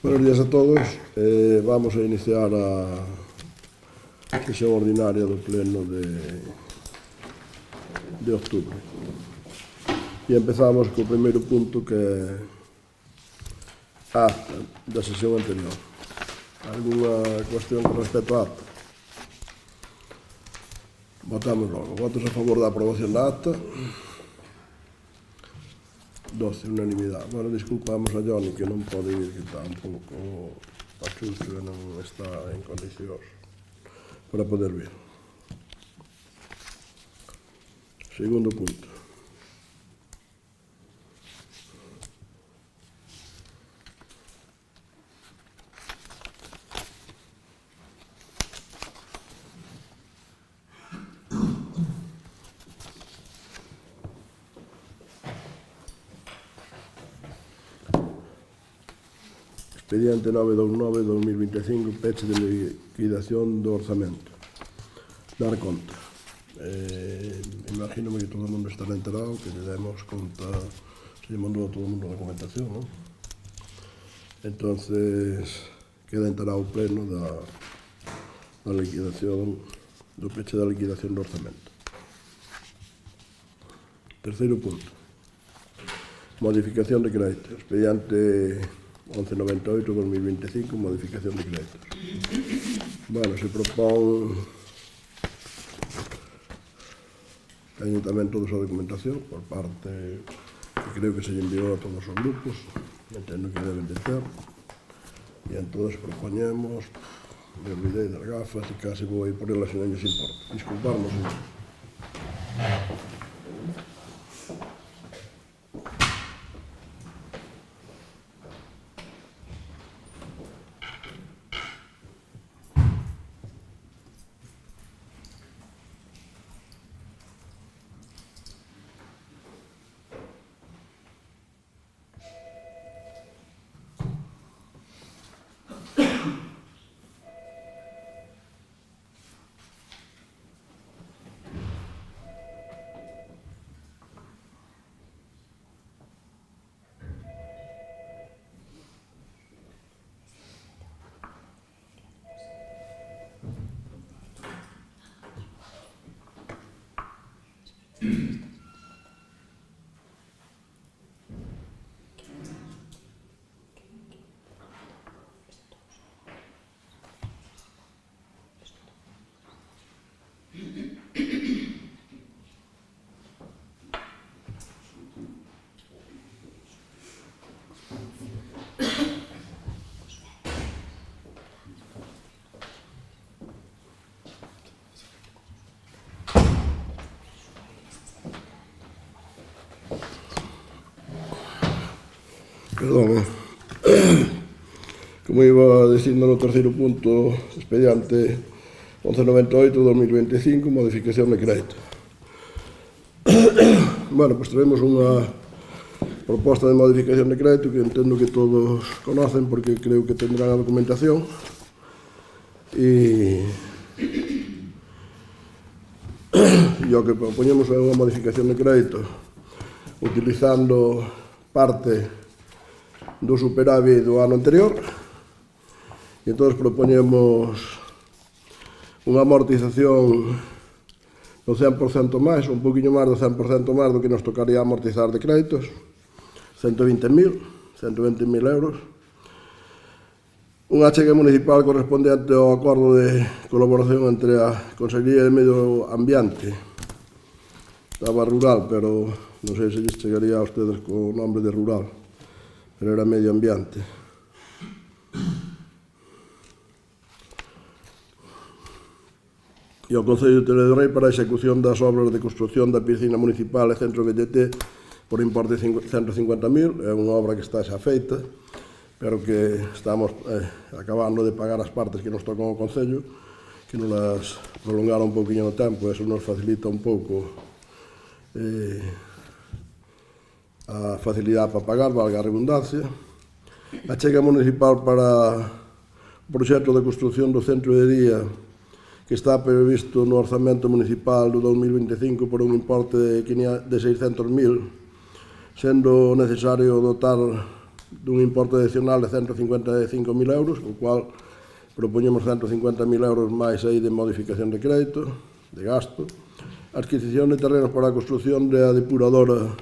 Buenos días a todos. Vamos a iniciar a sesión ordinaria do pleno de octubre. E empezamos co primeiro punto, que é a acta da sesión anterior. Alguna cuestión con respecto á acta? Votamos logo. Votos a favor da aprobación da acta. 12, unanimidade. Bueno, disculpamos a Johnny, que non pode ir, que está un pouco pachucho e non está en condicións para poder vir. Segundo punto. Expediente 929-2025, peche de liquidación do orzamento. Dar conta. Imagino que todo o mundo estará enterado, que lle demos conta, se lle mandou a todo o mundo a documentación, non? Entonces, queda enterado o pleno da liquidación, do peche da liquidación do orzamento. Terceiro punto. Modificación de crédito. Expediente 1198-2025, modificación de créditos. Bueno, se propón, teñen tamén toda a documentación por parte que creo que se lle enviou a todos os grupos, entendo que deben de ter, e entonces propoñemos, me olvidei das gafas e casi vou ir por elas se non lles importa. Disculparnos. Perdón, como iba dicindo no terceiro punto, expediente 1198-2025, modificación de crédito. Bueno, pues traemos unha proposta de modificación de crédito que entendo que todos conocen porque creo que tendrán a documentación e o que propoñemos é unha modificación de crédito utilizando parte do superávit do ano anterior e entón propoñemos unha amortización do 100% máis, un poquinho máis do 100% máis do que nos tocaría amortizar de créditos, 120.000 euros, unha achega municipal correspondente ao acordo de colaboración entre a Consellería de Medio Ambiente estaba rural, pero non sei se lles chegaría a ustedes co nombre de rural, pero era medio ambiente. E ao Concello de Teledorrei para a execución das obras de construcción da piscina municipal e centro VTT por importe de 150.000, é unha obra que está xa feita, pero que estamos acabando de pagar as partes que nos tocan ao Concello, que nos las prolongaron un pouquinho no tempo, eso nos facilita un pouco a facilidade para pagar, valga a redundancia. A chega municipal para o proxecto de construcción do centro de día que está previsto no orzamento municipal do 2025 por un importe de 600.000, sendo necesario dotar dun importe adicional de 155.000 euros, co cual propoñemos 150.000 euros máis aí de modificación de crédito, de gasto. A adquisición de terrenos para a construción da depuradora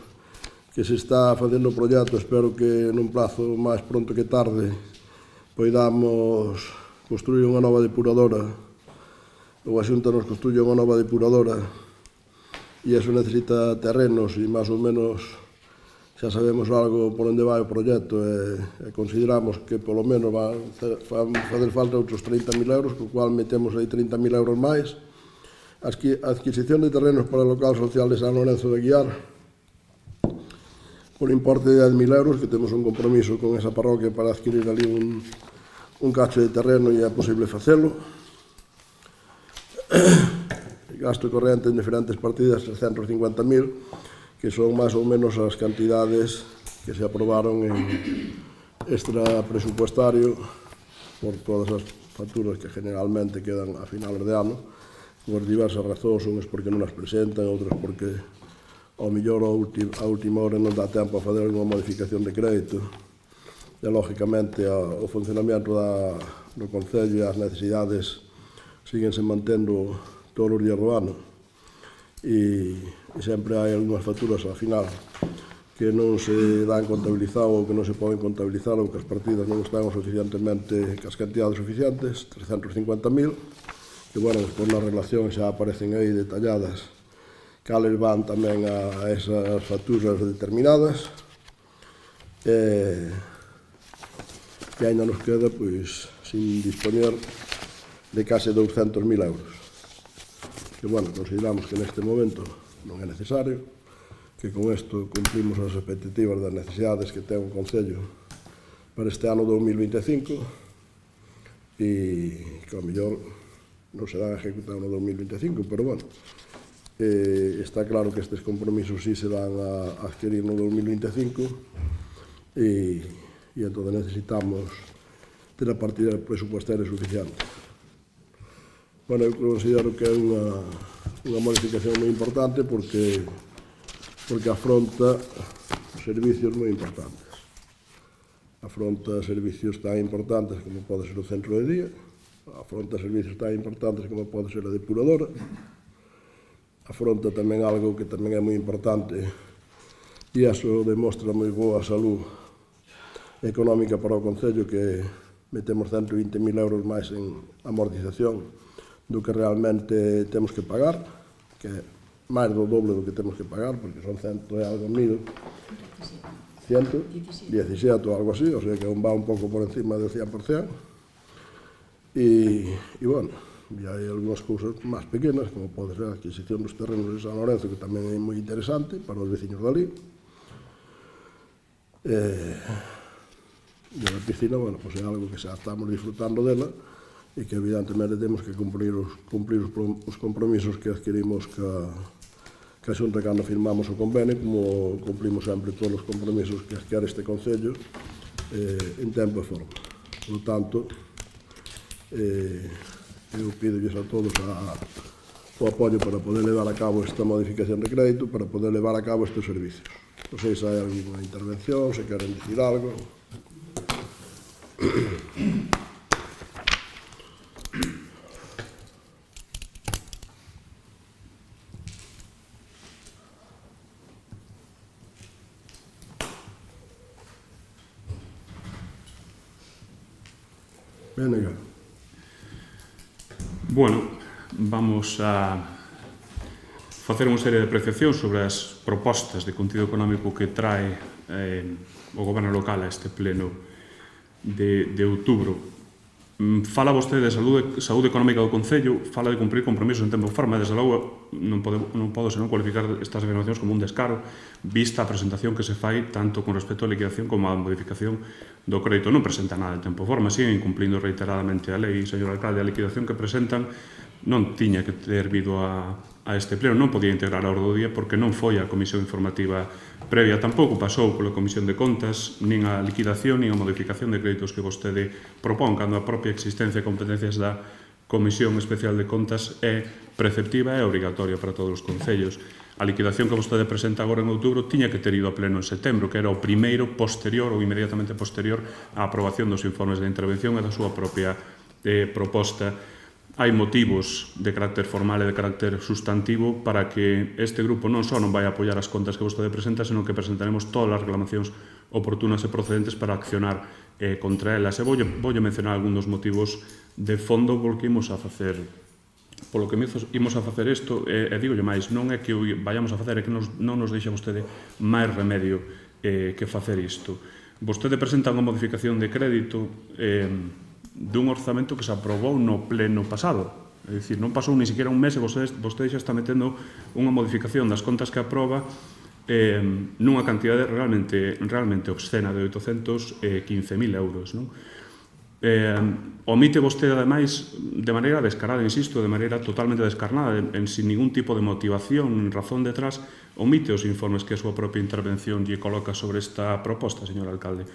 que se está facendo o proxecto, espero que nun plazo máis pronto que tarde poidamos construir unha nova depuradora, ou a Xunta nos construye unha nova depuradora, e iso necesita terrenos e máis ou menos xa sabemos algo por onde vai o proxecto e consideramos que polo menos van fazer falta outros 30.000 euros, co cual metemos aí 30.000 euros máis. A adquisición de terrenos para o local social de San Lorenzo de Guiar por importe de 10.000 euros, que temos un compromiso con esa parroquia para adquirir ali un cacho de terreno e é posible facelo. Gasto corrente en diferentes partidas, 350.000, que son máis ou menos as cantidades que se aprobaron en extra presupuestario por todas as facturas que generalmente quedan a finales de ano, por diversas razóns, unhas porque non as presentan, outras porque ao mellor a última hora non dá tempo a fazer unha modificación de crédito. E, lógicamente, o funcionamento do Concello e as necesidades síguense mantendo todos os días do ano. E sempre hai algunhas facturas ao final que non se dan contabilizado ou que non se poden contabilizar ou que as partidas non están suficientemente, que as cantidades suficientes, 350.000, que, bueno, despois na relación xa aparecen aí detalladas cales van tamén a esas facturas determinadas, e ainda nos queda, pois, sin dispoñer de case 200.000 euros. Que, bueno, consideramos que neste momento non é necesario, que con isto cumplimos as expectativas das necesidades que ten o Concello para este ano 2025 e que ao mellor non se dan a ejecutar no 2025, pero, bueno, está claro que estes compromisos sí se van a adquirir no 2025 e entón necesitamos ter a partida presupuestaria suficiente. Bueno, eu considero que é unha modificación moi importante porque afronta servicios moi importantes. Afronta servicios tan importantes como pode ser o centro de día, afronta servicios tan importantes como pode ser a depuradora, afronta tamén algo que tamén é moi importante e iso demostra moi boa salud económica para o Concello, que metemos 120.000 euros máis en amortización do que realmente temos que pagar, que é máis do doble do que temos que pagar, porque son 100 e algo mil, 117 ou algo así, o sea que va un pouco por encima del 100%. E, bueno, e hai algunhas cousas máis pequenas, como pode ser a adquisición dos terrenos de San Lorenzo, que tamén é moi interesante para os veciños dali. E a piscina, bueno, pois é algo que xa estamos disfrutando dela, e que evidentemente temos que cumprir os compromisos que adquirimos ca Xunta cando firmamos o convenio, como cumplimos sempre todos os compromisos que adquire este Concello en tempo e forma. Por tanto, eu pidolles a todos o apoio para poder levar a cabo esta modificación de crédito, para poder levar a cabo estes servicios. Non sei se hai alguna intervención, se queren dicir algo. Venga. Bueno, vamos a facer unha serie de apreciacións sobre as propostas de contido económico que trae o Goberno local a este pleno de outubro. Fala vostede de saúde económica do Concello, fala de cumprir compromisos en tempo e forma, desde logo non podo senón cualificar estas afirmacións como un descaro, vista a presentación que se fai tanto con respecto á liquidación como á modificación do crédito. Non presenta nada de tempo e forma, siguen incumplindo reiteradamente a lei, señor alcalde. A liquidación que presentan non tiña que ter vido a este pleno, non podía integrar a orde do día porque non foi a comisión informativa previa, tampouco pasou pola Comisión de Contas, nin a liquidación, nin a modificación de créditos que vostede propón, cando a propia existencia e competencias da Comisión Especial de Contas é preceptiva e obrigatoria para todos os concellos. A liquidación que vostede presenta agora en outubro tiña que ter ido a pleno en setembro, que era o primeiro posterior ou inmediatamente posterior á aprobación dos informes de intervención e da súa propia proposta. Hai motivos de carácter formal e de carácter sustantivo para que este grupo non só non vai apoiar as contas que vostede presenta, senón que presentaremos todas as reclamacións oportunas e procedentes para accionar contra elas. E voulle mencionar algún dos motivos de fondo polo que imos a facer isto, e digolle máis, non é que o vayamos a facer, é que non nos deixa vostede máis remedio que facer isto. Vostede presenta unha modificación de crédito dun orzamento que se aprobou no pleno pasado, é dicir, non pasou ni siquiera un mes e vostede xa está metendo unha modificación das contas que aproba nunha cantidade realmente obscena de 815.000 euros, non? Omite vostede, ademais, de maneira descarada, insisto, de maneira totalmente descarnada, sin ningún tipo de motivación, razón detrás, omite os informes que a súa propia intervención lle coloca sobre esta proposta, señor alcalde.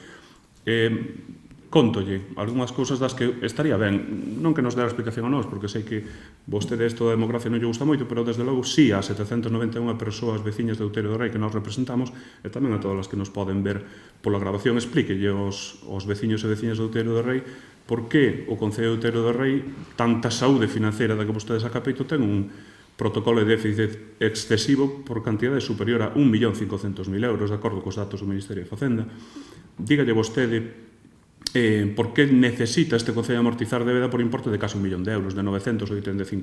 Contolle algunhas cousas das que estaría ben, non que nos dé a explicación a nós, porque sei que vostede isto da democracia non lle gusta moito, pero desde logo sí a 791 persoas veciñas de Outeiro do Rei que nos representamos e tamén a todas as que nos poden ver pola grabación. Explíquelle aos veciños e veciñas de Outeiro do Rei por que o Concello de Outeiro do Rei, tanta saúde financeira da que vostede saca peito, ten un protocolo de déficit excesivo por cantidade superior a 1.500.000 euros, de acordo cos datos do Ministerio de Facenda. Dígalle vostede por que necesita este Concello amortizar débeda por importe de case 1 millón de euros, de 985.000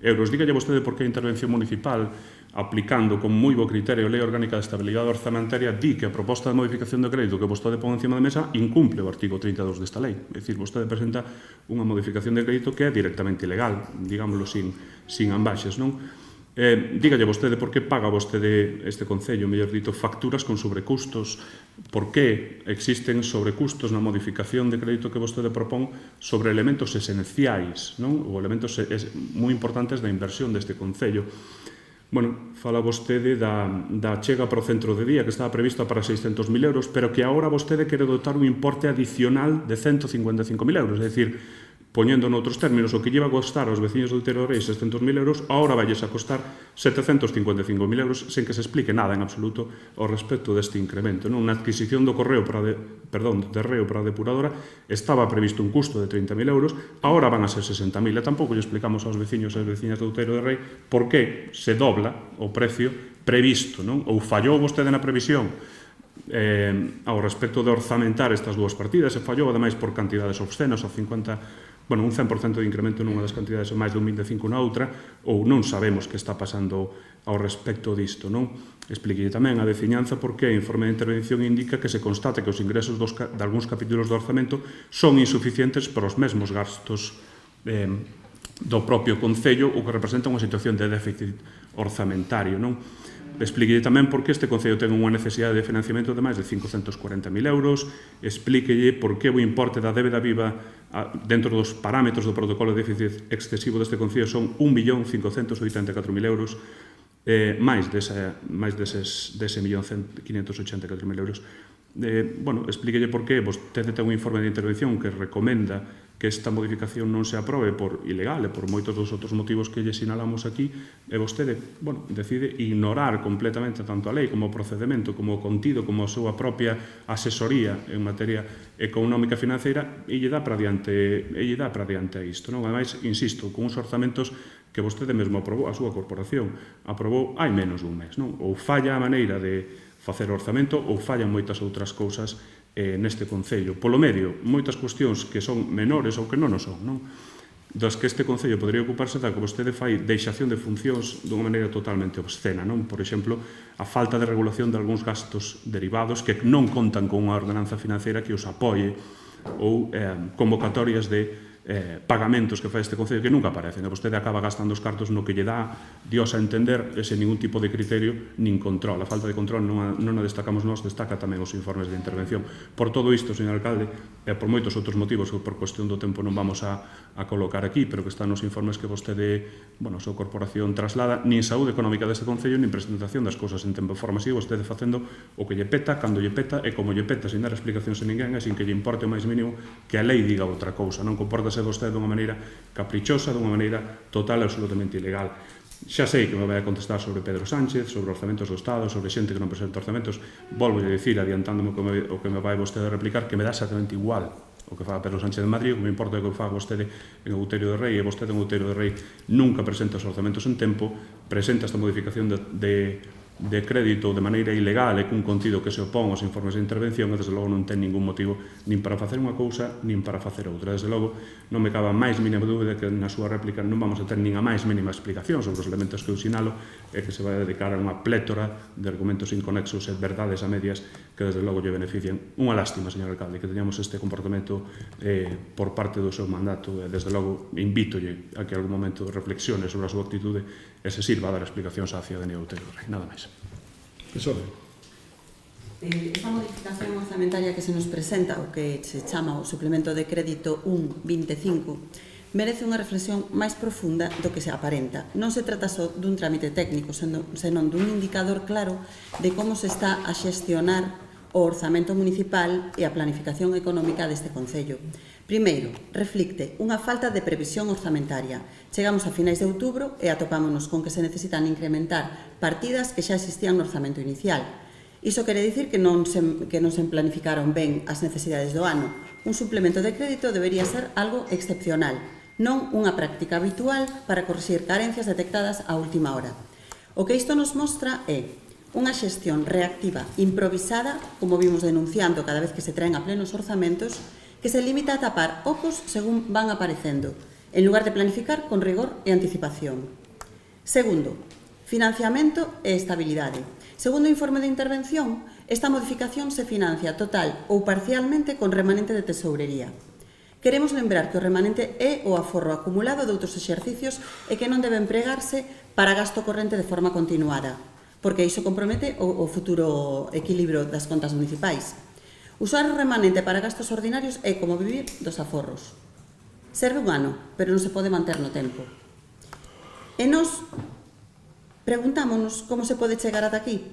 euros. Dígalle vostede por que a intervención municipal, aplicando con moi bo criterio a Lei Orgánica de Estabilidade Orzamentaria, di que a proposta de modificación de crédito que vostede pon encima da mesa incumple o artigo 32 desta lei. É dicir, vostede presenta unha modificación de crédito que é directamente ilegal, digámoslo sin ambaxes, non? Dígalle vostede por que paga vostede este Concello, mellor dito, facturas con sobrecustos, por que existen sobrecustos na modificación de crédito que vostede propón sobre elementos esenciais, non? Ou elementos moi importantes da inversión deste Concello. Bueno, fala vostede da chega para o centro de día que estaba prevista para 600.000 euros, pero que agora vostede quere dotar un importe adicional de 155.000 euros, é dicir, poñendo noutros términos, o que lleva a costar aos veciños de Outeiro do Rei 600.000 euros, agora valles a costar 755.000 euros, sen que se explique nada en absoluto ao respecto deste incremento. Unha adquisición do terreo para a depuradora estaba previsto un custo de 30.000 euros, agora van a ser 60.000, e tampouco lle explicamos aos veciños e veciñas de Outeiro do Rei por que se dobla o precio previsto, non? Ou fallou vostede na previsión ao respecto de orzamentar estas dúas partidas, e fallou ademais por cantidades obscenas, un 100% de incremento nunha das cantidades e máis de un 25 na outra, ou non sabemos que está pasando ao respecto disto, non? Expliquei tamén a veciñanza porque o informe de intervención indica que se constate que os ingresos de algúns capítulos do orzamento son insuficientes para os mesmos gastos do propio Concello, o que representa unha situación de déficit orzamentario, non? Explíquelle tamén por que este Concello ten unha necesidade de financiamento de máis de 540.000 euros, explíquelle por que o importe da débeda viva dentro dos parámetros do protocolo de déficit excesivo deste Concello son 1.584.000 euros, máis dese 1.584.000 euros. Explíquelle por que vostede ten un informe de intervención que recomenda que esta modificación non se aprobe por ilegal e por moitos dos outros motivos que lle sinalamos aquí, e vostede, decide ignorar completamente tanto a lei como o procedimento, como o contido, como a súa propia asesoría en materia económica e financeira, e lle dá para diante a isto, non? Ademais, insisto, con uns orzamentos que vostede mesmo aprobou, a súa corporación aprobou hai menos dun mes, non? Ou falla a maneira de facer orzamento ou fallan moitas outras cousas neste Concello. Polo medio, moitas cuestións que son menores ou que non o son, non? Das que este Concello podría ocuparse da que vostede fai deixación de funcións dunha maneira totalmente obscena, non? Por exemplo, a falta de regulación de algúns gastos derivados que non contan con unha ordenanza financiera que os apoie, ou convocatorias de pagamentos que fai este Concello que nunca aparecen, e vostede acaba gastando os cartos no que lle dá Dios a entender, e sen ningún tipo de criterio nin control. A falta de control non a destacamos nós, destaca tamén os informes de intervención. Por todo isto, señor alcalde, e por moitos outros motivos que por cuestión do tempo non vamos a colocar aquí, pero que están nos informes que vostede, a súa corporación traslada, nin saúde económica deste Concello, nin presentación das cousas en tempo e forma. Sigue vostede facendo o que lle peta, cando lle peta e como lle peta, sin dar explicacións a ninguén e sin que lle importe o máis mínimo que a lei diga outra cousa. Non compórtase vostede dunha maneira caprichosa, dunha maneira total e absolutamente ilegal. Xa sei que me vai a contestar sobre Pedro Sánchez, sobre orzamentos do Estado, sobre xente que non presenta orzamentos. Volvo a dicir, adiantándome o que me vai vostede a replicar, que me dá exactamente igual o que faga Pedro Sánchez de Madrid, o que me importa o que faga vostede en Outeiro de Rei, e vostede en Outeiro de Rei nunca presenta os orzamentos en tempo, presenta esta modificación de crédito de maneira ilegal e cun contido que se opón aos informes de intervención, e desde logo non ten ningún motivo nin para facer unha cousa nin para facer outra. Desde logo non me cabe a máis mínima dúbida que na súa réplica non vamos a ter nin a máis mínima explicación sobre os elementos que eu sinalo e que se vai a dedicar a unha plétora de argumentos inconexos e verdades a medias que desde logo lle benefician. Unha lástima, señor alcalde, que teñamos este comportamento por parte do seu mandato, e desde logo invítolle a que algún momento reflexione sobre a súa actitude e se sirva a dar explicacións á cidadanía de Outeiro de Rei. Nada máis. Profesor. Esta modificación orzamentaria que se nos presenta, o que se chama o suplemento de crédito 1.25, merece unha reflexión máis profunda do que se aparenta. Non se trata só dun trámite técnico, senón dun indicador claro de como se está a xestionar o orzamento municipal e a planificación económica deste concello. Primeiro, reflicte unha falta de previsión orzamentaria. Chegamos a finais de outubro e atopámonos con que se necesitan incrementar partidas que xa existían no orzamento inicial. Iso quere dicir que non se planificaron ben as necesidades do ano. Un suplemento de crédito debería ser algo excepcional, non unha práctica habitual para corrixir carencias detectadas á última hora. O que isto nos mostra é unha xestión reactiva, improvisada, como vimos denunciando cada vez que se traen a plenos orzamentos, que se limita a tapar ocos según van aparecendo, en lugar de planificar con rigor e anticipación. Segundo, financiamento e estabilidade. Segundo o informe de intervención, esta modificación se financia total ou parcialmente con remanente de tesourería. Queremos lembrar que o remanente é o aforro acumulado de outros exercicios e que non debe empregarse para gasto corrente de forma continuada, porque iso compromete o futuro equilibrio das contas municipais. Usar o remanente para gastos ordinarios é como vivir dos aforros. Serve un ano, pero non se pode manter no tempo. E nos preguntámonos como se pode chegar ata aquí.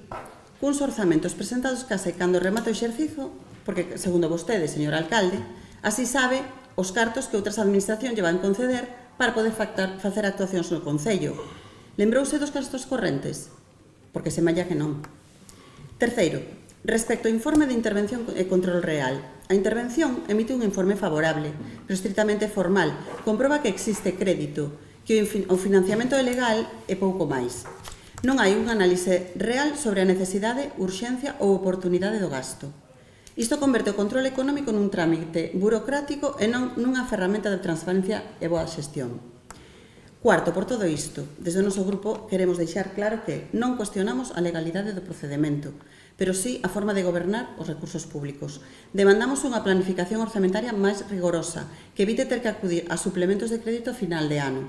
Cuns orzamentos presentados case cando remata o exercizo, porque, segundo vostede, señor alcalde, así sabe os cartos que outras administracións lle van conceder para poder facer actuacións no concello. Lembrouse dos gastos correntes? Porque se malla que non. Terceiro, respecto ao informe de intervención e control real, a intervención emite un informe favorable, pero estritamente formal, comproba que existe crédito, que o financiamento é legal e pouco máis. Non hai un análise real sobre a necesidade, urxencia ou oportunidade do gasto. Isto converte o control económico nun trámite burocrático e non nunha ferramenta de transparencia e boa xestión. Cuarto, por todo isto, desde o noso grupo queremos deixar claro que non cuestionamos a legalidade do procedimento, pero sí a forma de gobernar os recursos públicos. Demandamos unha planificación orzamentaria máis rigorosa, que evite ter que acudir a suplementos de crédito a final de ano.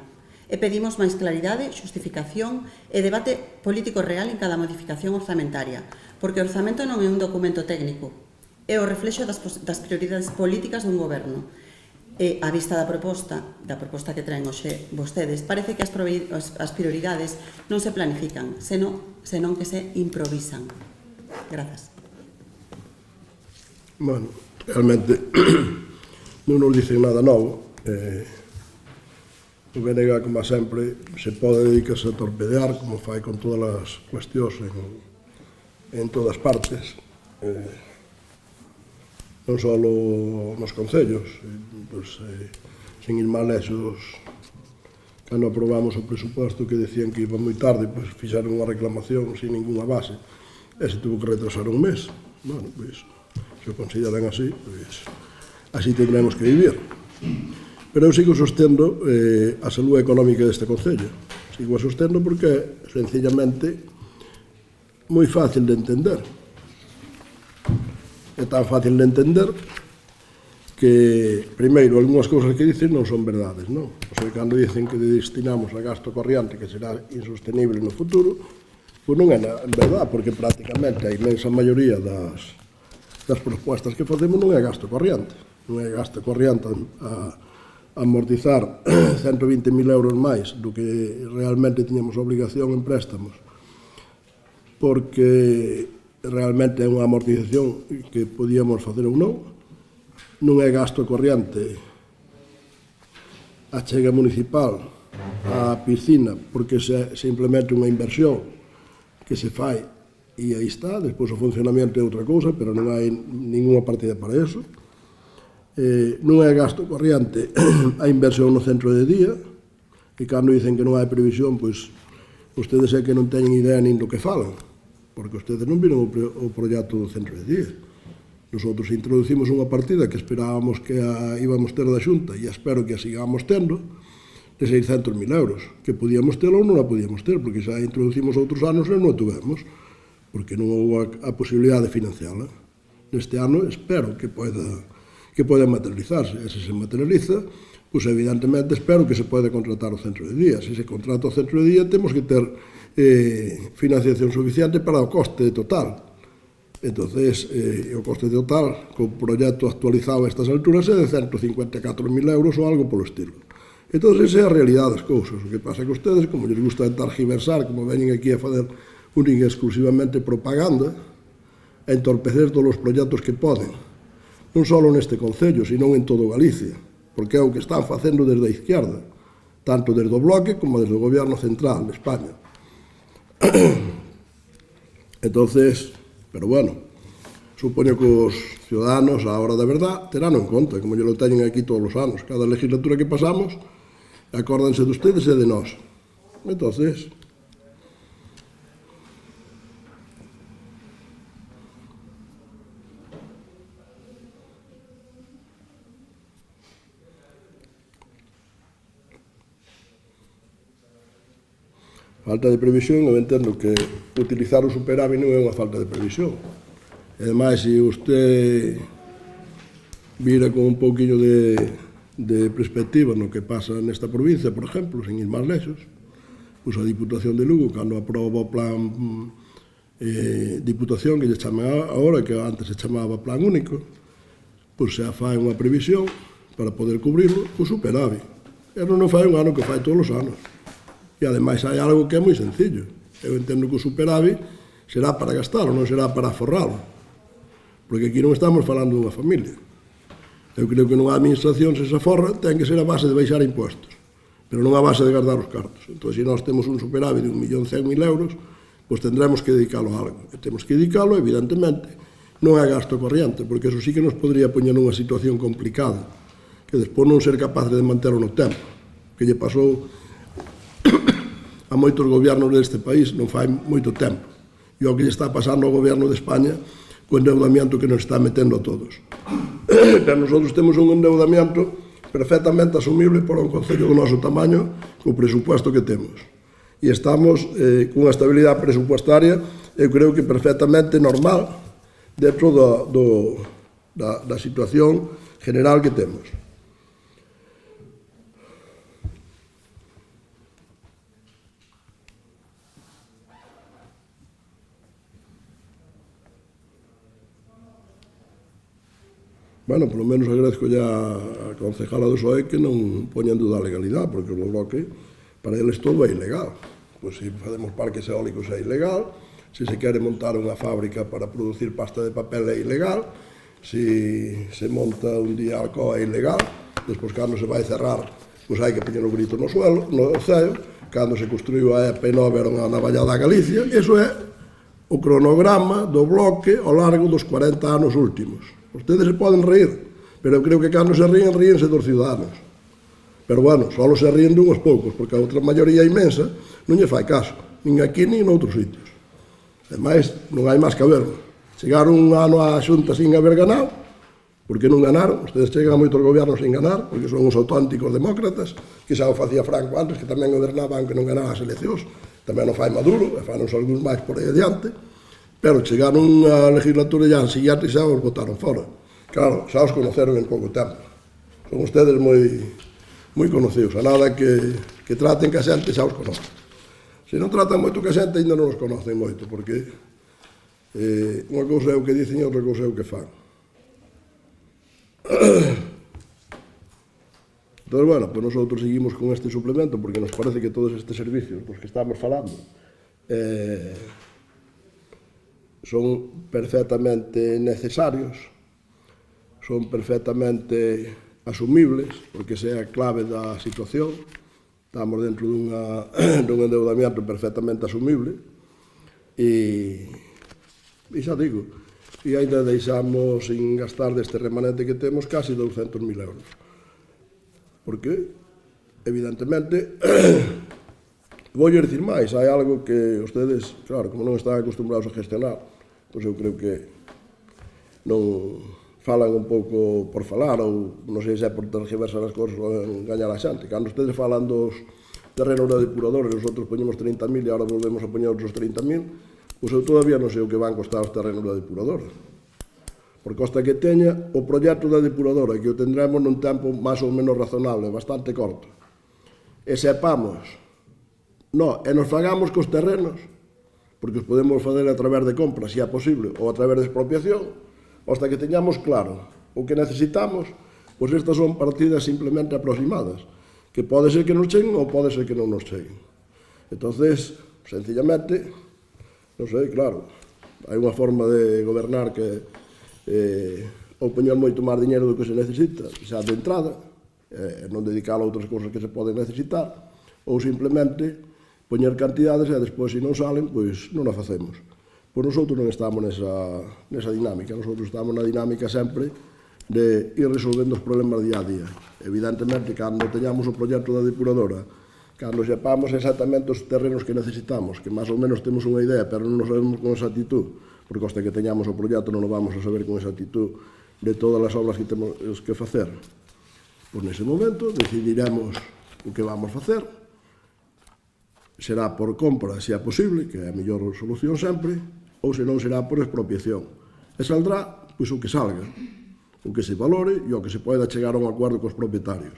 E pedimos máis claridade, xustificación e debate político real en cada modificación orzamentaria, porque o orzamento non é un documento técnico, é o reflexo das prioridades políticas dun goberno. E a vista da proposta que traen hoxe vostedes, parece que as prioridades non se planifican, senón que se improvisan. Grazas. Bueno, realmente non nos dicen nada novo. O BNG, como sempre, se pode dedicarse a torpedear, como fai con todas as cuestións en todas partes. Non só nos concellos, pues, sin ir mal esos, cando aprobamos o presuposto que decían que iba moi tarde, pues, fixaron unha reclamación sin ninguna base, e se tuvo que retrasar un mes. Bueno, pues, se o consideran así, pues, así tendremos que vivir. Pero eu sigo sostendo a saúde económica deste concello. Sigo a sostendo porque é, sencillamente, moi fácil de entender. É tan fácil de entender que, primeiro, algunhas cousas que dicen non son verdades, non? O sea, cando dicen que destinamos a gasto corriente que será insostenible no futuro, pois non é verdade, porque prácticamente a inmensa maioría das propostas que facemos non é gasto corriente. Non é gasto corriente a amortizar 120.000 euros máis do que realmente tiñamos obligación en préstamos, porque realmente é unha amortización que podíamos facer ou non é gasto corriente a chega municipal a piscina porque simplemente unha inversión que se fai e aí está, despois o funcionamento é outra cousa, pero non hai ninguna partida para eso. Non é gasto corriente a inversión no centro de día, e cando dicen que non hai previsión, pois ustedes é que non teñen idea nin do que falan, porque ustedes non viron o proxecto do centro de día. Nosotros introducimos unha partida que esperábamos que íbamos ter da Xunta, e espero que a sigamos tendo, de 600.000 euros, que podíamos ter ou non a podíamos ter, porque xa introducimos outros anos e non a tuvemos, porque non houve a posibilidade de financiala. Neste ano espero que poida materializarse, e se se materializa, pois evidentemente espero que se poida contratar o centro de día. Se se contrata o centro de día, temos que ter financiación suficiente para o coste total. Entonces, o coste total, co proxecto actualizado a estas alturas, é de 154.000 euros ou algo polo estilo. Entón, esa é a realidade das cousas. O que pasa é que ustedes, como lles gusta targiversar, como veñen aquí a fazer única exclusivamente propaganda, a entorpecer todos os proxectos que poden, non só neste Concello, sino en todo Galicia, porque é o que están facendo desde a izquierda, tanto desde o Bloque como desde o Goberno Central de España. Entonces, pero bueno, supoño que os ciudadanos, a hora da verdad, terán en conta, como yo lo teñen aquí todos os anos. Cada legislatura que pasamos, acórdanse de ustedes e de nós. Entonces, falta de previsión, eu entendo que utilizar o superávit non é unha falta de previsión. E, ademais, se usted vira con un pouquinho de perspectiva no que pasa nesta provincia, por exemplo, sen ir máis lexos, pois a Diputación de Lugo, cando aproba o plan Diputación, que lle chama agora, que antes se chamaba Plan Único, pois se fai unha previsión para poder cubrirlo co superávit. E non fai un ano que fai todos os anos. E, ademais, hai algo que é moi sencillo. Eu entendo que o superávit será para gastalo, non será para aforralo. Porque aquí non estamos falando dunha familia. Eu creo que nunha administración, se se aforra, ten que ser a base de baixar impostos, pero non a base de guardar os cartos. Entón, se nós temos un superávit de 1.100.000 euros, pois tendremos que dedicalo a algo. E temos que dedicalo, evidentemente, non é gasto corriente, porque eso sí que nos podría poñer nunha situación complicada, que despois non ser capaz de manterlo no tempo, que lle pasou a moitos gobernos deste país non fai moito tempo, e o que lle está pasando ao goberno de España co endeudamiento que nos está metendo a todos. Pero nosotros temos un endeudamiento perfectamente asumible por un concello do noso tamaño co presupuesto que temos, e estamos cunha estabilidade presupuestaria, eu creo que perfectamente normal dentro da situación general que temos. Bueno, polo menos agradezco ya a concejala do PSOE que non poña en duda a legalidade, porque o Bloque, para eles todo é ilegal. Pois se facemos parques eólicos é ilegal, se se quere montar unha fábrica para producir pasta de papel é ilegal, se se monta un día Alcoa é ilegal, despois cando se vai cerrar, pois hai que poñer o grito no suelo, no ceo, cando se construiu a EP9 era unha navallada a Galicia, iso é o cronograma do Bloque ao largo dos 40 anos últimos. Ustedes se poden reír, pero eu creo que cando se ríen, ríense dos ciudadanos. Pero, bueno, só se ríen dunhos poucos, porque a outra maioría inmensa non lle fai caso, nin aquí nin noutros sitios. Ademais, non hai máis que verlo. Chegaron un ano á Xunta sin haber ganado, porque non ganaron. Ustedes chegan a moitos gobernos sin ganar, porque son uns auténticos demócratas, que xa o facía Franco antes, que tamén gobernaba, aunque non ganaba as eleccións. Tamén o fai Maduro, e fanos algúns máis por aí adiante. Pero chegaron a legislatura e xa siguiente xa os botaron fora. Claro, xa os conoceron en pouco tempo. Son ustedes moi conocidos. A nada que traten que a xente xa os conocen. Se non tratan moito que a xente, ainda non os conocen moito, porque unha cousa é o que dicen e outra cousa é o que fan. Entón, bueno, pues nosotros seguimos con este suplemento, porque nos parece que todos estes servicios dos que estamos falando son perfectamente necesarios, son perfectamente asumibles, porque esa é a clave da situación, estamos dentro dun endeudamiento perfectamente asumible e xa digo, e ainda deixamos sin gastar deste remanente que temos casi 200.000 euros. Porque, evidentemente, vou dicir máis, hai algo que ustedes, claro, como non están acostumbrados a gestionar, pois eu creo que non falan un pouco por falar, ou non sei se é por tergiversar as cousas ou engañar a xente. Cando ustedes falan dos terrenos da depuradora, nosotros poñemos 30.000 e agora volvemos a poñer outros 30.000, pois eu todavía non sei o que van costar os terrenos da depuradora. Porque hasta que teña o proxecto da depuradora, que o tendremos nun tempo máis ou menos razonable, bastante corto, e sepamos, e nos fagamos cos terrenos, porque os podemos fazer a través de compras, se é posible, ou a través de expropiación, hasta que teñamos claro o que necesitamos, pois estas son partidas simplemente aproximadas, que pode ser que nos cheguen ou pode ser que non nos cheguen. Entonces, sencillamente, non sei, claro, hai unha forma de gobernar que ou poñer moito máis dinheiro do que se necesita, xa de entrada, non dedicar a outras cousas que se poden necesitar, ou simplemente poñer cantidades e despois, se non salen, pois non a facemos. Pois nosotros non estamos nesa dinámica, nosotros estamos na dinámica sempre de ir resolvendo os problemas día a día. Evidentemente, cando teñamos o proxecto da depuradora, cando sepamos exactamente os terrenos que necesitamos, que máis ou menos temos unha idea, pero non nos sabemos con exactitud, porque hasta que teñamos o proxecto non o vamos a saber con exactitud de todas as obras que temos que facer. Pois nese momento decidiremos o que vamos facer, será por compra, se é posible, que é a mellor solución sempre, ou se non será por expropiación. E saldrá, pois, o que salga, o que se valore e o que se poida chegar a un acordo cos propietarios.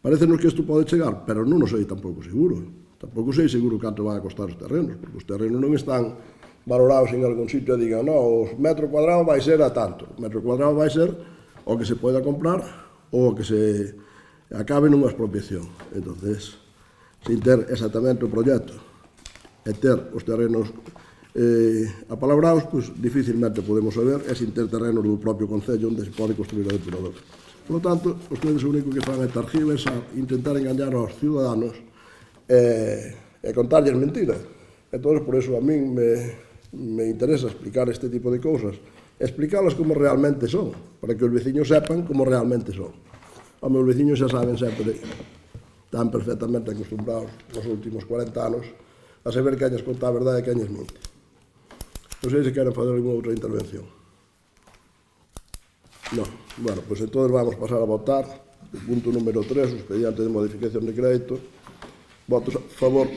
Parecenos que isto pode chegar, pero non o sei tampouco seguro. Tampouco sei seguro canto van a costar os terrenos, porque os terrenos non están valorados en algún sitio e digan, o metro cuadrado vai ser a tanto. O metro cuadrado vai ser o que se poida comprar ou o que se acabe nunha expropiación. Entonces, sin ter exactamente o proxecto e ter os terrenos apalabrados, pois dificilmente podemos saber, e sin ter terrenos do propio concello onde se pode construir a depuradora. Por lo tanto, ustedes o único que fan é tergiversar, intentar engañar aos ciudadanos e contarlles mentiras. Entón, por eso a min me interesa explicar este tipo de cousas, explicarlas como realmente son, para que os veciños sepan como realmente son. Os meus veciños xa saben sempre, están perfectamente acostumbrados nos últimos 40 anos a saber que añas conta a verdade e que añas mente. Non sei se queren fazer alguna outra intervención. Non. Bueno, pois entón vamos pasar a votar o punto número 3, o expediente de modificación de crédito. Votos a favor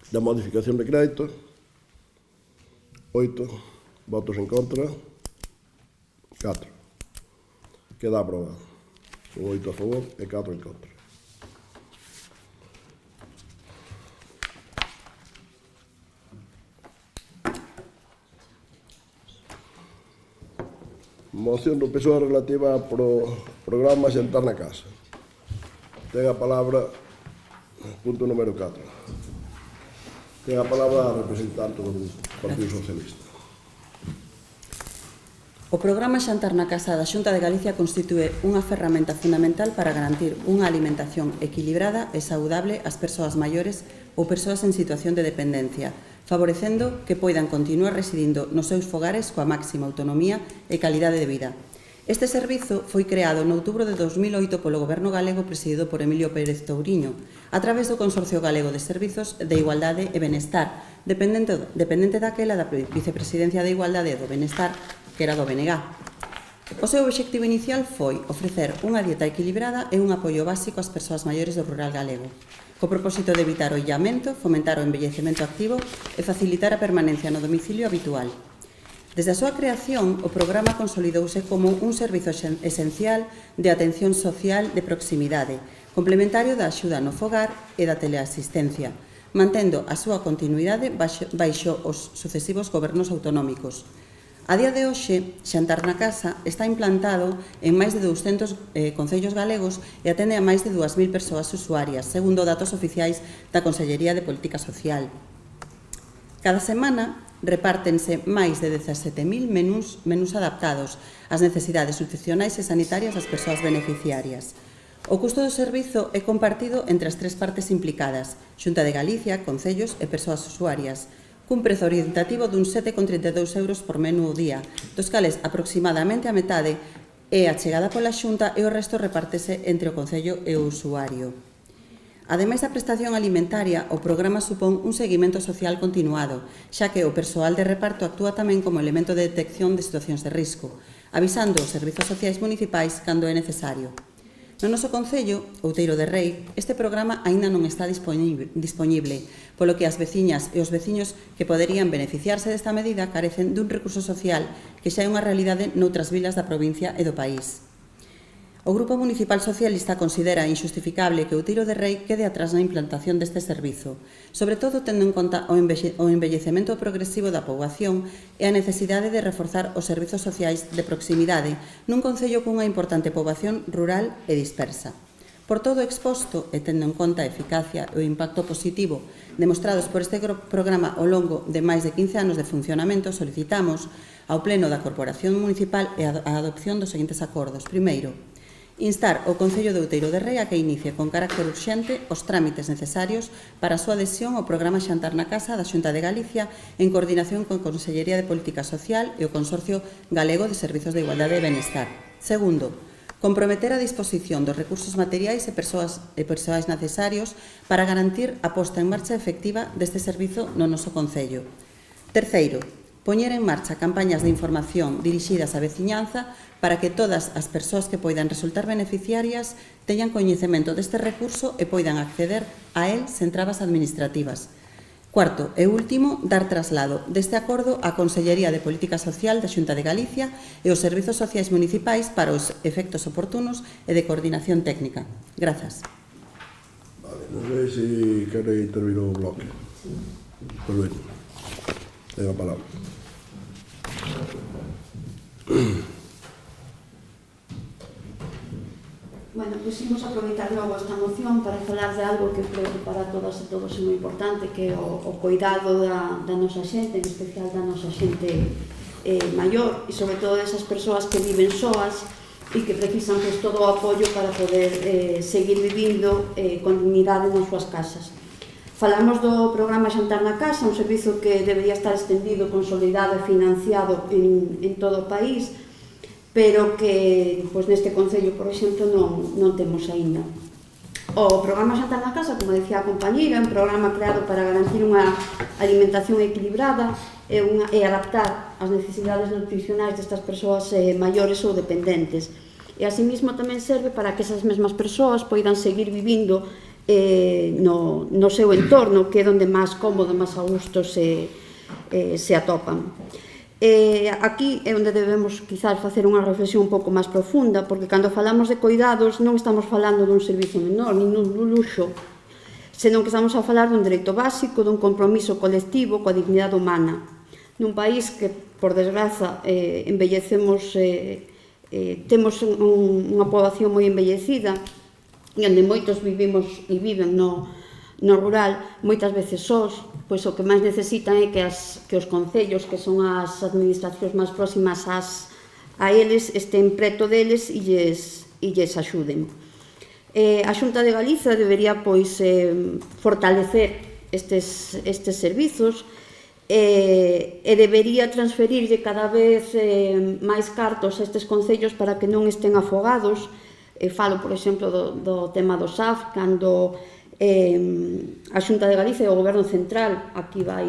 da modificación de crédito. 8. Votos en contra. 4. Queda aprobado. Son 8 a favor e 4 en contra. Moción do PSOE relativa ao programa Xantar na Casa. Ten a palabra, punto número 4. Ten a palabra a representante do Partido Socialista. O programa Xantar na Casa da Xunta de Galicia constitúe unha ferramenta fundamental para garantir unha alimentación equilibrada e saudable ás persoas maiores ou persoas en situación de dependencia, favorecendo que poidan continuar residindo nos seus fogares coa máxima autonomía e calidade de vida. Este servizo foi creado en outubro de 2008 polo Goberno galego presidido por Emilio Pérez Touriño, a través do Consorcio Galego de Servizos de Igualdade e Benestar, dependente daquela da Vicepresidencia de Igualdade e do Benestar, que era do BNG. O seu obxectivo inicial foi ofrecer unha dieta equilibrada e un apoio básico ás persoas maiores do rural galego, co propósito de evitar o illamento, fomentar o envellecemento activo e facilitar a permanencia no domicilio habitual. Desde a súa creación, o programa consolidouse como un servizo esencial de atención social de proximidade, complementario da axuda no fogar e da teleasistencia, mantendo a súa continuidade baixo os sucesivos gobernos autonómicos. A día de hoxe, Xantar na Casa está implantado en máis de 200 concellos galegos e atende a máis de 2.000 persoas usuarias, segundo datos oficiais da Consellería de Política Social. Cada semana repártense máis de 17.000 menús adaptados ás necesidades nutricionais e sanitarias das persoas beneficiarias. O custo do servizo é compartido entre as tres partes implicadas, Xunta de Galicia, concellos e persoas usuarias, cun prezo orientativo dun 7,32 euros por menú ao día, dos cales aproximadamente a metade é achegada pola Xunta e o resto repártese entre o concello e o usuario. Ademais da prestación alimentaria, o programa supón un seguimento social continuado, xa que o persoal de reparto actúa tamén como elemento de detección de situacións de risco, avisando os servizos sociais municipais cando é necesario. No noso concello, Outeiro de Rei, este programa aínda non está dispoñible, polo que as veciñas e os veciños que poderían beneficiarse desta medida carecen dun recurso social que xa é unha realidade noutras vilas da provincia e do país. O Grupo Municipal Socialista considera injustificable que Outeiro de Rei quede atrás na implantación deste servizo, sobre todo tendo en conta o envellecemento progresivo da poboación e a necesidade de reforzar os servizos sociais de proximidade nun concello cunha importante poboación rural e dispersa. Por todo exposto e tendo en conta a eficacia e o impacto positivo demostrados por este programa ao longo de máis de 15 anos de funcionamento, solicitamos ao Pleno da Corporación Municipal a adopción dos seguintes acordos. Primeiro, instar o Concello de Outeiro de Rei a que inicie con carácter urxente os trámites necesarios para a súa adhesión ao programa Xantar na Casa da Xunta de Galicia en coordinación con a Consellería de Política Social e o Consorcio Galego de Servizos de Igualdade e Benestar. Segundo, comprometer a disposición dos recursos materiais e persoais necesarios para garantir a posta en marcha efectiva deste servizo no noso Concello. Terceiro, poñer en marcha campañas de información dirixidas á veciñanza para que todas as persoas que poidan resultar beneficiarias teñan coñecemento deste recurso e poidan acceder a él sen trabas administrativas. Cuarto e último, dar traslado deste acordo á Consellería de Política Social da Xunta de Galicia e os Servizos Sociais Municipais para os efectos oportunos e de coordinación técnica. Grazas. Vale, non sei se quere intervir o bloque. Permíteme. Ten a palabra. Bueno, pois imos aproveitar logo esta moción para falar de algo que creo que para todas e todos é moi importante, que é o cuidado da nosa xente, en especial da nosa xente maior, e sobre todo desas persoas que viven soas e que precisan pois, todo o apoio para poder seguir vivindo con dignidade nas súas casas. Falamos do programa Xantar na Casa, un servizo que debería estar estendido, consolidado e financiado en todo o país, pero que pois, neste concello, por exemplo, non temos aínda. O programa Xantar na Casa, como decía a compañeira, é un programa creado para garantir unha alimentación equilibrada e adaptar as necesidades nutricionais destas persoas maiores ou dependentes. E asimismo tamén serve para que esas mesmas persoas poidan seguir vivindo no seu entorno, que é onde máis cómodo, máis a gusto se atopan. Aquí é onde debemos quizás facer unha reflexión un pouco máis profunda, porque cando falamos de cuidados non estamos falando dun servizo menor, nin dun luxo, senón que estamos a falar dun dereito básico, dun compromiso colectivo coa dignidade humana. Nun país que, por desgraza, temos unha poboación moi envellecida, e onde moitos vivimos e viven no rural, moitas veces sós, pois o que máis necesitan é que os concellos, que son as administracións máis próximas a eles, estén preto deles e lles axuden. A Xunta de Galicia debería pois fortalecer estes servizos e debería transferirlle cada vez máis cartos a estes concellos para que non estén afogados. Falo, por exemplo, do tema do SAF, cando a Xunta de Galicia e o Goberno Central, aquí vai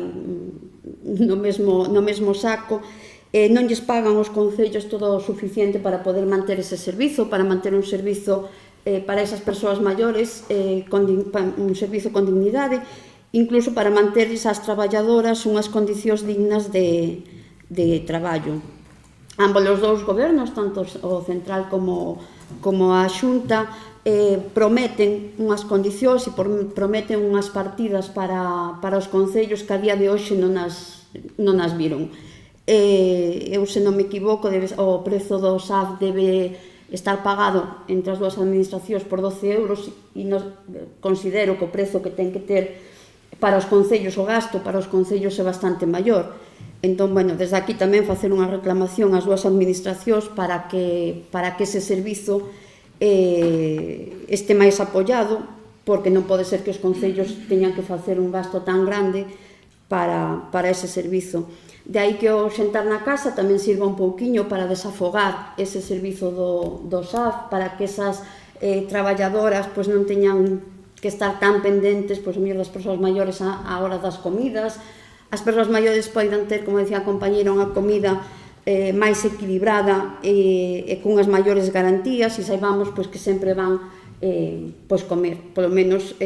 no mesmo saco, non lles pagan os concellos todo o suficiente para poder manter ese servizo, para manter un servizo para esas persoas maiores, un servizo con dignidade, incluso para manter esas traballadoras unhas condicións dignas de traballo. Ambos os dous gobernos, tanto o central como a Xunta, prometen unhas condicións e prometen unhas partidas para os concellos que a día de hoxe non as viron. Eu, se non me equivoco, o prezo do SAF debe estar pagado entre as dúas administracións por 12 euros e considero que o prezo que ten que ter para os concellos, o gasto para os concellos é bastante maior. Entón, bueno, desde aquí tamén facer unha reclamación ás dúas administracións para que ese servizo este máis apoiado, porque non pode ser que os concellos teñan que facer un gasto tan grande para ese servizo. De aí que o xentar na casa tamén sirva un pouquiño para desafogar ese servizo do SAF, para que esas traballadoras pois non teñan que estar tan pendentes pois das persoas maiores á hora das comidas. As persoas maiores poidan ter, como decía a compañera, unha comida máis equilibrada e cunhas maiores garantías, e saibamos pois que sempre van pois comer, polo menos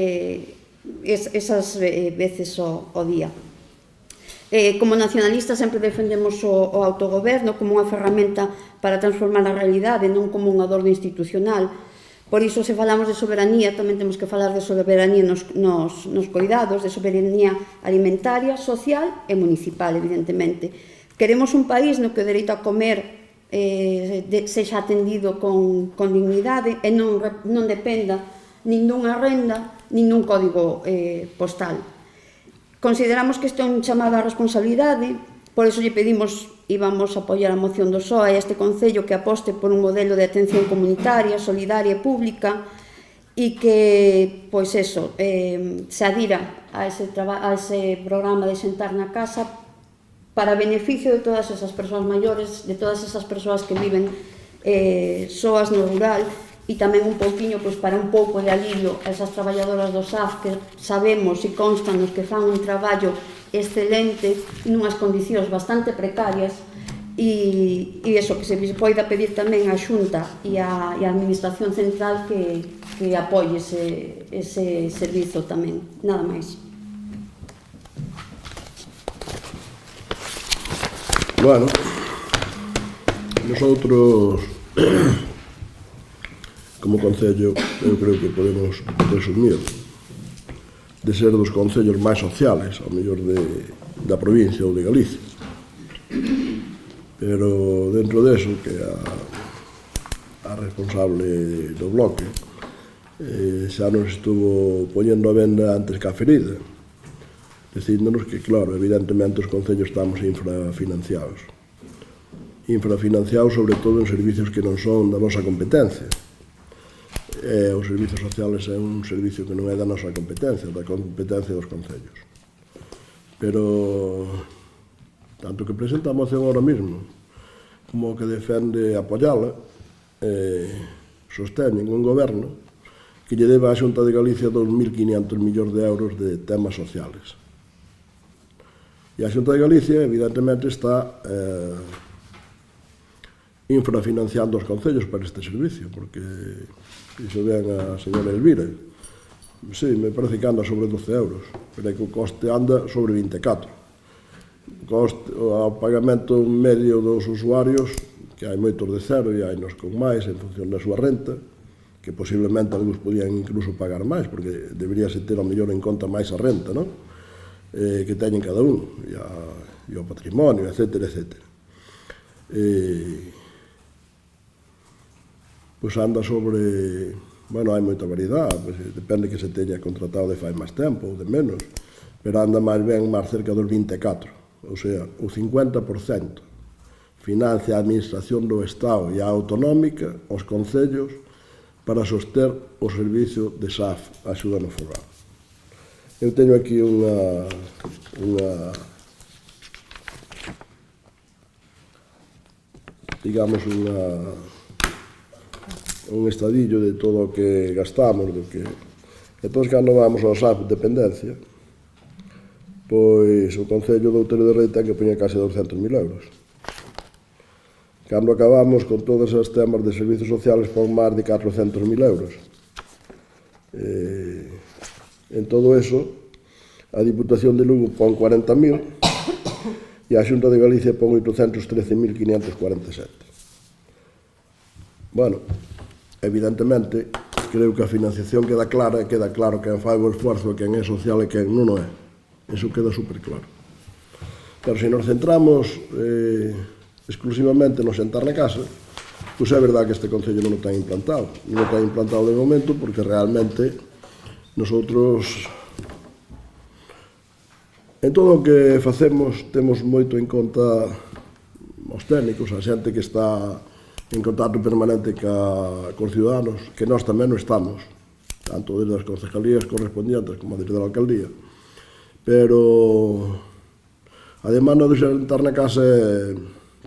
esas veces ao día. Como nacionalistas sempre defendemos o autogoberno como unha ferramenta para transformar a realidade, non como un adorno institucional. Por iso, se falamos de soberanía, tamén temos que falar de soberanía nos cuidados, de soberanía alimentaria, social e municipal, evidentemente. Queremos un país no que o dereito a comer sexa atendido con dignidade e non dependa nin dunha renda nin dun código postal. Consideramos que isto é un chamado á responsabilidade, por iso lle pedimos e vamos a apoiar a moción do PSOE a este Concello que aposte por un modelo de atención comunitaria, solidaria e pública e que, pois eso, se adira a ese programa de xentar na casa para beneficio de todas esas persoas maiores, de todas esas persoas que viven soas no rural, e tamén un pouquiño para un pouco de alivio a esas traballadoras do SAF que sabemos e constanos que fan un traballo excelente nunhas condicións bastante precarias, e eso, que se poida pedir tamén a Xunta e a Administración Central que apoie ese servizo tamén. Nada máis. Bueno, nosotros como Concello, eu creo que podemos resumir de ser dos concellos máis sociales, ao mellor da provincia ou de Galicia. Pero dentro deso, que a responsable do bloque xa nos estuvo poñendo a venda antes que a ferida, dicíndonos que, claro, evidentemente os concellos estamos infrafinanciados. Infrafinanciados, sobre todo, en servicios que non son da nosa competencia. Os servizos sociales é un servicio que non é da nosa competencia, da competencia dos concellos. Pero tanto que presenta a moción ahora mesmo como que defende apoiala, sosteñen un goberno que lle deba a Xunta de Galicia 2.500 millóns de euros de temas sociales. E a Xunta de Galicia, evidentemente, está infrafinanciando os concellos para este servicio, porque iso ven a señora Elvira. Sí, me parece que anda sobre 12 euros, pero é que o coste anda sobre 24. O pagamento medio dos usuarios, que hai moitos de cero e hai nos con máis en función da súa renta, que posiblemente algúns podían incluso pagar máis, porque deberíase ter ao mellor en conta máis a renta, non? Que teñen cada un, e o patrimonio, etcétera, etcétera. Pois anda sobre... Bueno, hai moita variedade, depende que se teña contratado de fai máis tempo ou de menos, pero anda máis ben máis cerca dos 24, ou sea, o 50% financia a Administración do Estado e a autonómica, os concellos, para soster o servicio de SAF, a axuda no fogar. Eu teño aquí un estadillo de todo o que gastamos, do que... Entón, cando vamos ao SAF de dependencia, pois o Concello do Outeiro de Rei ten que poñer case 200.000 euros. Cando acabamos con todos os temas de servicios sociales, pon máis de 400.000 euros. En todo eso, a Diputación de Lugo pon 40.000 e a Xunta de Galicia pon 813.547. Bueno, evidentemente, creo que a financiación queda clara e queda claro quen fai o esforzo, quen é social e quen non é. Eso queda super claro. Pero se nos centramos exclusivamente no sentar na casa, pois é verdade que este Concello non o ten implantado. Non o ten implantado de momento porque realmente nosotros, en todo o que facemos, temos moito en conta os técnicos, a xente que está en contacto permanente cos ciudadanos, que nós tamén non estamos, tanto desde as concejalías correspondientes como desde a alcaldía. Pero a demanda de xantar na casa é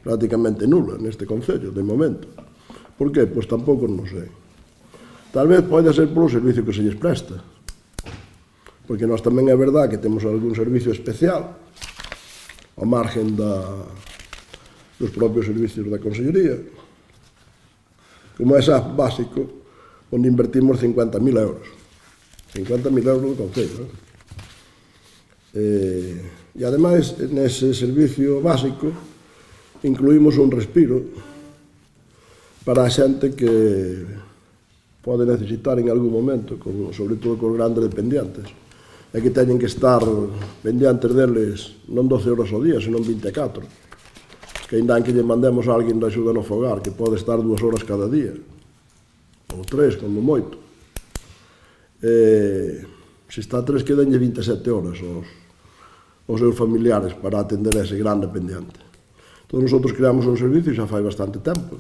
prácticamente nula neste concello, de momento. Por que? Pois tampouco non sei. Tal vez pode ser polo servicio que se lles presta, porque nós tamén é verdad que temos algún servicio especial ao margen dos propios servicios da Consellería, como é SAF básico, onde invertimos 50.000 euros. 50.000 euros do Concello. E, ademais, nese servicio básico, incluímos un respiro para a xente que pode necesitar en algún momento, sobre todo con grandes dependientes, e que teñen que estar pendientes deles non 12 horas ao día, senón 24. Que ainda que lle mandemos a alguén da axuda no fogar, que pode estar 2 horas cada día, ou 3, como moito. Se está 3, quedanlle 27 horas aos seus familiares para atender a ese gran dependiente. Todos nosotros creamos un servicio xa fai bastante tempo,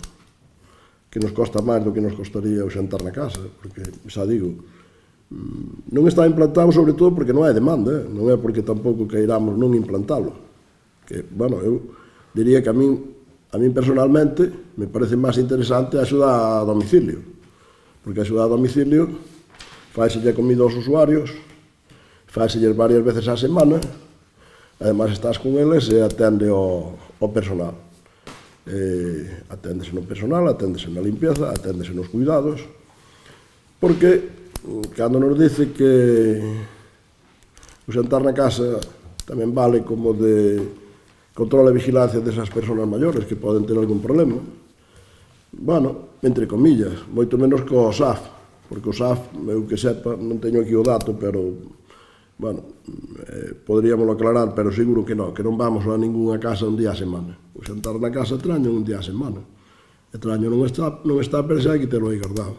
que nos costa máis do que nos costaría o xantar na casa, porque, xa digo, non está implantado sobre todo porque non hai demanda, non é porque tampouco queiramos non implantalo. Que, bueno, eu diría que a min personalmente me parece máis interesante a axuda a domicilio, porque a axuda a domicilio faiselle comida aos usuarios, faiselle varias veces á semana, ademais estás con eles e atende ao personal. Aténdese no personal, aténdese na limpieza, aténdese nos cuidados, porque cando nos dice que o xantar na casa tamén vale como de control e vigilancia desas persoas maiores que poden ter algún problema, bueno, entre comillas, moito menos que o SAF, porque o SAF, eu que sepa, non teño aquí o dato, pero, bueno, poderíamos aclarar, pero seguro que non vamos a ningunha casa un día a semana. O xantar na casa traño un día a semana. E traño non está, pero xa hai que terlo aí guardado.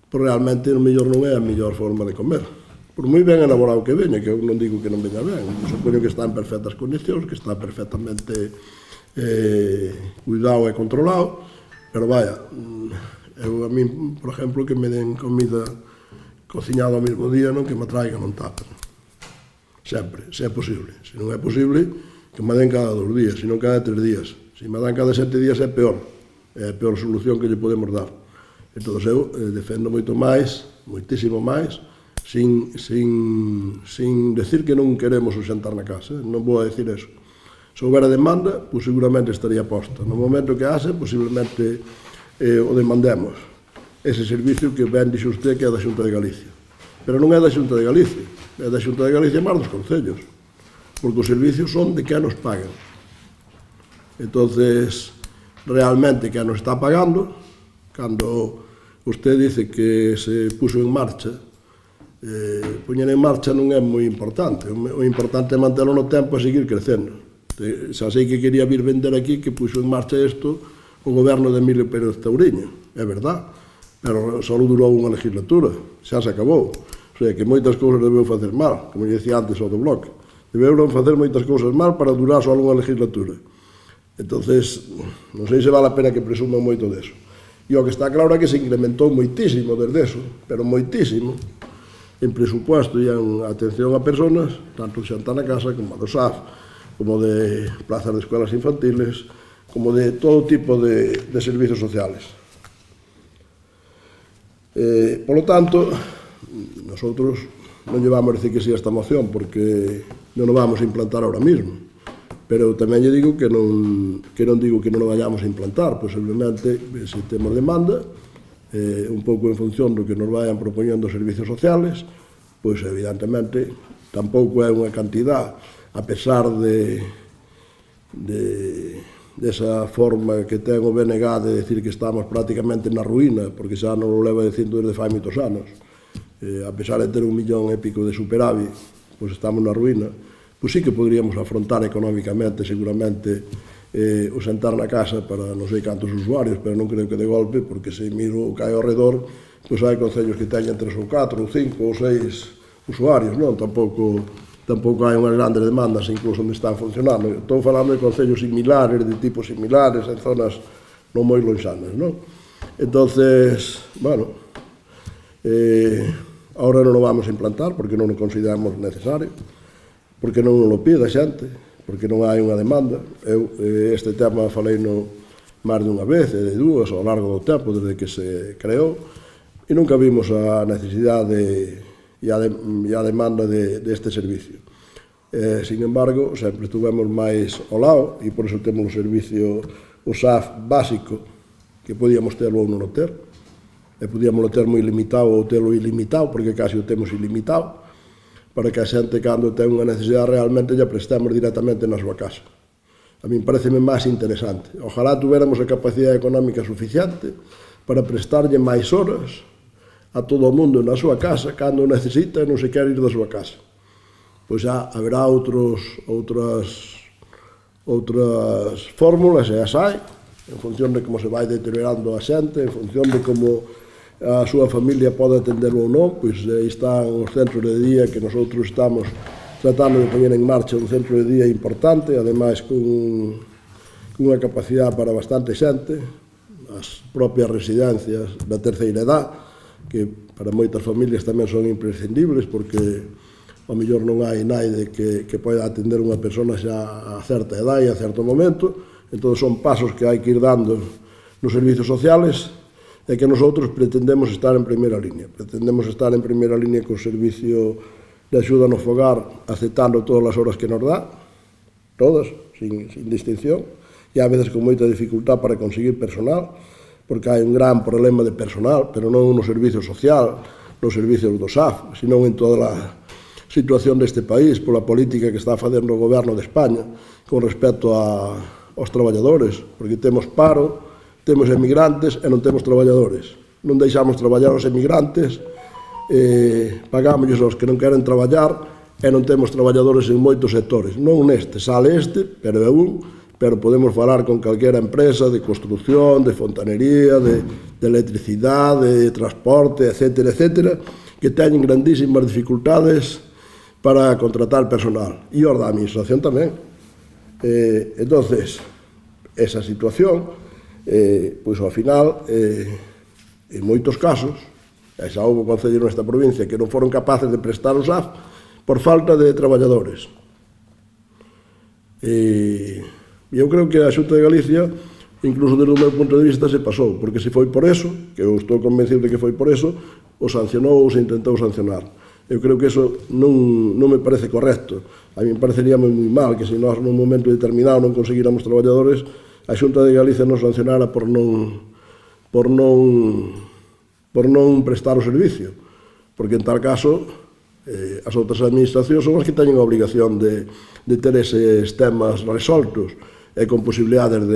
Pero realmente, o mellor non é a mellor forma de comer. Por moi ben elaborado que veña, que eu non digo que non veña ben, supoño que está en perfectas condicións, que está perfectamente cuidado e controlado, pero vaya, eu a min, por exemplo, que me den comida cociñada ao mesmo día, non que me traigan un tupper. Sempre, se é posible. Se non é posible, que me den cada 2 días, se non cada 3 días. Se me dan cada 7 días é peor. É a peor solución que lle podemos dar. Entón, eu defendo moito máis, moitísimo máis, sin decir que non queremos o xantar na casa, non vou a decir eso. Se houbera demanda, pois seguramente estaría posta. No momento que haxe, posiblemente o demandemos. Ese servicio que ben dixe usted que é da Xunta de Galicia. Pero non é da Xunta de Galicia, é da Xunta de Galicia máis dos concellos, porque os servicios son de quen nos pagan. Entonces, realmente quen nos está pagando, cando usted dice que se puso en marcha, poñer en marcha non é moi importante. O importante é mantelo no tempo e seguir crecendo. Xa sei que quería vir vender aquí que puxo en marcha isto o goberno de Emilio Pérez Tauriño, é verdad, pero só durou unha legislatura, xa se acabou. O sea, que moitas cousas debeu facer mal, como dicía antes o do Bloque. Debeu non facer moitas cousas mal para durar só unha legislatura. Entonces, non sei se vale a pena que presuman moito deso. E o que está claro é que se incrementou moitísimo desde eso, pero moitísimo, en presupuesto e en atención a personas, tanto de xantar na casa como do SAF, como de plazas de escolas infantiles, como de todo tipo de servicios sociales. Por lo tanto, nosotros non llevamos a decir que sí a esta moción, porque non o vamos a implantar ahora mismo. Pero tamén lle digo que non digo que non o vayamos a implantar, posiblemente, se temos demanda, un pouco en función do que nos vayan propoñendo os servicios sociales, pois evidentemente tampouco é unha cantidad, a pesar desa forma que ten o BNG de decir que estamos prácticamente na ruína, porque xa non o leva dicindo desde fai moitos anos, a pesar de ter 1,5 millón de superávit, pois estamos na ruína. Pois sí que poderíamos afrontar económicamente, seguramente, o sentar na casa para non sei cantos usuarios, pero non creo que de golpe, porque se miro o que hai ao redor, pois hai concellos que teñen 3 ou 4 ou 5 ou 6 usuarios, non? Tampouco hai unhas grandes demandas, incluso onde están funcionando. Estou falando de concellos similares, de tipos similares, en zonas non moi lonxanas, non? Entonces, bueno, ahora non o vamos a implantar porque non o consideramos necesario, porque non o pide a xente, porque non hai unha demanda. Eu este tema falei máis dunha vez, e de dúas, ao largo do tempo, desde que se creou, e nunca vimos a necesidade e a demanda deste servicio. Sin embargo, sempre estuvemos máis ao lado, e por iso temos o servicio, o SAF básico, que podíamos ter ou non o ter, e podíamos ter moi limitado ou telo ilimitado, porque casi o temos ilimitado, para que a xente, cando ten unha necesidade, realmente lle prestemos directamente na súa casa. A min pareceme máis interesante. Ojalá tuviéramos a capacidade económica suficiente para prestarlle máis horas a todo o mundo na súa casa, cando o necesita e non se quer ir da súa casa. Pois xa haberá outras fórmulas, e as hai, en función de como se vai deteriorando a xente, en función de como a súa familia pode atender ou non, pois aí están os centros de día que nosotros estamos tratando de poñer en marcha un centro de día importante, ademais cunha capacidade para bastante xente, as propias residencias da terceira edad, que para moitas familias tamén son imprescindibles, porque ao mellor non hai naide que poida atender unha persona xa a certa edad e a certo momento. Entón son pasos que hai que ir dando nos servizos sociales, e que nosotros pretendemos estar en primeira línea. Pretendemos estar en primeira línea co servicio de axuda no fogar, aceptando todas as horas que nos dá, todas, sin distinción, e a veces con moita dificultad para conseguir personal, porque hai un gran problema de personal, pero non no servicio social, nos servicios do SAF, senón en toda a situación deste país, pola política que está facendo o goberno de España con respecto aos traballadores, porque temos paro, temos emigrantes e non temos traballadores. Non deixamos traballar os emigrantes, pagámosles aos que non queren traballar e non temos traballadores en moitos sectores. Non neste, sale este, pero é pero podemos falar con calquera empresa de construcción, de fontanería, de electricidade, de transporte, etcétera, que teñen grandísimas dificultades para contratar personal. E os da administración tamén. Entonces, esa situación, pois ao final, en moitos casos, xa houve concellos nesta provincia que non foron capaces de prestar o SAF por falta de traballadores. E eu creo que a Xunta de Galicia, incluso desde o meu punto de vista, se pasou, porque se foi por eso, que eu estou convencido de que foi por eso, o sancionou ou se intentou sancionar. Eu creo que eso non me parece correcto. A mí me parecería moi mal que se nós nun momento determinado non conseguíramos traballadores, a Xunta de Galicia nos sancionara por non prestar o servicio, porque en tal caso as outras administracións son as que teñen a obligación de ter eses temas resoltos e con posibilidades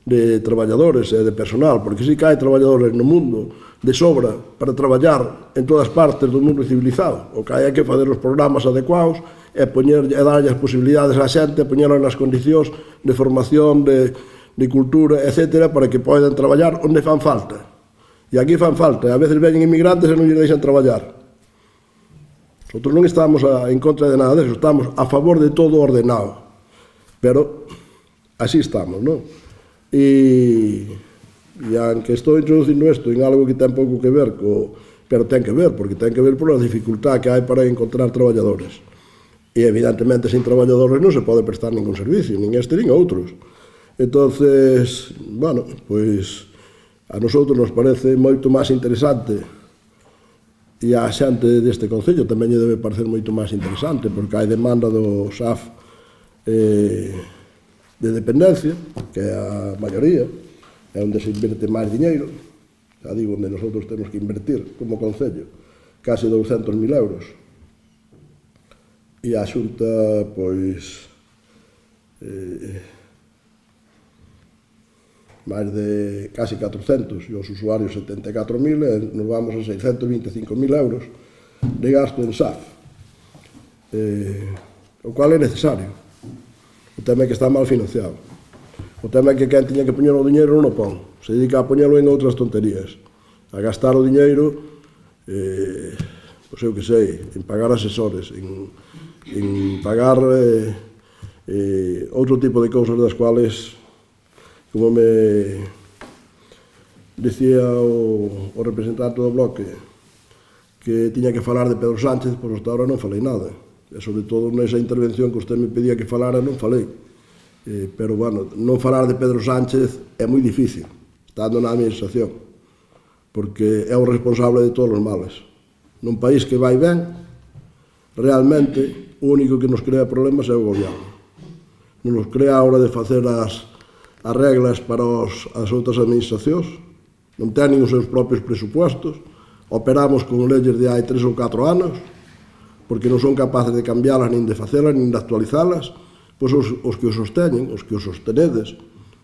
de traballadores e de personal, porque si que hai traballadores no mundo de sobra para traballar en todas partes do mundo civilizado. O que hai que fazer os programas adecuados e darlle as posibilidades á xente, poñerla nas condicións de formación, de cultura, etcétera, para que poidan traballar onde fan falta. E aquí fan falta, e a veces veñen inmigrantes e non lles deixan traballar. Nosotros non estamos en contra de nada deso, estamos a favor de todo ordenado, pero así estamos, non? E aunque estou introducindo isto en algo que ten pouco que ver pero ten que ver, porque ten que ver pola dificultad que hai para encontrar traballadores. E evidentemente sin traballadores non se pode prestar ningún servicio, nin este nin outros. Entonces, bueno, pois a nosotros nos parece moito máis interesante, e a xente deste concello tamén lle debe parecer moito máis interesante, porque hai demanda do SAF de dependencia, que é a maioría, é onde se invierte máis diñeiro, xa digo, onde nosotros temos que invertir como concello case 200.000 euros, e a Xunta, pois, máis de casi 400, e os usuarios 74.000, e nos vamos a 625.000 euros de gasto en SAF, o cual é necesario. O tema é que está mal financiado. O tema é que quen tiña que poñer o diñeiro non o pon, se dedica a poñelo en outras tonterías, a gastar o diñeiro, pois eu que sei, en pagar asesores, en pagar outro tipo de cousas das cuales, como me Dicía o representante do Bloque que tiña que falar de Pedro Sánchez, pois hasta ahora non falei nada. E, sobre todo, nesa intervención que usted me pedía que falara, non falei. Pero, bueno, non falar de Pedro Sánchez é moi difícil, estando na administración, porque é o responsable de todos os males. Nun país que vai ben, realmente, o único que nos crea problemas é o goberno. Non nos crea a hora de facer as reglas para as outras administracións, non tenen os seus propios presupuestos, operamos con leyes de hai 3 ou 4 anos, porque non son capaces de cambialas, nin de facelas, nin de actualizalas, pois os que os sosteñen, os que os sostenedes,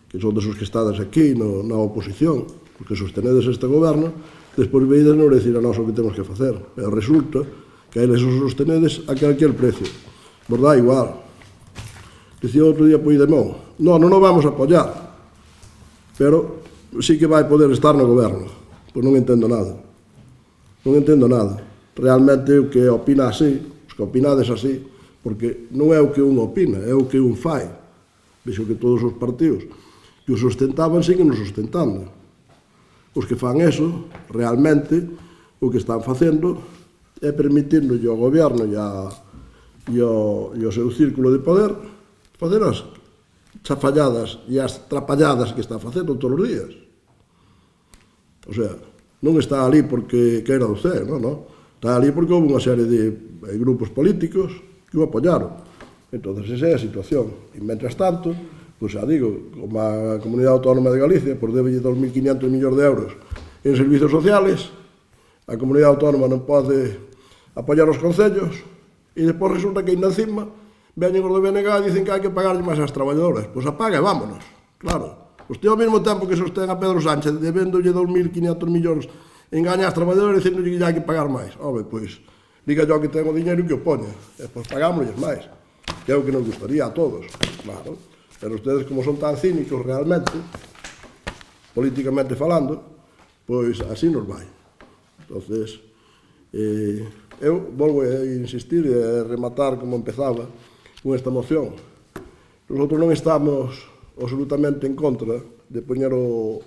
que son desos que estades aquí na oposición, os que sostenedes este goberno, despois veides non decir a nós o que temos que facer. Pero resulta que a eles os sostenedes a calquer precio. Vos dá igual. Dicía outro día Puigdemont, non o vamos a apoiar, pero sí que vai poder estar no goberno. Pois non entendo nada. Non entendo nada. Realmente o que opina así, os que opinades así, porque non é o que un opina, é o que un fai. Vexo que todos os partidos que o sustentaban siguen o sustentando. Os que fan eso, realmente, o que están facendo é permitirnolle ao goberno e ao seu círculo de poder facer as chafalladas e as trapalladas que está facendo todos os días. O sea, non está ali porque queira do CE, non. Está ali porque houve unha serie de grupos políticos que o apoyaron. Entón, esa é a situación. E, mentras tanto, pois xa digo, como a Comunidade Autónoma de Galicia, por débelle 2.500 millóns de euros en servizos sociales, a Comunidade Autónoma non pode apoiar os concellos, e depois resulta que ainda encima veñen os do BNG e dicen que hai que pagarlle máis ás traballadoras. Pois apaga e vámonos, claro. Usted ao mesmo tempo que sostén a Pedro Sánchez debéndolle 2.500 millóns en gaña ás traballadoras dicendo que hai que pagar máis. Home, pois, diga yo que ten o diñeiro que o poña, e pois pagámosles máis, que é o que nos gustaría a todos, claro. Pero ustedes, como son tan cínicos realmente, políticamente falando, pois así nos vai. Entonces, eu volvo a insistir e a rematar como empezaba con esta moción. Nosotros non estamos absolutamente en contra de poñer o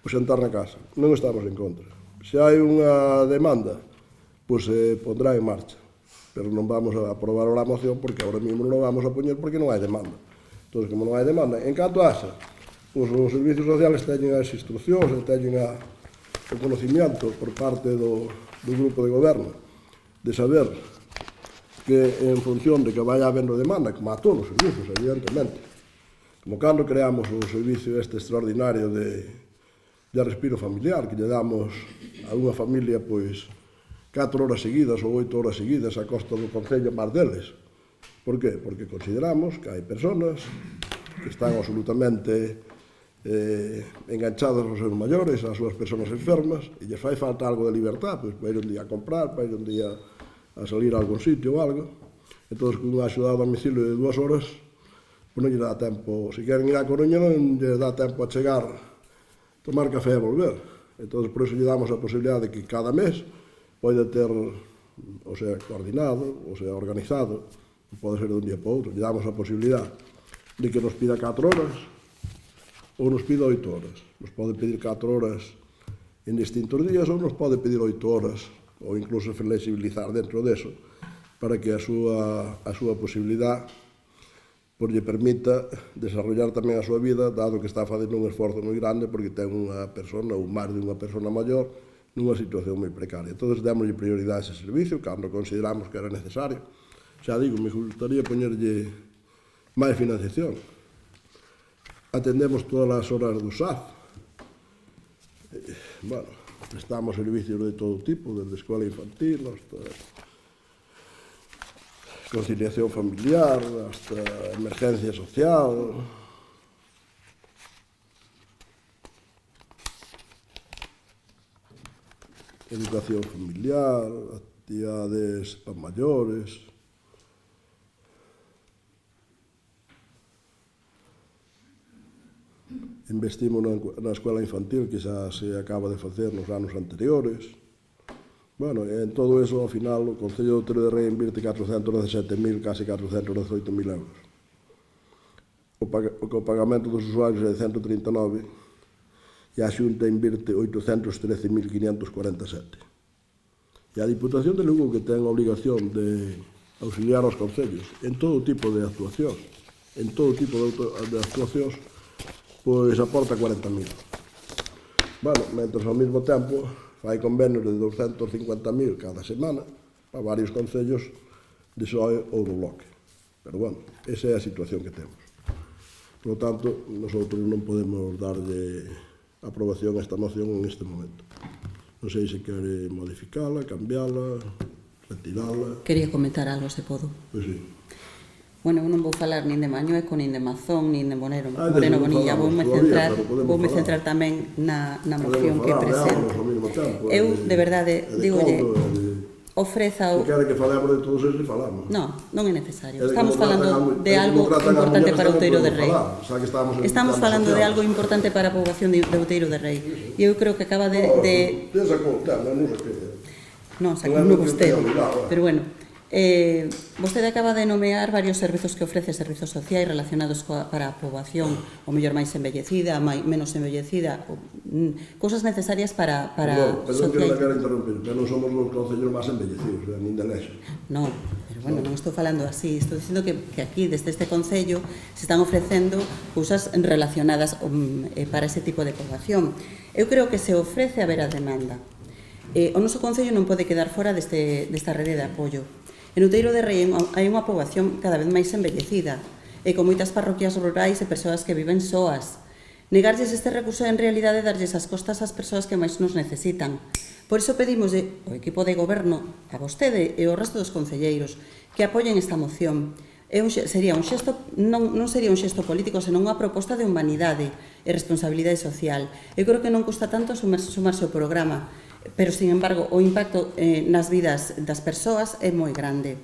xantar na casa. Non estamos en contra. Se hai unha demanda, pois se pondrá en marcha. Pero non vamos a aprobar a moción porque ahora mesmo non vamos a poñer porque non hai demanda. Entón, como non hai demanda, en canto haxa, pois os servicios sociales teñen as instruccións e teñen o conocimiento por parte do grupo de goberno de saber que en función de que vaya habendo demanda, como a todos os servicios, evidentemente, como cando creamos o servicio este extraordinario de respiro familiar, que lle damos a unha familia, pois, 4 horas seguidas ou 8 horas seguidas a costa do Concello máis deles. Por qué? Porque consideramos que hai persoas que están absolutamente enganchadas aos seus maiores, ás súas persoas enfermas, e lles fai falta algo de libertad, pois, para ir un día a comprar, para ir un día a salir a algún sitio ou algo. Entón, con unha axuda a domicilio de 2 horas, pois non lle dá tempo, se queren ir a Coruña non lle dá tempo a chegar, tomar café e volver. Entón, por iso lle damos a posibilidade de que cada mes pode ter, o sea, coordinado, o sea, organizado, pode ser de un día para outro, lle damos a posibilidade de que nos pida 4 horas ou nos pida 8 horas. Nos pode pedir 4 horas en distintos días ou nos pode pedir 8 horas ou incluso flexibilizar dentro deso para que a súa posibilidade pois lle permita desarrollar tamén a súa vida, dado que está facendo un esforzo moi grande porque ten unha persona ou máis de unha persona maior nunha situación moi precaria. Entón, démoslle prioridade a ese servicio cando consideramos que era necesario. Xa digo, me gustaría poñerlle máis financiación. Atendemos todas as horas do SAF. Bueno, prestamos servicios de todo tipo, desde escola infantil hasta conciliación familiar, hasta emergencia social. Educación familiar, actividades para maiores. Investimos na escola infantil que xa se acaba de facer nos anos anteriores. Bueno, en todo eso, ao final, o Concello de Outeiro de Rei invirte 417.000, casi 418.000 euros. O pagamento dos usuarios é de 139 e a Xunta invirte 813.547. E a Diputación de Lugo, que ten a obligación de auxiliar aos concellos en todo tipo de actuacións, pois aporta 40.000. Bueno, mentre ao mesmo tempo fai convenios de 250.000 cada semana para varios concellos de XOE ou do Bloque. Pero, bueno, esa é a situación que temos. Por lo tanto, nosotros non podemos darlle aprobación a esta moción en este momento. Non sei se quere modificala, cambiala, retirala. Quería comentar algo, se podo. Pois sí. Bueno, eu non vou falar nin de Mañueco, nin de Mazón, nin de Moreno Bonilla. Bonilla. Voume centrar tamén na moción que presento. Eu, de verdade, digolle, ofreza o... Se quere que falemos de todos esos, falamos. Non é necesario. Estamos falando de algo importante para Outeiro de Rei. Estamos falando de algo importante para a poboación de Outeiro de Rei. E eu creo que acaba de... Non, sacou vostede. Pero bueno, vostede acaba de nomear varios servizos que ofrece, servizos sociais relacionados para a poboación o mellor máis envellecida, menos envellecida, cousas necesarias para Perdón que non quero interrumpir, pero non somos os concellos máis envellecidos, nin de lexo. Non, pero bueno, non estou falando así, estou dicindo que aquí, desde este concello, se están ofrecendo cousas relacionadas para ese tipo de poboación. Eu creo que se ofrece a ver a demanda. O noso concello non pode quedar fora desta rede de apoio. En Outeiro de Rei hai unha poboación cada vez máis envellecida e con moitas parroquias rurais e persoas que viven soas. Negarlles este recurso en realidade darlles as costas ás persoas que máis nos necesitan. Por iso pedimos ao equipo de goberno, a vostede e ao resto dos concelleiros que apoien esta moción. Non sería un xesto político, senón unha proposta de humanidade e responsabilidade social. Eu creo que non custa tanto sumarse ao programa, pero, sin embargo, o impacto nas vidas das persoas é moi grande.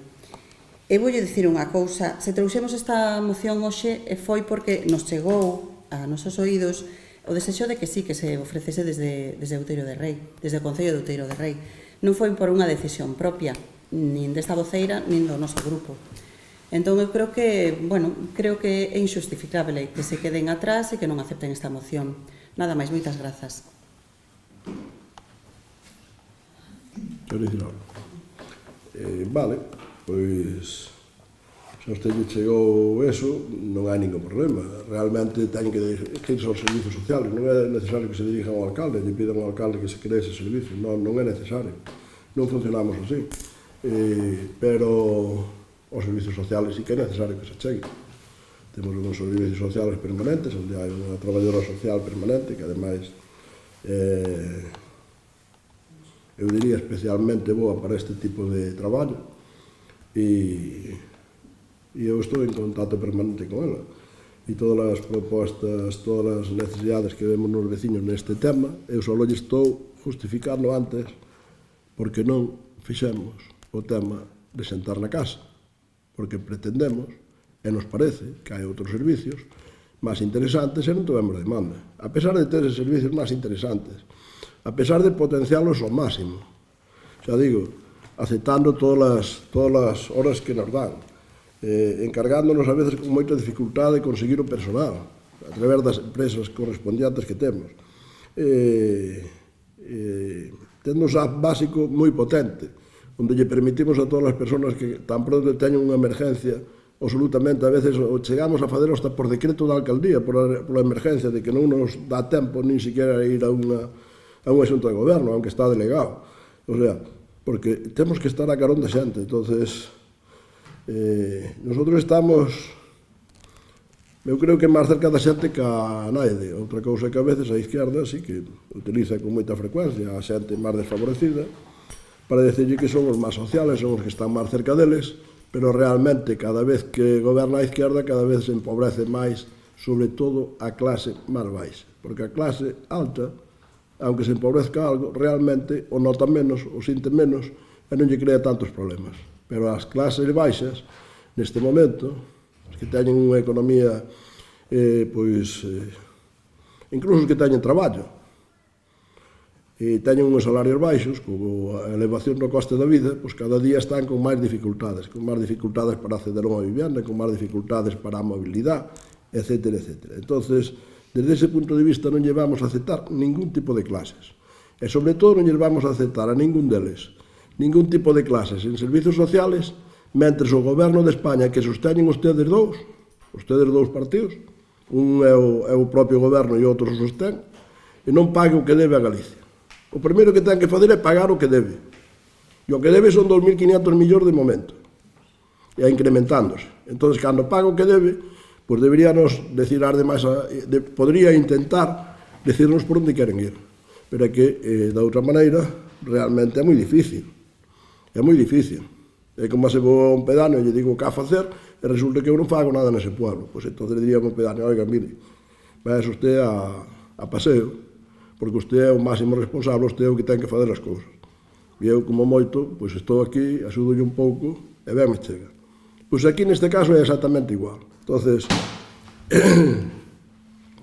E voulle dicir unha cousa, se trouxemos esta moción hoxe foi porque nos chegou a nosos oídos o desexo de que sí que se ofrecese desde Outeiro de Rei, desde o Concello de Outeiro de Rei. Non foi por unha decisión propia, nin desta voceira, nin do noso grupo. Entón, eu creo que, é injustificable que se queden atrás e que non acepten esta moción. Nada máis, moitas grazas. Quero dicir algo. Vale, pois se a usted lle chegou eso, non hai ningún problema. Realmente ten que irse aos servizos sociales. Non é necesario que se dirijan ao alcalde, lle pidan ao alcalde que se cree ese servicio. Non é necesario. Non funcionamos así. Pero os servizos sociales sí que é necesario que se cheguen. Temos uns servizos sociales permanentes, onde hai unha traballadora social permanente, que ademais eu diría especialmente boa para este tipo de traballo, e eu estou en contacto permanente con ela, e todas as propostas, todas as necesidades que vemos nos veciños neste tema, eu só lle estou justificando antes porque non fixemos o tema de sentar na casa, porque pretendemos, e nos parece que hai outros servicios máis interesantes e non tivemos demanda, a pesar de ter servicios máis interesantes, a pesar de potenciarlos ao máximo, xa digo, aceptando todas as horas que nos dan, encargándonos a veces con moita dificultade de conseguir o personal, a través das empresas correspondientes que temos. Tendo un SAP básico moi potente, onde lle permitimos a todas as persoas que tan pronto teñen unha emergencia, absolutamente, a veces chegamos a facelo hasta por decreto da alcaldía, pola emergencia de que non nos dá tempo nin siquiera ir a un asunto de goberno, aunque está delegado. O sea, porque temos que estar a carón da xente. Entonces, nosotros estamos, eu creo que máis cerca da xente que a naide. Outra cousa que a veces a izquierda sí que utiliza con moita frecuencia a xente máis desfavorecida para decirlle que son os máis sociales, son os que están máis cerca deles, pero realmente cada vez que goberna a izquierda cada vez se empobrece máis, sobre todo a clase máis baixa, porque a clase alta, aunque se empobrezca algo, realmente o nota menos, o sinte menos e non lle crea tantos problemas. Pero as clases baixas, neste momento, as que teñen unha economía, incluso os que teñen traballo, e teñen uns salarios baixos, como a elevación do coste da vida, pois cada día están con máis dificultades para acceder a unha vivienda, con máis dificultades para a mobilidade, etc. Entonces, Desde ese punto de vista non lle vamos a aceptar ningún tipo de clases. E sobre todo non lle vamos a aceptar a ningún deles ningún tipo de clases en servizos sociales mentre o goberno de España que sosteñen ustedes dous partidos, un é o propio goberno e outro o sostén, e non pague o que debe a Galicia. O primeiro que ten que fazer é pagar o que debe. E o que debe son 2.500 millóns de momento. E incrementándose. Entón, cando paga o que debe, pois deberíanos decir as demais, podría intentar decirnos por onde queren ir. Pero é que, da outra maneira, realmente é moi difícil. É moi difícil. É como se vou a un pedáneo e lle digo que a facer e resulta que eu non fago nada nese pueblo. Pois entón diría a un pedáneo, oiga, mire, vai usted a paseo, porque usted é o máximo responsable, usted é o que ten que fazer as cousas. E eu, como moito, pois estou aquí, axudolle un pouco e ben me chega. Pois aquí neste caso é exactamente igual. Entonces,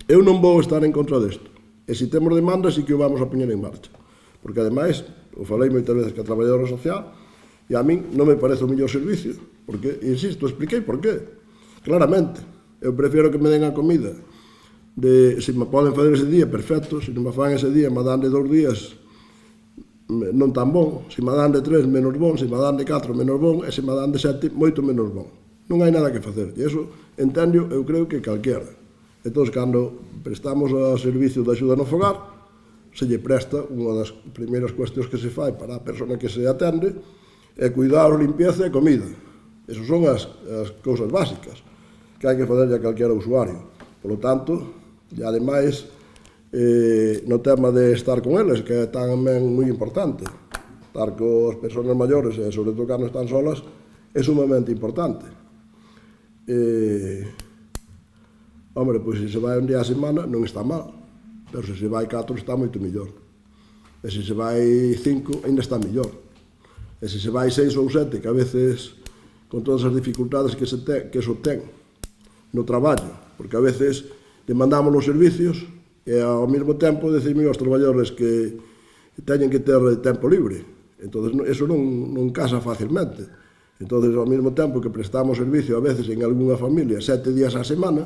eu non vou estar en contra desto. E se temos demandas, sí que o vamos a poñer en marcha. Porque, ademais, o falei moitas veces que a traballadora social, e a min non me parece o mellor servicio. Porque, insisto, expliquei por qué. Claramente. Eu prefiero que me den a comida. Se me poden fazer ese día, perfecto. Se non me fan ese día, me dan de 2 días, non tan bon. Se me dan de 3, menos bon. Se me dan de 4, menos bon. E se me dan de 7, moito menos bon. Non hai nada que facer. E iso, entendo, eu creo que calquera. Entón, cando prestamos o servicio de axuda no fogar, se lle presta, unha das primeiras cuestións que se fai para a persona que se atende é cuidar, limpieza e comida. Esas son as cousas básicas que hai que fazer a calquera usuario. Por lo tanto, e ademais, no tema de estar con eles, que é tamén moi importante, estar coas persoas maiores e sobre todo cando están solas, é sumamente importante. Hombre, pois se se vai un día a semana non está mal, pero se se vai 4 está moito mellor. E se se vai 5 ainda está mellor. E se se vai 6 ou 7, que a veces con todas as dificultades que eso ten no traballo, porque a veces demandamos os servicios e ao mesmo tempo decimos aos traballadores que teñen que ter tempo libre. Entón, eso non casa facilmente. Entón, ao mesmo tempo que prestamos servicio a veces en algunha familia 7 días a semana,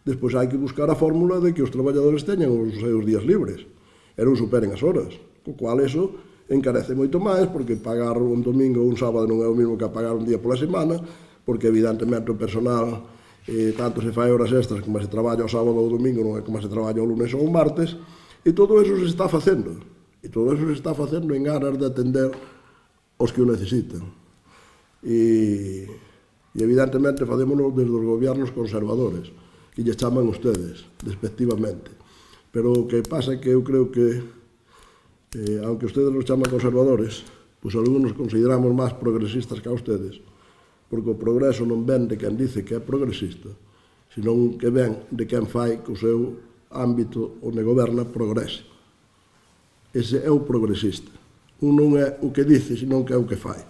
despois hai que buscar a fórmula de que os traballadores teñan os seus días libres e non superen as horas, co cual eso encarece moito máis, porque pagar un domingo ou un sábado non é o mesmo que pagar un día pola semana, porque evidentemente o personal tanto se fai horas extras como se traballa o sábado ou o domingo, non é como se traballa o lunes ou o martes, e todo eso se está facendo, e todo eso se está facendo en aras de atender os que o necesitan. E evidentemente facémonos desde os gobiernos conservadores, que lle chaman ustedes, despectivamente. Pero o que pasa é que eu creo que, aunque ustedes nos chaman conservadores, pois algunos consideramos máis progresistas que a ustedes, porque o progreso non ven de quen dice que é progresista, senón que ven de quen fai que o seu ámbito onde goberna progrese. Ese é o progresista. Un non é o que dice, senón que é o que fai.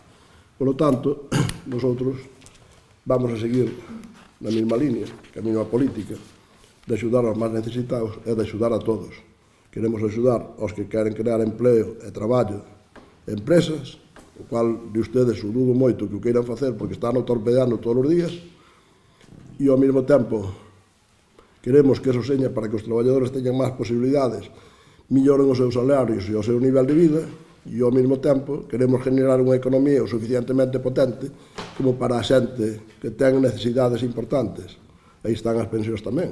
Por lo tanto, nosotros vamos a seguir na mesma línea, que a mesma política, de axudar aos máis necesitados e de axudar a todos. Queremos axudar aos que queren crear empleo e traballo e empresas, o cual de ustedes o dudo moito que o queiran facer porque están torpedeando todos os días, e ao mesmo tempo queremos que eso seña para que os traballadores teñan máis posibilidades, melloren os seus salarios e o seu nivel de vida, e ao mesmo tempo queremos generar unha economía o suficientemente potente como para a xente que ten necesidades importantes. Aí están as pensións tamén.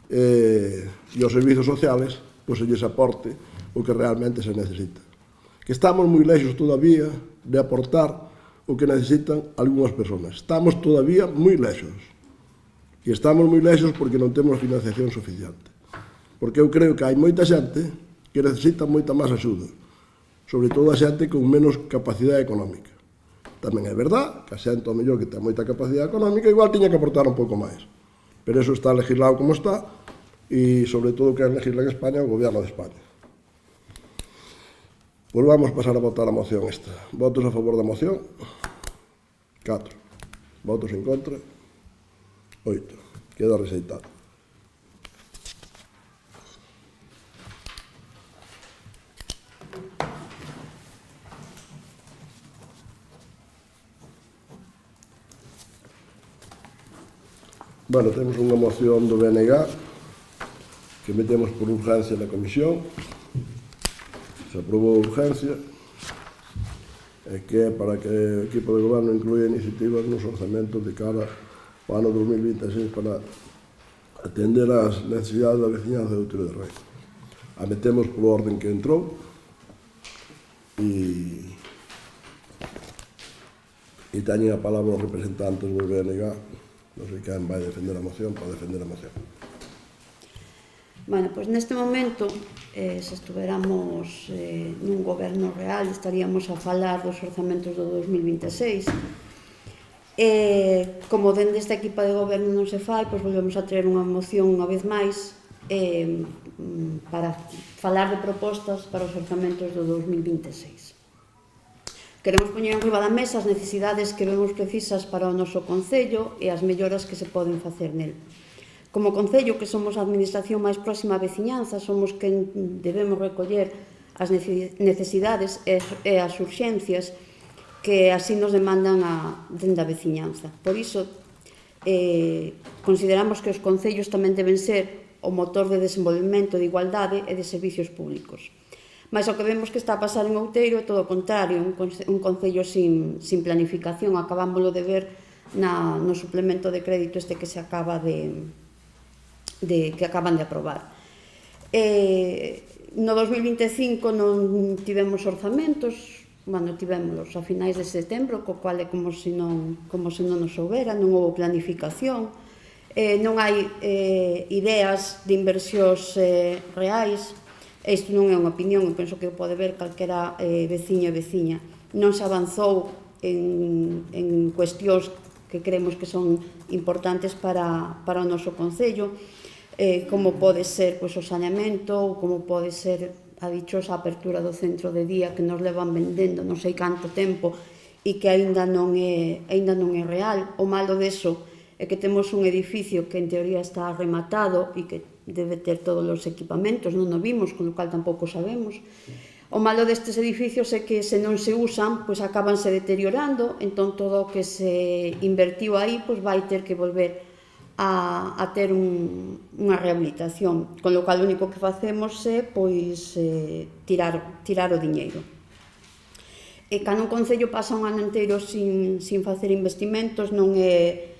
E os servizos sociales, pois se lles aporte o que realmente se necesita. Que estamos moi lexos todavía de aportar o que necesitan algunhas persoas. Estamos todavía moi lexos. E estamos moi lexos porque non temos financiación suficiente. Porque eu creo que hai moita xente que necesita moita máis axuda. Sobre todo a xente con menos capacidade económica. Tamén é verdad que a xente, ao mellor, que ten moita capacidade económica, igual tiña que aportar un pouco máis. Pero eso está legislado como está, e sobre todo que legisla en España o Gobierno de España. Pois vamos pasar a votar a moción esta. Votos a favor da moción? 4. Votos en contra? 8. Queda rexeitado. Bueno, temos unha moción do BNG que metemos por urgencia na comisión, se aprobou urgencia, e que é para que o equipo de goberno incluya iniciativas nos orzamentos de cara ao ano 2026 para atender as necesidades da veciñanza de Outeiro de Rei. A metemos polo orden que entrou e teñen a palabra os representantes do BNG. Non sei quen vai defender a moción para defender a moción. Bueno, pois neste momento, se estuveramos nun goberno real, estaríamos a falar dos orzamentos do 2026. Como dende esta equipa de goberno non se fai, pois volvemos a traer unha moción unha vez máis para falar de propostas para os orzamentos do 2026. Queremos poñer en riba da mesa as necesidades que vemos precisas para o noso concello e as melloras que se poden facer nel. Como concello, que somos a administración máis próxima á veciñanza, somos quen debemos recoller as necesidades e as urxencias que así nos demandan dende a veciñanza. Por iso, consideramos que os concellos tamén deben ser o motor de desenvolvemento de igualdade e de servicios públicos. Mas o que vemos que está a pasar en Outeiro é todo o contrario, un concello sin planificación. Acabámoslo de ver no suplemento de crédito este que se acaba que acaban de aprobar. No 2025 non tivemos orzamentos, tivémolos a finais de setembro, co cual é como se non nos houbera, non houve planificación, non hai ideas de inversións reais. Isto non é unha opinión, eu penso que pode ver calquera veciño e veciña. Non se avanzou en cuestións que creemos que son importantes para o noso concello, como pode ser o saneamento, ou como pode ser a dichosa apertura do centro de día que nos levan vendendo non sei canto tempo e que aínda non é real. O malo deso é que temos un edificio que en teoría está rematado e que debe ter todos os equipamentos, non o vimos, con o cual tampouco sabemos. O malo destes edificios é que se non se usan, pois acabanse deteriorando, entón todo o que se invertiu aí pois vai ter que volver a ter unha rehabilitación, con lo cual o único que facemos é pois tirar o diñeiro. E cando un concello pasa un ano inteiro sin facer investimentos non é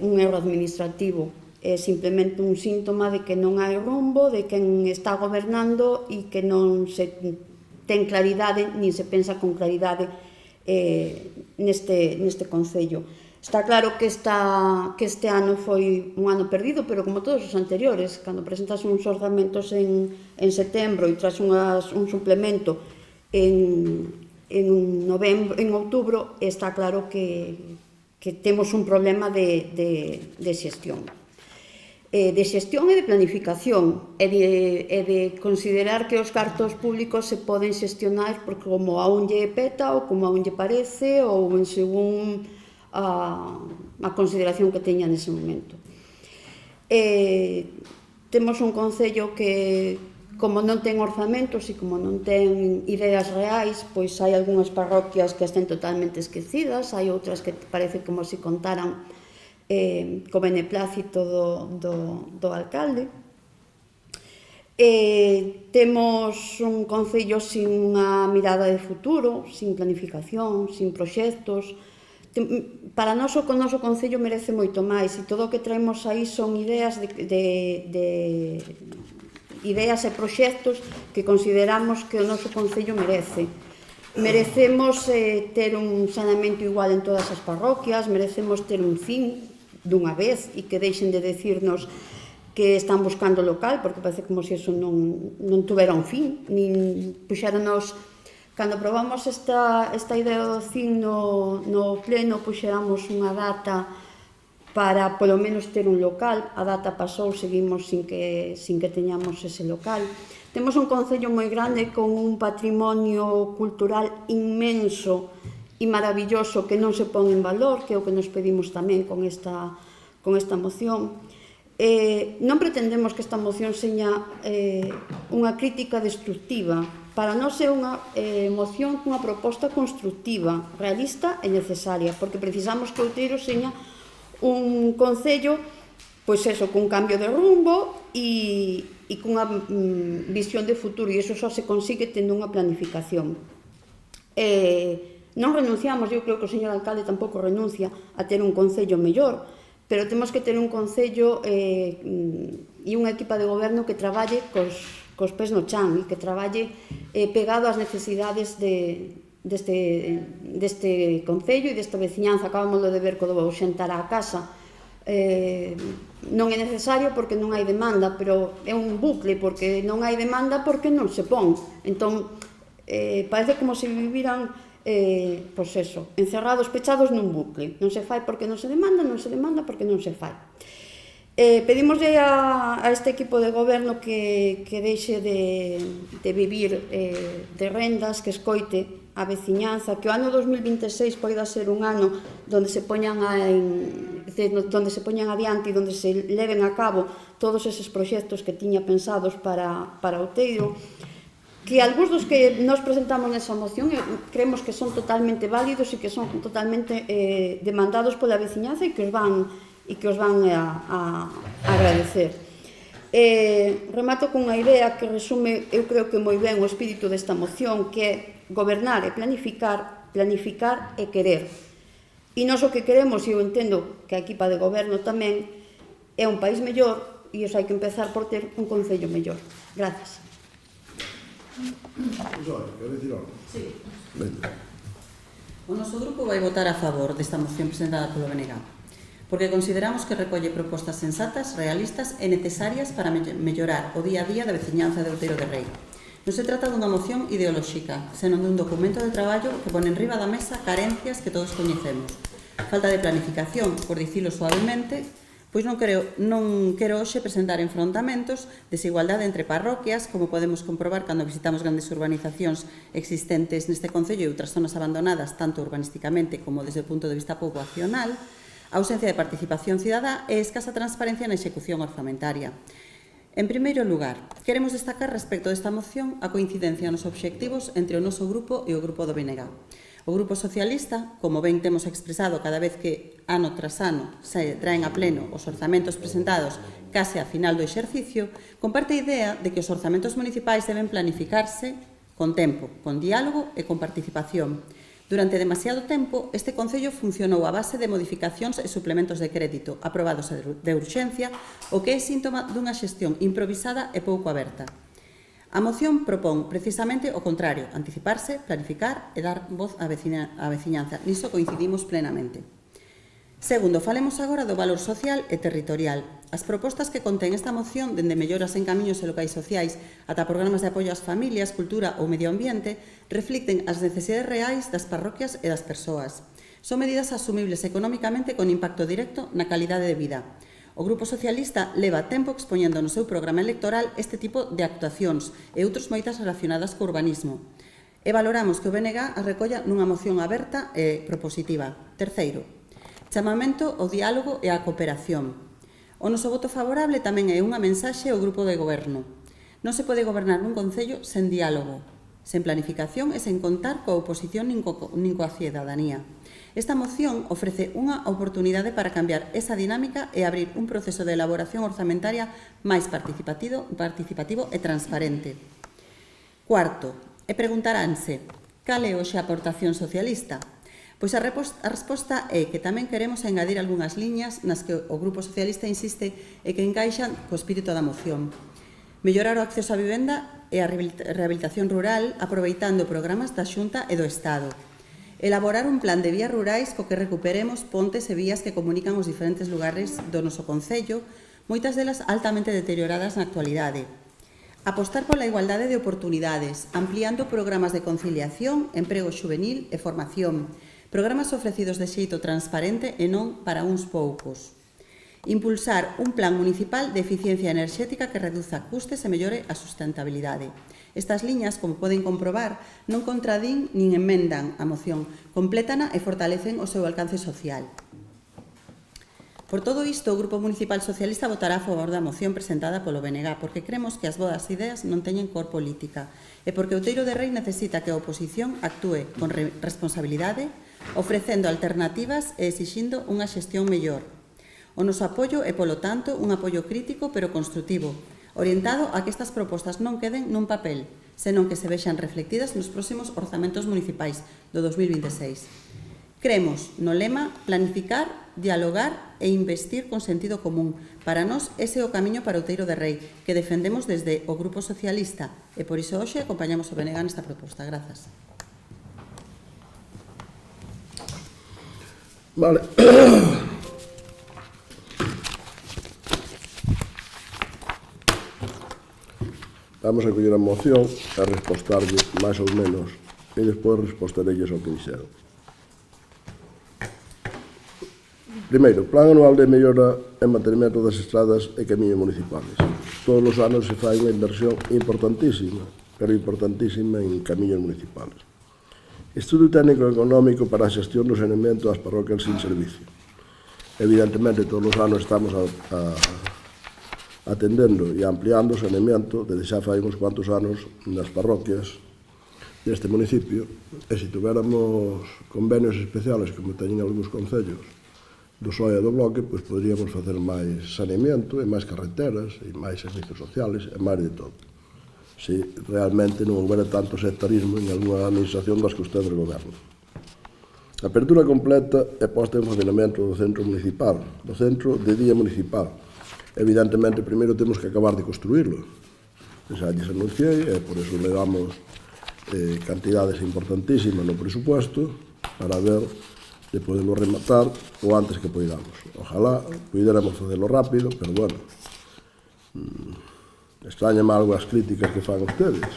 un erro administrativo, é simplemente un síntoma de que non hai rumbo, de quen está gobernando e que non se ten claridade, nin se pensa con claridade neste concello. Está claro que este ano foi un ano perdido, pero como todos os anteriores, cando presentas uns orzamentos en setembro e tras un suplemento en outubro, está claro que temos un problema de xestión. De xestión e de planificación, e de considerar que os cartos públicos se poden xestionar porque como a un lle peta ou como a un lle parece ou en según a consideración que teña nese momento. Temos un concello que, como non ten orzamentos e como non ten ideas reais, pois hai algunhas parroquias que estén totalmente esquecidas, hai outras que parece como se contaran co beneplácito do alcalde. Temos un concello sin unha mirada de futuro, sin planificación, sin proxectos. Para nós o noso concello merece moito máis e todo o que traemos aí son ideas ideas e proxectos que consideramos que o noso concello merece. Merecemos ter un saneamento igual en todas as parroquias, merecemos ter un fin dunha vez e que deixen de decirnos que están buscando local, porque parece como se eso non tuvera un fin, nin puxéronos. Cando aprobamos esta idea do CIN no pleno, puxéramos unha data para polo menos ter un local. A data pasou, seguimos sin que teñamos ese local. Temos un concello moi grande con un patrimonio cultural inmenso e maravilloso que non se pon en valor, que é o que nos pedimos tamén con esta moción. Non pretendemos que esta moción seña unha crítica destructiva. Para nós é unha moción cunha proposta constructiva, realista e necesaria, porque precisamos que Outeiro seña un concello pois eso, cun cambio de rumbo e cunha visión de futuro, e iso só se consigue tendo unha planificación. Non renunciamos, eu creo que o señor alcalde tampouco renuncia a ter un concello mellor, pero temos que ter un concello e unha equipa de goberno que traballe cos pés no chan e que traballe pegado ás necesidades deste concello e desta veciñanza. Acabamos de ver co do xentar á casa. Non é necesario porque non hai demanda, pero é un bucle, porque non hai demanda porque non se pon. Entón, parece como se viviran pois eso, encerrados, pechados nun bucle. Non se fai porque non se demanda, non se demanda porque non se fai. Pedimoslle a este equipo de goberno que deixe de vivir de rendas, que escoite a veciñanza, que o ano 2026 poida ser un ano donde se poñan adiante e donde se leven a cabo todos eses proxectos que tiña pensados para Outeiro, que algúns dos que nos presentamos nesa moción creemos que son totalmente válidos e que son totalmente demandados pola veciñanza e que os van a agradecer. Remato cunha idea que resume, eu creo que moi ben o espírito desta moción, que é gobernar e planificar e querer. E nós o que queremos, e eu entendo que a equipa de goberno tamén, é un país mellor e iso hai que empezar por ter un concello mellor. Gracias. Quero dicir algo? Sí. Venga. O noso grupo vai votar a favor desta moción presentada polo BNG, porque consideramos que recolle propostas sensatas, realistas e necesarias para mellorar o día a día da veciñanza de Outeiro de Rei. Non se trata dunha moción ideolóxica, senón dun documento de traballo que pone enriba da mesa carencias que todos coñecemos. Falta de planificación, por dicilo suavemente, pois non quero hoxe presentar enfrontamentos, desigualdade entre parroquias, como podemos comprobar cando visitamos grandes urbanizacións existentes neste concello e outras zonas abandonadas, tanto urbanísticamente como desde o punto de vista poboacional, ausencia de participación cidadá e escasa transparencia na execución orzamentaria. En primeiro lugar, queremos destacar respecto desta moción a coincidencia nos obxectivos entre o noso grupo e o grupo do BNG. O Grupo Socialista, como ben temos expresado cada vez que ano tras ano se traen a pleno os orzamentos presentados case a final do exercicio, comparte a idea de que os orzamentos municipais deben planificarse con tempo, con diálogo e con participación. Durante demasiado tempo, este Concello funcionou a base de modificacións e suplementos de crédito aprobados de urxencia, o que é síntoma dunha xestión improvisada e pouco aberta. A moción propón precisamente o contrario, anticiparse, planificar e dar voz á veciñanza. Niso coincidimos plenamente. Segundo, falemos agora do valor social e territorial. As propostas que contén esta moción, dende melloras en camiños e locais sociais ata programas de apoio ás familias, cultura ou medio ambiente, reflicten as necesidades reais das parroquias e das persoas. Son medidas asumibles económicamente con impacto directo na calidade de vida. O Grupo Socialista leva tempo expoñendo no seu programa electoral este tipo de actuacións e outros moitas relacionadas co urbanismo. E valoramos que o BNG as recolla nunha moción aberta e propositiva. Terceiro, chamamento ao diálogo e á cooperación. O noso voto favorable tamén é unha mensaxe ao Grupo de Goberno. Non se pode gobernar nun concello sen diálogo, sen planificación e sen contar coa oposición nin coa cidadanía. Esta moción ofrece unha oportunidade para cambiar esa dinámica e abrir un proceso de elaboración orzamentaria máis participativo e transparente. Cuarto, e preguntaránse, cal é hoxe a aportación socialista? Pois a resposta é que tamén queremos engadir algunhas liñas nas que o Grupo Socialista insiste e que encaixan co espírito da moción. Mellorar o acceso á vivenda e a rehabilitación rural aproveitando programas da Xunta e do Estado. Elaborar un plan de vías rurais co que recuperemos pontes e vías que comunican os diferentes lugares do noso concello, moitas delas altamente deterioradas na actualidade. Apostar pola igualdade de oportunidades, ampliando programas de conciliación, emprego xuvenil e formación, programas ofrecidos de xeito transparente e non para uns poucos. Impulsar un plan municipal de eficiencia enerxética que reduza custes e mellore a sustentabilidade. Estas liñas, como poden comprobar, non contradín nin emendan a moción, complétana e fortalecen o seu alcance social. Por todo isto, o Grupo Municipal Socialista votará a favor da moción presentada polo BNG, porque cremos que as boas ideas non teñen cor política e porque Outeiro de Rei necesita que a oposición actúe con responsabilidade, ofrecendo alternativas e exixindo unha xestión mellor. O noso apoio é, polo tanto, un apoio crítico pero construtivo, orientado a que estas propostas non queden nun papel, senón que se vexan reflectidas nos próximos orzamentos municipais do 2026. Creemos no lema planificar, dialogar e investir con sentido común. Para nós, ese é o camiño para Outeiro de Rei, que defendemos desde o Grupo Socialista, e por iso hoxe acompañamos o BNG nesta proposta. Grazas. Vale. Vamos a coller a moción e respostarlle máis ou menos e despois respostarelles ao que dixeron. Primeiro, Plan Anual de Mellora e Mantenimento das Estradas e Camiños Municipales. Todos os anos se fai unha inversión importantísima, pero importantísima en camiños municipales. Estudo técnico e económico para a xestión do saneamento das parroquias sin servicio. Evidentemente, todos os anos estamos atendendo e ampliando o saneamento desde xa fai uns cuantos anos nas parroquias deste municipio, e se tuviéramos convenios especiales como teñen algúns concellos do SOE e do Bloque, pois poderíamos facer máis saneamento e máis carreteras e máis servicios sociales e máis de todo. Se realmente non houbera tanto sectarismo en algunha administración das que ustedes gobernan. A apertura completa e posta en funcionamento do centro municipal, do centro de día municipal. Evidentemente, primeiro temos que acabar de construirlo. Xa lles anunciei, e por eso le damos cantidades importantísimas no presupuesto para ver de poderlo rematar o antes que poidamos. Ojalá puidéramos facelo rápido, pero bueno, extrañame algo as críticas que fan ustedes.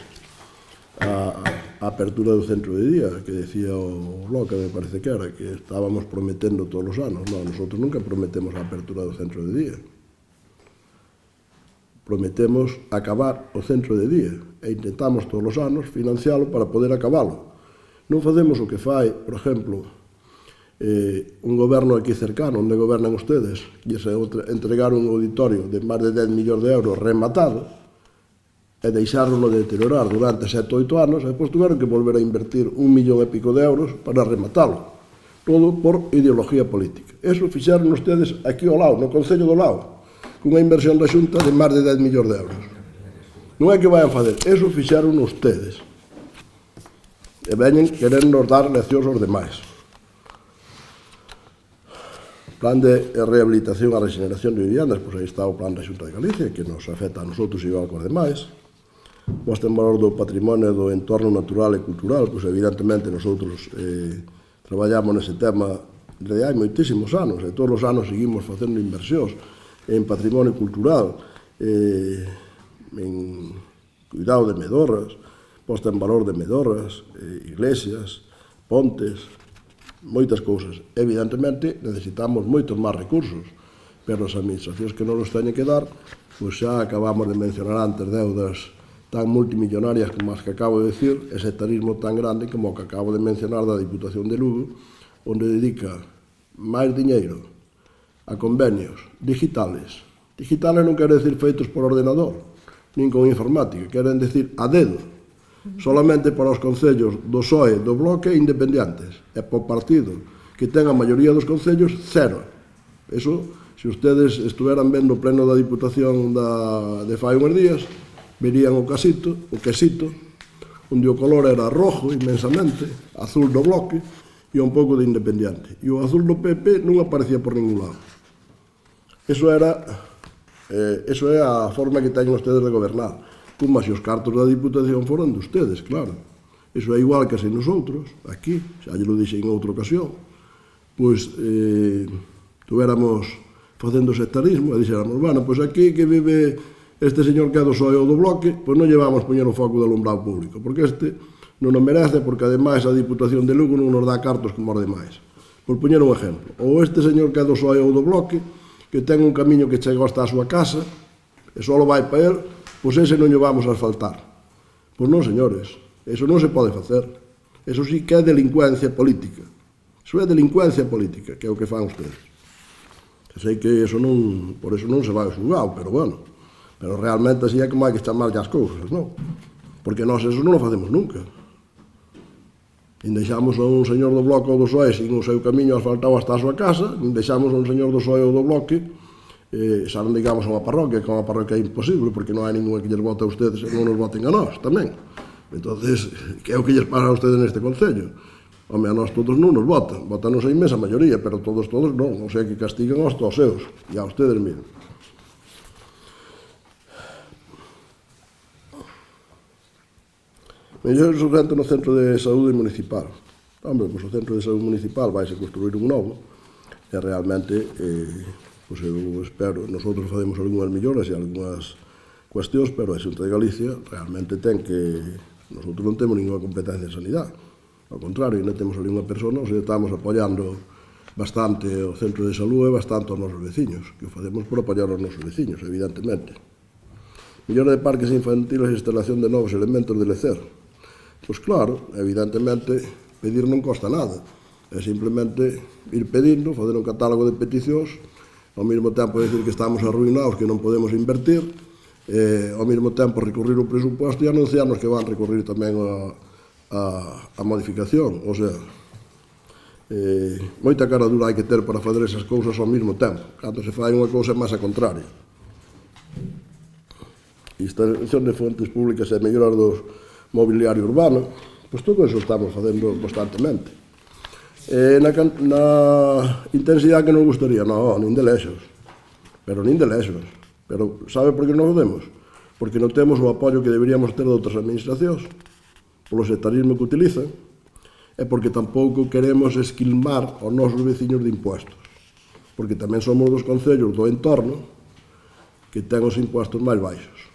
A apertura do centro de día, que decía o Bloque, me parece que era, que estábamos prometendo todos os anos. Non, nosotros nunca prometemos a apertura do centro de día. Prometemos acabar o centro de día e intentamos todos os anos financialo para poder acabalo. Non facemos o que fai, por exemplo, un goberno aquí cercano, onde gobernan ustedes, e se entregar un auditorio de máis de 10 millóns de euros rematado e deixárnoslo de deteriorar durante 7 ou 8 anos, e depois tiveron que volver a invertir 1 millón e pico de euros para rematalo. Todo por ideología política. Eso fixaron ustedes aquí ao lado, no Concello do Lao, cunha inversión da Xunta de máis de 10 millóns de euros. Non é que vayan fazer, eso fixaron ustedes. E veñen querernos dar leccións aos demais. Plan de rehabilitación e regeneración de viviendas, pois aí está o plan da Xunta de Galicia, que nos afecta a nosotros igual que os demais. Posta en valor do patrimonio do entorno natural e cultural, pois evidentemente nosotros traballamos nese tema desde hai moitísimos anos, e todos os anos seguimos facendo inversións en patrimonio cultural, en cuidado de medorras, posta en valor de medorras, iglesias, pontes, moitas cousas. Evidentemente, necesitamos moitos máis recursos, pero as administracións que nos los teñen que dar, pois xa acabamos de mencionar antes deudas tan multimillonarias como as que acabo de decir, e sectarismo tan grande como o que acabo de mencionar da Diputación de Lugo, onde dedica máis diñeiro a convenios digitales. Digitales non quere decir feitos por ordenador, nin con informática, queren decir a dedo, solamente para os concellos do PSOE, do Bloque e independientes, e por partido que ten a maioría dos concellos, cero. Eso, se ustedes estuveran vendo o pleno da Diputación de fai uns días, verían o quesito, onde o color era rojo inmensamente, azul do Bloque e un pouco de independiente. E o azul do PP non aparecía por ningún lado. Eso é a forma que teñen ustedes de gobernar, como se os cartos da Diputación foran de ustedes, claro. Eso é igual que se nosotros, aquí, xa lle lo dixen en outra ocasión, pois tuéramos facendo sectarismo e dixéramos, bueno, pois aquí que vive este señor que é do PSOE ou do Bloque, pois non llevamos poñer o foco do alumbrado público, porque este non o merece, porque ademais a Diputación de Lugo non nos dá cartos como os demais. Por poñer un exemplo, ou este señor que é do PSOE ou do Bloque, que ten un camiño que chega hasta a súa casa, e só vai para el, pois ese non lle vamos a asfaltar. Pois non, señores, eso non se pode facer. Eso sí que é delincuencia política. Eso é delincuencia política, que é o que fan ustedes. Sei que eso non, por eso non se vai ao xulgado, pero bueno, pero realmente así é como hai que chamar as cousas, non? Porque nós eso non o facemos nunca. nin deixamos a un señor do bloque ou do PSOE sin o seu camiño asfaltado hasta a súa casa, nin deixamos a un señor do PSOE ou do bloque, xa non digamos a unha parroquia, que a unha parroquia é imposible, porque non hai ninguna que lles vote a ustedes e non nos voten a nós, tamén. Entonces, que é o que lles pasa a ustedes neste concello? Home, a nós todos non nos votan, votanos a inmensa maioría, pero todos non, o sea que castigan aos seus, e a ustedes miren. Mellores urgente no centro de saúde municipal. Hombre, pois o centro de saúde municipal vai se construir un novo e realmente, pois eu espero, nosotros facemos algunhas melloras e algunhas cuestións, pero a Xunta de Galicia realmente ten que... Nosotros non temos ninguna competencia en sanidade. Ao contrario, ainda temos ali unha persona, ou seja, estamos apoiando bastante o centro de saúde e bastante aos nosos veciños, que o facemos por apoiar aos nosos veciños, evidentemente. Mellora de parques infantiles e instalación de novos elementos de lecer. Pois claro, evidentemente, pedir non costa nada. É simplemente ir pedindo, fazer un catálogo de peticións, ao mesmo tempo decir que estamos arruinados, que non podemos invertir, ao mesmo tempo recurrir o presuposto e anunciarnos que van recurrir tamén a modificación. O sea, moita cara dura hai que ter para fazer esas cousas ao mesmo tempo. Cando se fai unha cousa é máis a contraria. Instalación de fontes públicas e mellorar dos mobiliario urbano, pois todo eso estamos facendo constantemente. Na intensidade que nos gustaría, non, nin de lexos, pero nin de lexos. Pero sabe por que non o demos? Porque non temos o apoio que deberíamos ter de outras administracións, polo sectarismo que utilizan, e porque tampouco queremos esquilmar aos nosos veciños de impuestos, porque tamén somos dos concellos do entorno que ten os impuestos máis baixos.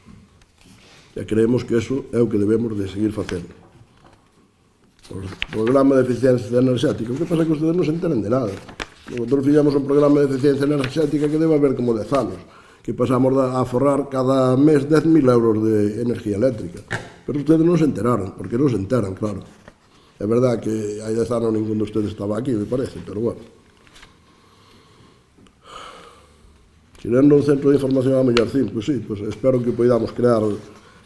E creemos que eso é o que debemos de seguir facendo. O programa de eficiencia enerxética, o que pasa é que ustedes non se enteren de nada. Nosotros fixamos un programa de eficiencia enerxética que debe haber como 10 anos, que pasamos a forrar cada mes 10.000 euros de energía eléctrica. Pero ustedes non se enteraron, porque non se enteran, claro. É verdad que hai 10 anos ningún de ustedes estaba aquí, me parece, pero bueno. Tirando un centro de información a Mellarcín, pois sí, pois espero que podamos crear,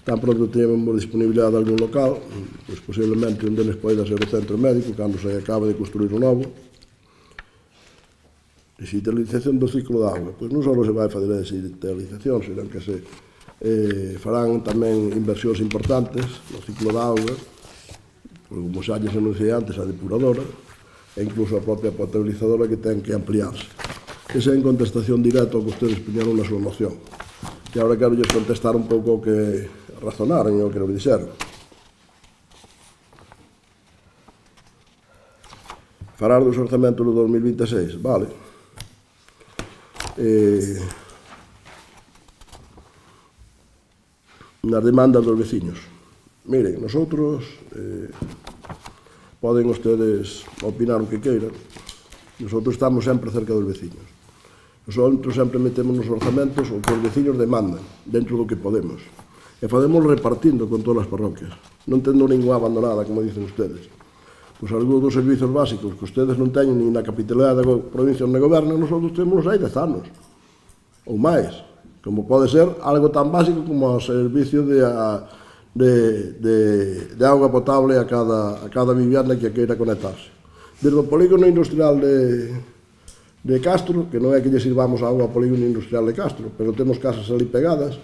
tan pronto tenhamos disponibilidade de algún local, pois posiblemente un deles poida ser o centro médico, cando se acabe de construir o novo. Digitalización do ciclo de auga, pois non só se vai fazer a digitalización, senón que se farán tamén inversións importantes no ciclo de auga, como xa lles anunciei antes, a depuradora, e incluso a propia potabilizadora que ten que ampliarse. Esa é en contestación directa ao que ustedes piñaron na súa moción. E agora quero lles contestar un pouco o que razonaron e o que nos dixeron. Falar dos orzamentos do 2026, vale. Nas demandas dos veciños. Miren, nosotros poden ustedes opinar o que queiran. Nosotros estamos sempre cerca dos veciños. Nosotros sempre metemos nos orzamentos o que os veciños demandan, dentro do que podemos. E podemos repartindo con todas as parroquias, non tendo ninguna abandonada, como dicen ustedes. Pois algúns dos servizos básicos que ustedes non teñen ni na capitalidade da provincia onde gobernan, nosotros temos hai 10 anos, ou máis, como pode ser algo tan básico como o servicio de auga potable a cada vivienda que queira conectarse. Desde o polígono industrial de Castro, que non é que lle sirvamos a auga ao polígono industrial de Castro, pero temos casas ali pegadas,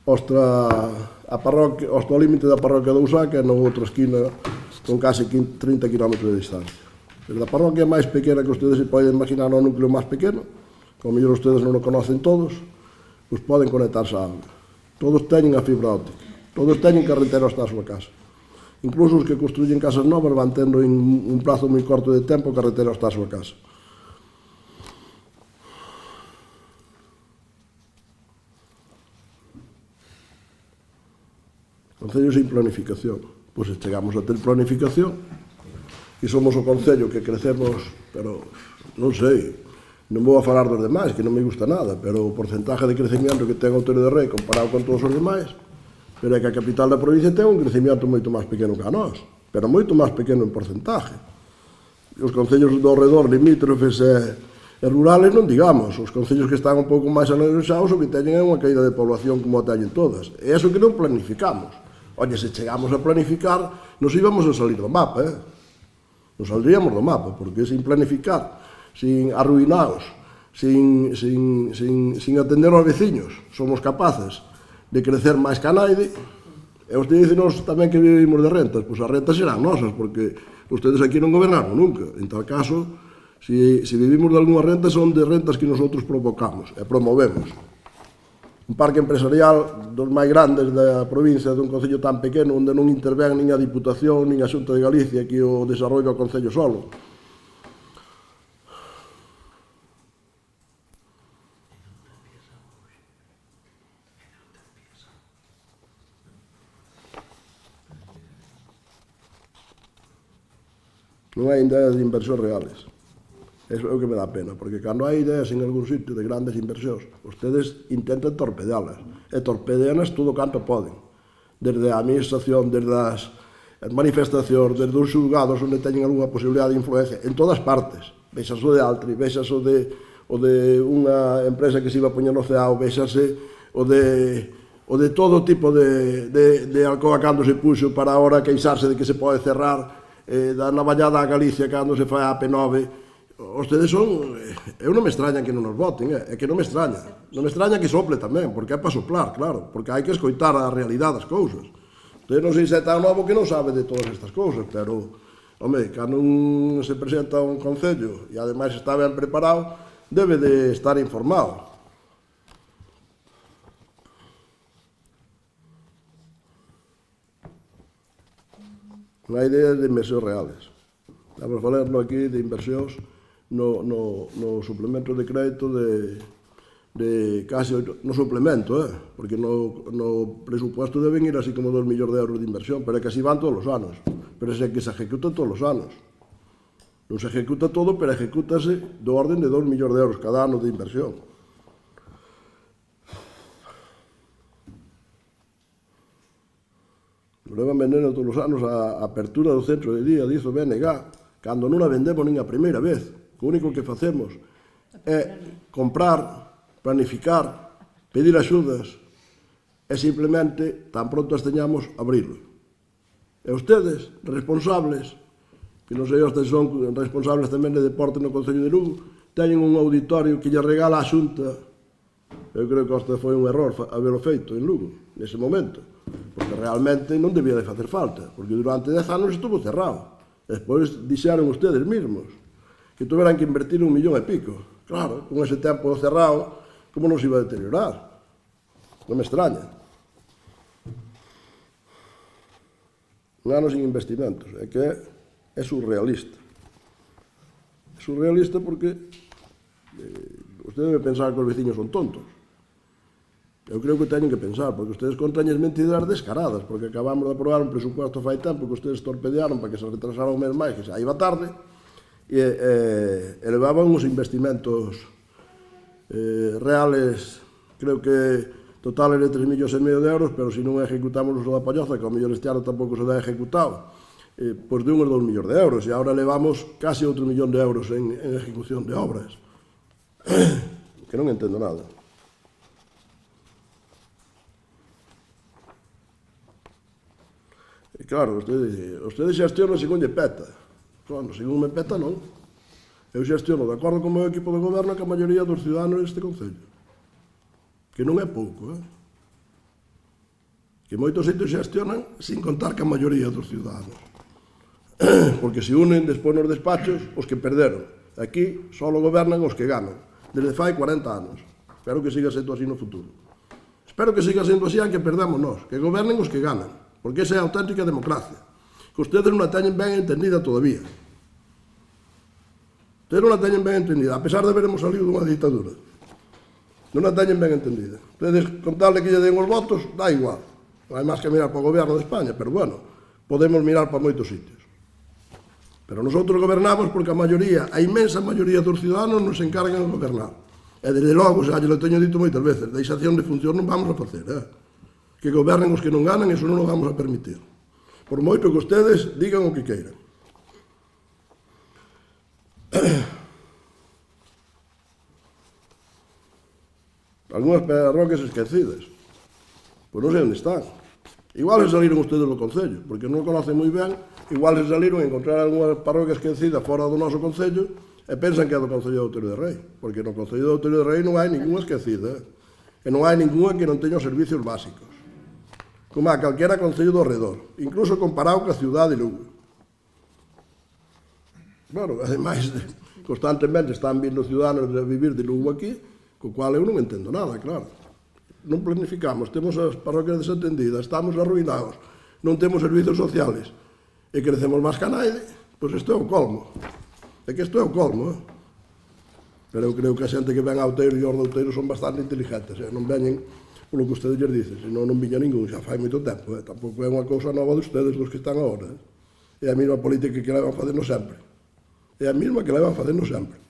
hasta o límite da parroquia de Ousá, que é na outra esquina, con case 30 km de distancia. Desde a parroquia máis pequena que ustedes se poden imaginar, o núcleo máis pequeno, como mellor ustedes non o conocen todos, pois poden conectarse a auga. Todos teñen a fibra óptica, todos teñen carretera hasta a súa casa. Incluso os que construyen casas novas van tendo en un prazo moi corto de tempo carretera hasta a súa casa. Concello sin planificación. Pois chegamos a ter planificación e somos o concello que crecemos, pero non sei, non vou a falar dos demais, que non me gusta nada, pero o porcentaje de crecimiento que ten Outeiro de Rei comparado con todos os demais, pero é que a capital da provincia ten un crecimiento moito máis pequeno que a nós, pero moito máis pequeno en porcentaje. E os concellos do redor, limítrofes e rurales, non digamos, os concellos que están un pouco máis alejados, o que teñen é unha caída de población como a teñen todas. E iso que non planificamos. Oye, se chegamos a planificar, nos íbamos a salir do mapa, nos saldríamos do mapa, porque sin planificar, sin arruinaos, sin atender aos veciños, somos capaces de crecer máis que a naide. E ustedes dicen tamén que vivimos de rentas, pois as rentas serán nosas, porque ustedes aquí non gobernaron nunca. En tal caso, se vivimos de algunha renta, son de rentas que nosotros provocamos e promovemos. Un parque empresarial dos máis grandes da provincia, dun concello tan pequeno, onde non intervén nin a Diputación, nin a Xunta de Galicia, que o desarrolla o concello solo. Non hai ideas de inversións reales. Eso é o que me dá pena, porque cando hai ideas en algún sitio de grandes inversións, ustedes intentan torpedealas, e torpedeanas todo canto poden. Desde a administración, desde as manifestacións, desde os xulgados onde teñen algunha posibilidade de influencia, en todas partes. Vexas o de Altri, vexas o de unha empresa que se iba a poñer no CEAO, vexase o de todo tipo de Alcoa cando se puxo para agora queixarse de que se pode cerrar, da navallada a Galicia cando se fai a AP9. Ustedes son... Eu non me extraña que non nos voten, é que non me extraña. Non me extraña que sople tamén, porque é para soplar, claro, porque hai que escoitar a realidade das cousas. Ustedes non sei se é tan novo que non sabe de todas estas cousas, pero, home, cando un se presenta a un concello e ademais está ben preparado, debe de estar informado. Non hai ideas de inversións reales. Estamos falando aquí de inversións no suplemento de crédito de case no suplemento, porque no presupuesto deben ir así como 2 millóns de euros de inversión, pero é que así van todos os anos. Pero é que se ejecuta todos os anos. Non se ejecuta todo, pero ejecútase do orden de 2 millóns de euros cada ano de inversión. Nos levan vendendo todos os anos a apertura do centro de día, dizo BNG, cando non a vendemos nin a primeira vez. O único que facemos é comprar, planificar, pedir axudas e simplemente, tan pronto as teñamos, abrilo. E ustedes, responsables, que non sei, ustedes son responsables tamén de deporte no Concello de Lugo, teñen un auditorio que lle regala a Xunta. Eu creo que hasta foi un error haberlo feito en Lugo, nese momento, porque realmente non debía de facer falta, porque durante 10 anos estuvo cerrado. Despois dixeron ustedes mesmos que tuveran que invertir 1,5 millón. Claro, con ese tempo cerrado, como nos iba a deteriorar? Non me extraña. Un ano sin investimentos, é que é surrealista. É surrealista porque usted debe pensar que os veciños son tontos. Eu creo que teñen que pensar, porque ustedes contañen mentiras descaradas, porque acabamos de aprobar un presupuesto fai tempo que ustedes torpedearon para que se retrasara un mes máis, que xa iba tarde, e elevaban uns investimentos reales, creo que totales de 3,5 millóns de euros, pero se non ejecutamos o da Palloza, que ao mellor este ano tampouco se dá ejecutado, pois de uns 2 millóns de euros, e agora levamos casi outro 1 millón de euros en ejecución de obras. Que non entendo nada. E claro, ustedes xestionan según lle peta. Bueno, según me peta non. Eu xestiono de acordo con o meu equipo de goberno que a maioría dos ciudadanos deste concello. Que non é pouco, Que moitos sitios xestionan sin contar que a maioría dos ciudadanos. Porque se unen despois nos despachos os que perderon. Aquí só gobernan os que ganan. Desde fai 40 anos. Espero que siga sendo así no futuro. Espero que siga sendo así aunque perdamos nós. Que gobernen os que ganan. Porque esa é a auténtica democracia, que ustedes non a teñen ben entendida todavía. Ustedes non a teñen ben entendida, a pesar de haberemos salido dunha ditadura. Non a teñen ben entendida. Ustedes, con tal de que lle den os votos, dá igual. Non hai máis que mirar para o goberno de España, pero bueno, podemos mirar para moitos sitios. Pero nosotros gobernamos porque a maioría, a inmensa maioría dos ciudadanos nos encargan de gobernar. E desde logo, xa lle lo teño dito moitas veces, deixación de función non vamos a facer, Que gobernen os que non ganan, eso non o vamos a permitir. Por moito que ustedes digan o que queiran. Algúnas parroquias esquecidas. Pois non sei onde están. Igual se saliron ustedes do Concello, porque non o conocen moi ben, igual se saliron a encontrar algunhas parroquias esquecidas fora do noso Concello e pensan que é do Concello de Outeiro de Rei, porque no Concello de Outeiro de Rei non hai ninguna esquecida, e non hai ninguna que non teña os servicios básicos, como a calquera Concello do redor, incluso comparado ca ciudad de Lugo. Bueno, ademais, constantemente están vindo ciudadanos a vivir de Lugo aquí, co cual eu non entendo nada, claro. Non planificamos, temos as parroquias desatendidas, estamos arruinados, non temos servicios sociales e crecemos máis que a naide, pois isto é o colmo. É que isto é o colmo, Pero eu creo que a xente que ven a Outeiro e os de Outeiro son bastante inteligentes, non veñen polo que ustedes lles dicen, senón non viña ningún, xa fai moito tempo, tampouco é unha cousa nova de ustedes dos que están agora, É a mesma política que levan facendo sempre. É a mesma que levan facendo sempre.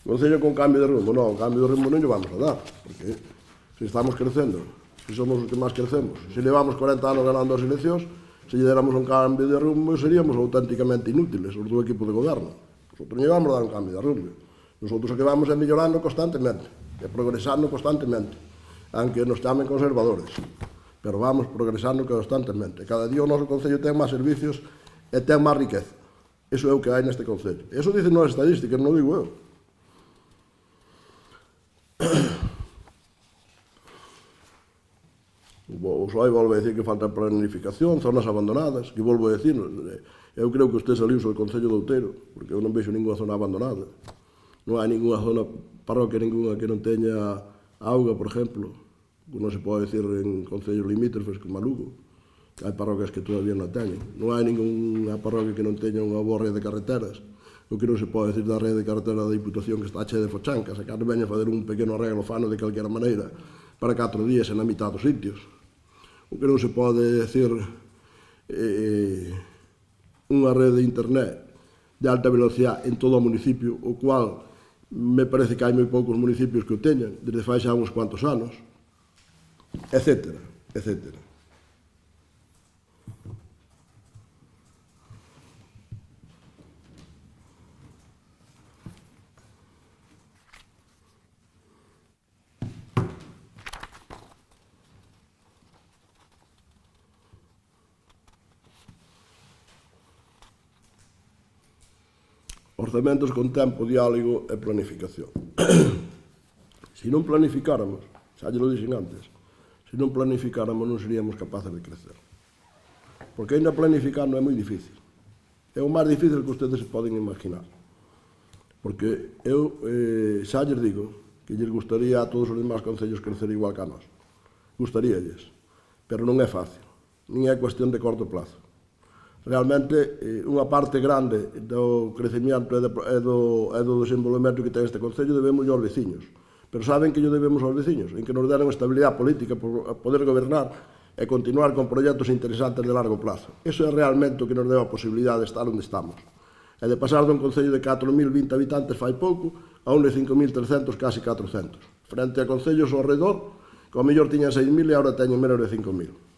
Concello con cambio de rumbo, non, cambio de rumbo non lle vamos a dar, porque se estamos crecendo, se somos os que máis crecemos, se levamos 40 anos ganando as eleccións, se lle déramos un cambio de rumbo seríamos auténticamente inútiles, os do equipo de goberno. Nosotros lle vamos a dar un cambio de rumbo. Nosotros o que vamos é mellorando constantemente, e progresando constantemente, aunque nos chamen conservadores, pero vamos progresando constantemente. Cada día o noso Concello ten máis servicios e ten máis riqueza. Iso é o que hai neste Concello. Iso dicen as estadísticas, non digo eu. O PSOE volve a decir que falta planificación, zonas abandonadas, que volvo a decir, eu creo que usted saliu do Concello de Outeiro, porque eu non vexo ninguna zona abandonada. Non hai ninguna zona, parroquia ninguna que non teña auga, por exemplo, que non se pode decir en concellos limítrofes como Lugo, que hai parroquias que todavía non teñen. Non hai ninguna parroquia que non teña unha boa rede de carreteras, o que non se pode decir da rede de carretera da Diputación que está chea de fochancas, e cando veña a fazer un pequeno arreglo fano de calquera maneira para 4 días e na mitad dos sitios. O que non se pode decir unha rede de internet de alta velocidade en todo o municipio, o cual me parece que hai moi poucos municipios que o teñan, desde fai xa uns cuantos anos, etcétera, etcétera. Orzamentos con tempo, diálogo e planificación. Se non planificáramos, xa lle lo dixen antes, se non planificáramos non seríamos capaces de crecer. Porque ainda planificando é moi difícil. É o máis difícil que ustedes se poden imaginar. Porque eu xa lles digo que lles gustaría a todos os demás concellos crecer igual que a nós. Gustaríalles. Pero non é fácil. Nin é cuestión de corto plazo. Realmente, unha parte grande do crecimiento e do desenvolvemento que ten este Concello debemos aos veciños. Pero saben que lle debemos aos veciños? En que nos deran estabilidade política para poder gobernar e continuar con proxectos interesantes de largo plazo. Iso é realmente o que nos deu a posibilidade de estar onde estamos. E de pasar dun Concello de 4.020 habitantes fai pouco a un de 5.300, casi 400. Frente a concellos ao redor, que ao mellor tiñan 6.000 e agora teñen menos de 5.000.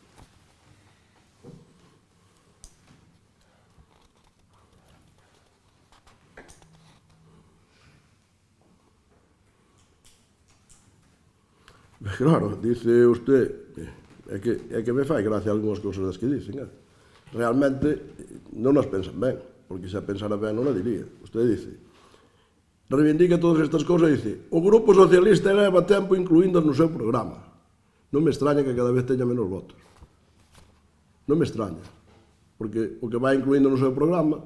Claro, dice usted, é que me fai gracia algunhas cousas das que dicen. Realmente non as pensan ben, porque se a pensara ben non a diría. Usted dice, reivindica todas estas cousas e dice, o Grupo Socialista leva tempo incluíndoas no seu programa. Non me extraña que cada vez teña menos votos. Non me extraña, porque o que vai incluindo no seu programa,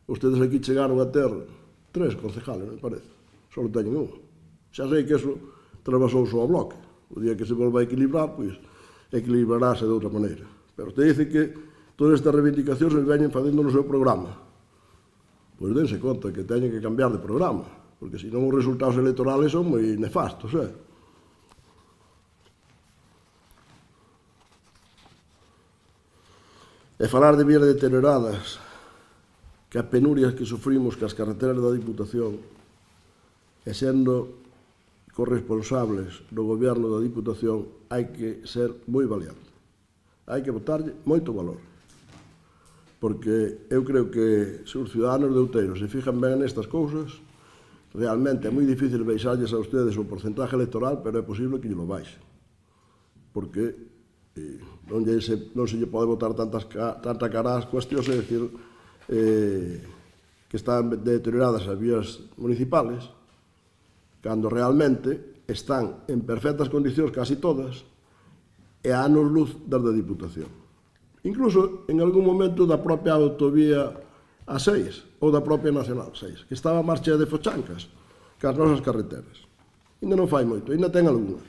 ustedes aquí chegaron a ter 3 concejales, me parece. Só teñen un. Xa sei que eso trabasou ao bloque. O día que se volva a equilibrar, pois, equilibrarase de outra maneira. Pero usted dice que todas estas reivindicacións se veñen facendo no seu programa. Pois dense conta que teñen que cambiar de programa, porque senón os resultados electorales son moi nefastos, E falar de vías deterioradas, que a penurias que sufrimos que as carreteras da Diputación, e sendo corresponsables do goberno da Diputación, hai que ser moi valiente. Hai que botarlle moito valor. Porque eu creo que se os ciudadanos de Outeiro se fijan ben nestas cousas, realmente é moi difícil baixarlles a ustedes o porcentaje electoral, pero é posible que lle lo baixe. Porque non se lle pode botar tanta cara ás cuestións, é dicir, que están deterioradas as vías municipales, cando realmente están en perfectas condicións casi todas, e a anos luz das da Diputación. Incluso, en algún momento, da propia autovía A6, ou da propia Nacional 6, que estaba máis chea de fochancas que as nosas carreteras. Ainda non fai moito, ainda ten algunha.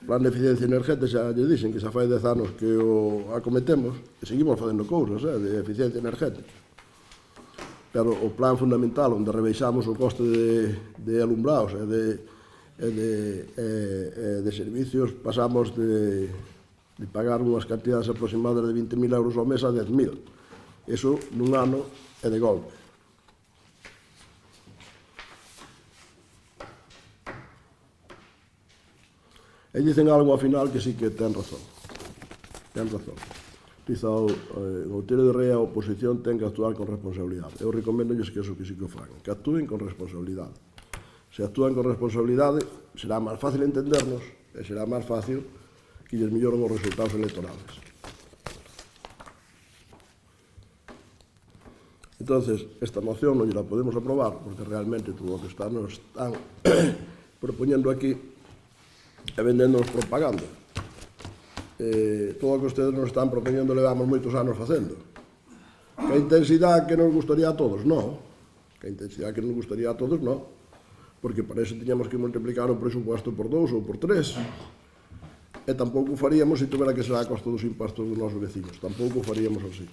O plan de eficiencia energética xa lle dixen que xa fai 10 anos que o acometemos e seguimos facendo cousas de eficiencia energética. Pero o plan fundamental onde rebaixamos o coste de alumbrados e de servicios, pasamos de pagar unhas cantidades aproximadas de 20.000 euros ao mes a 10.000. Eso nun ano é de golpe. E dicen algo ao final que sí que ten razón. Ten razón. Dice Outeiro de Rei, a oposición ten que actuar con responsabilidade. Eu recomendo que eso que sí que o fan, que actúen con responsabilidade. Se actúan con responsabilidade, será máis fácil entendernos e será máis fácil que lles melloren os resultados electorales. Entonces, esta moción non la podemos aprobar porque realmente todo o que nos están propoñendo aquí é vendéndonos propaganda. Todo o que ustedes nos están propoñendo levamos moitos anos facendo. Que a intensidade que nos gustaría a todos, non. Que a intensidade que nos gustaría a todos, non. Porque para eso tiñamos que multiplicar o presupuesto por 2 ou por 3. E tampouco faríamos se tuvera que ser a costa dos impostos dos nosos vecinos. Tampouco faríamos así.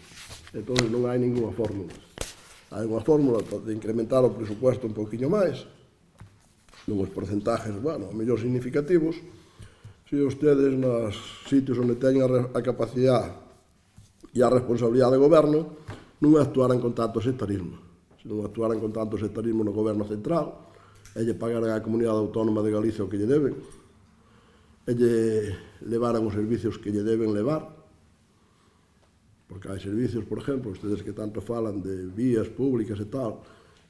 Entón non hai ninguna fórmula. Hai unha fórmula de incrementar o presupuesto un pouquiño máis, nuns porcentajes, bueno, mellor significativos, se ustedes nos sitios onde teñen a capacidade e a responsabilidade de goberno non actuaran con tanto sectarismo. Se non actuaran con tanto sectarismo no goberno central, e lle pagaran á Comunidade Autónoma de Galicia o que lle deben, e lle levaran os servicios que lle deben levar, porque hai servicios, por exemplo, ustedes que tanto falan de vías públicas e tal,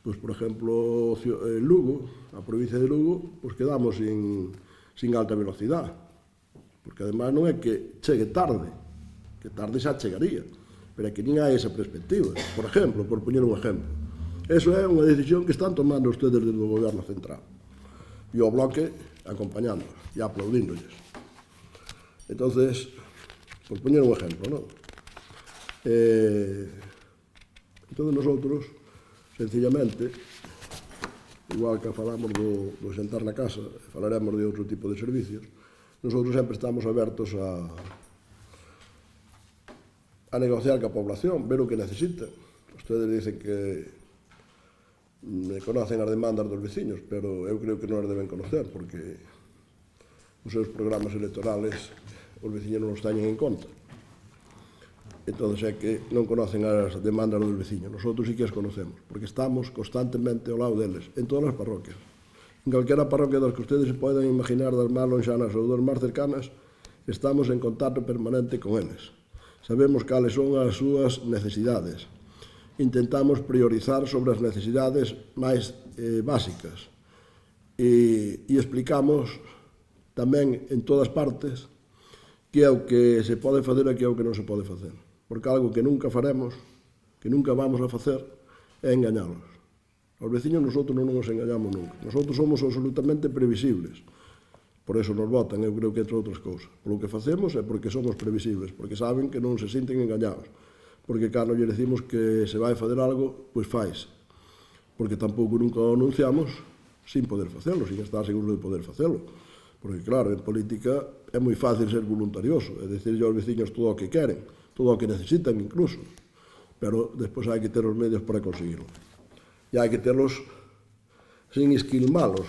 pois, por exemplo, Lugo, a provincia de Lugo, pois quedamos sin alta velocidade, porque ademais non é que chegue tarde, que tarde xa chegaría, pero é que nin hai esa perspectiva, por exemplo, por poñer un exemplo. Eso é unha decisión que están tomando ustedes desde o goberno central, e o bloque acompañándolos e aplaudíndolles. Entonces, por poñer un exemplo, non? Entón, nosotros, sencillamente, igual que falamos do sentar na casa, falaremos de outro tipo de servicios, nosotros sempre estamos abertos a negociar ca población, ver o que necesitan. Ustedes dicen que conocen as demandas dos veciños, pero eu creo que non as deben conocer, porque os seus programas electorales os veciños non os teñen en conta. Entón, é que non conocen as demandas dos veciños. Nosotros sí que as conocemos, porque estamos constantemente ao lado deles, en todas as parroquias. En calquera parroquia das que ustedes se poden imaginar, das máis lonxanas ou das máis cercanas, estamos en contacto permanente con eles. Sabemos cales son as súas necesidades. Intentamos priorizar sobre as necesidades máis básicas. E explicamos tamén en todas partes que é o que se pode facer e que é o que non se pode facer. Porque algo que nunca faremos, que nunca vamos a facer, é engañalos. Os veciños nosotros non nos engañamos nunca. Nosotros somos absolutamente previsibles. Por eso nos votan, eu creo que entre outras cousas. Por lo que facemos é porque somos previsibles, porque saben que non se sinten engañados. Porque cando lle decimos que se vai facer algo, pois fais. Porque tampouco nunca o anunciamos sin poder facelo, sin estar seguros de poder facelo. Porque, claro, en política é moi fácil ser voluntarioso, é dicirlle aos veciños todo o que queren, todo o que necesitan incluso, pero despois hai que ter os medios para conseguirlo. E hai que terlos sin esquilmalos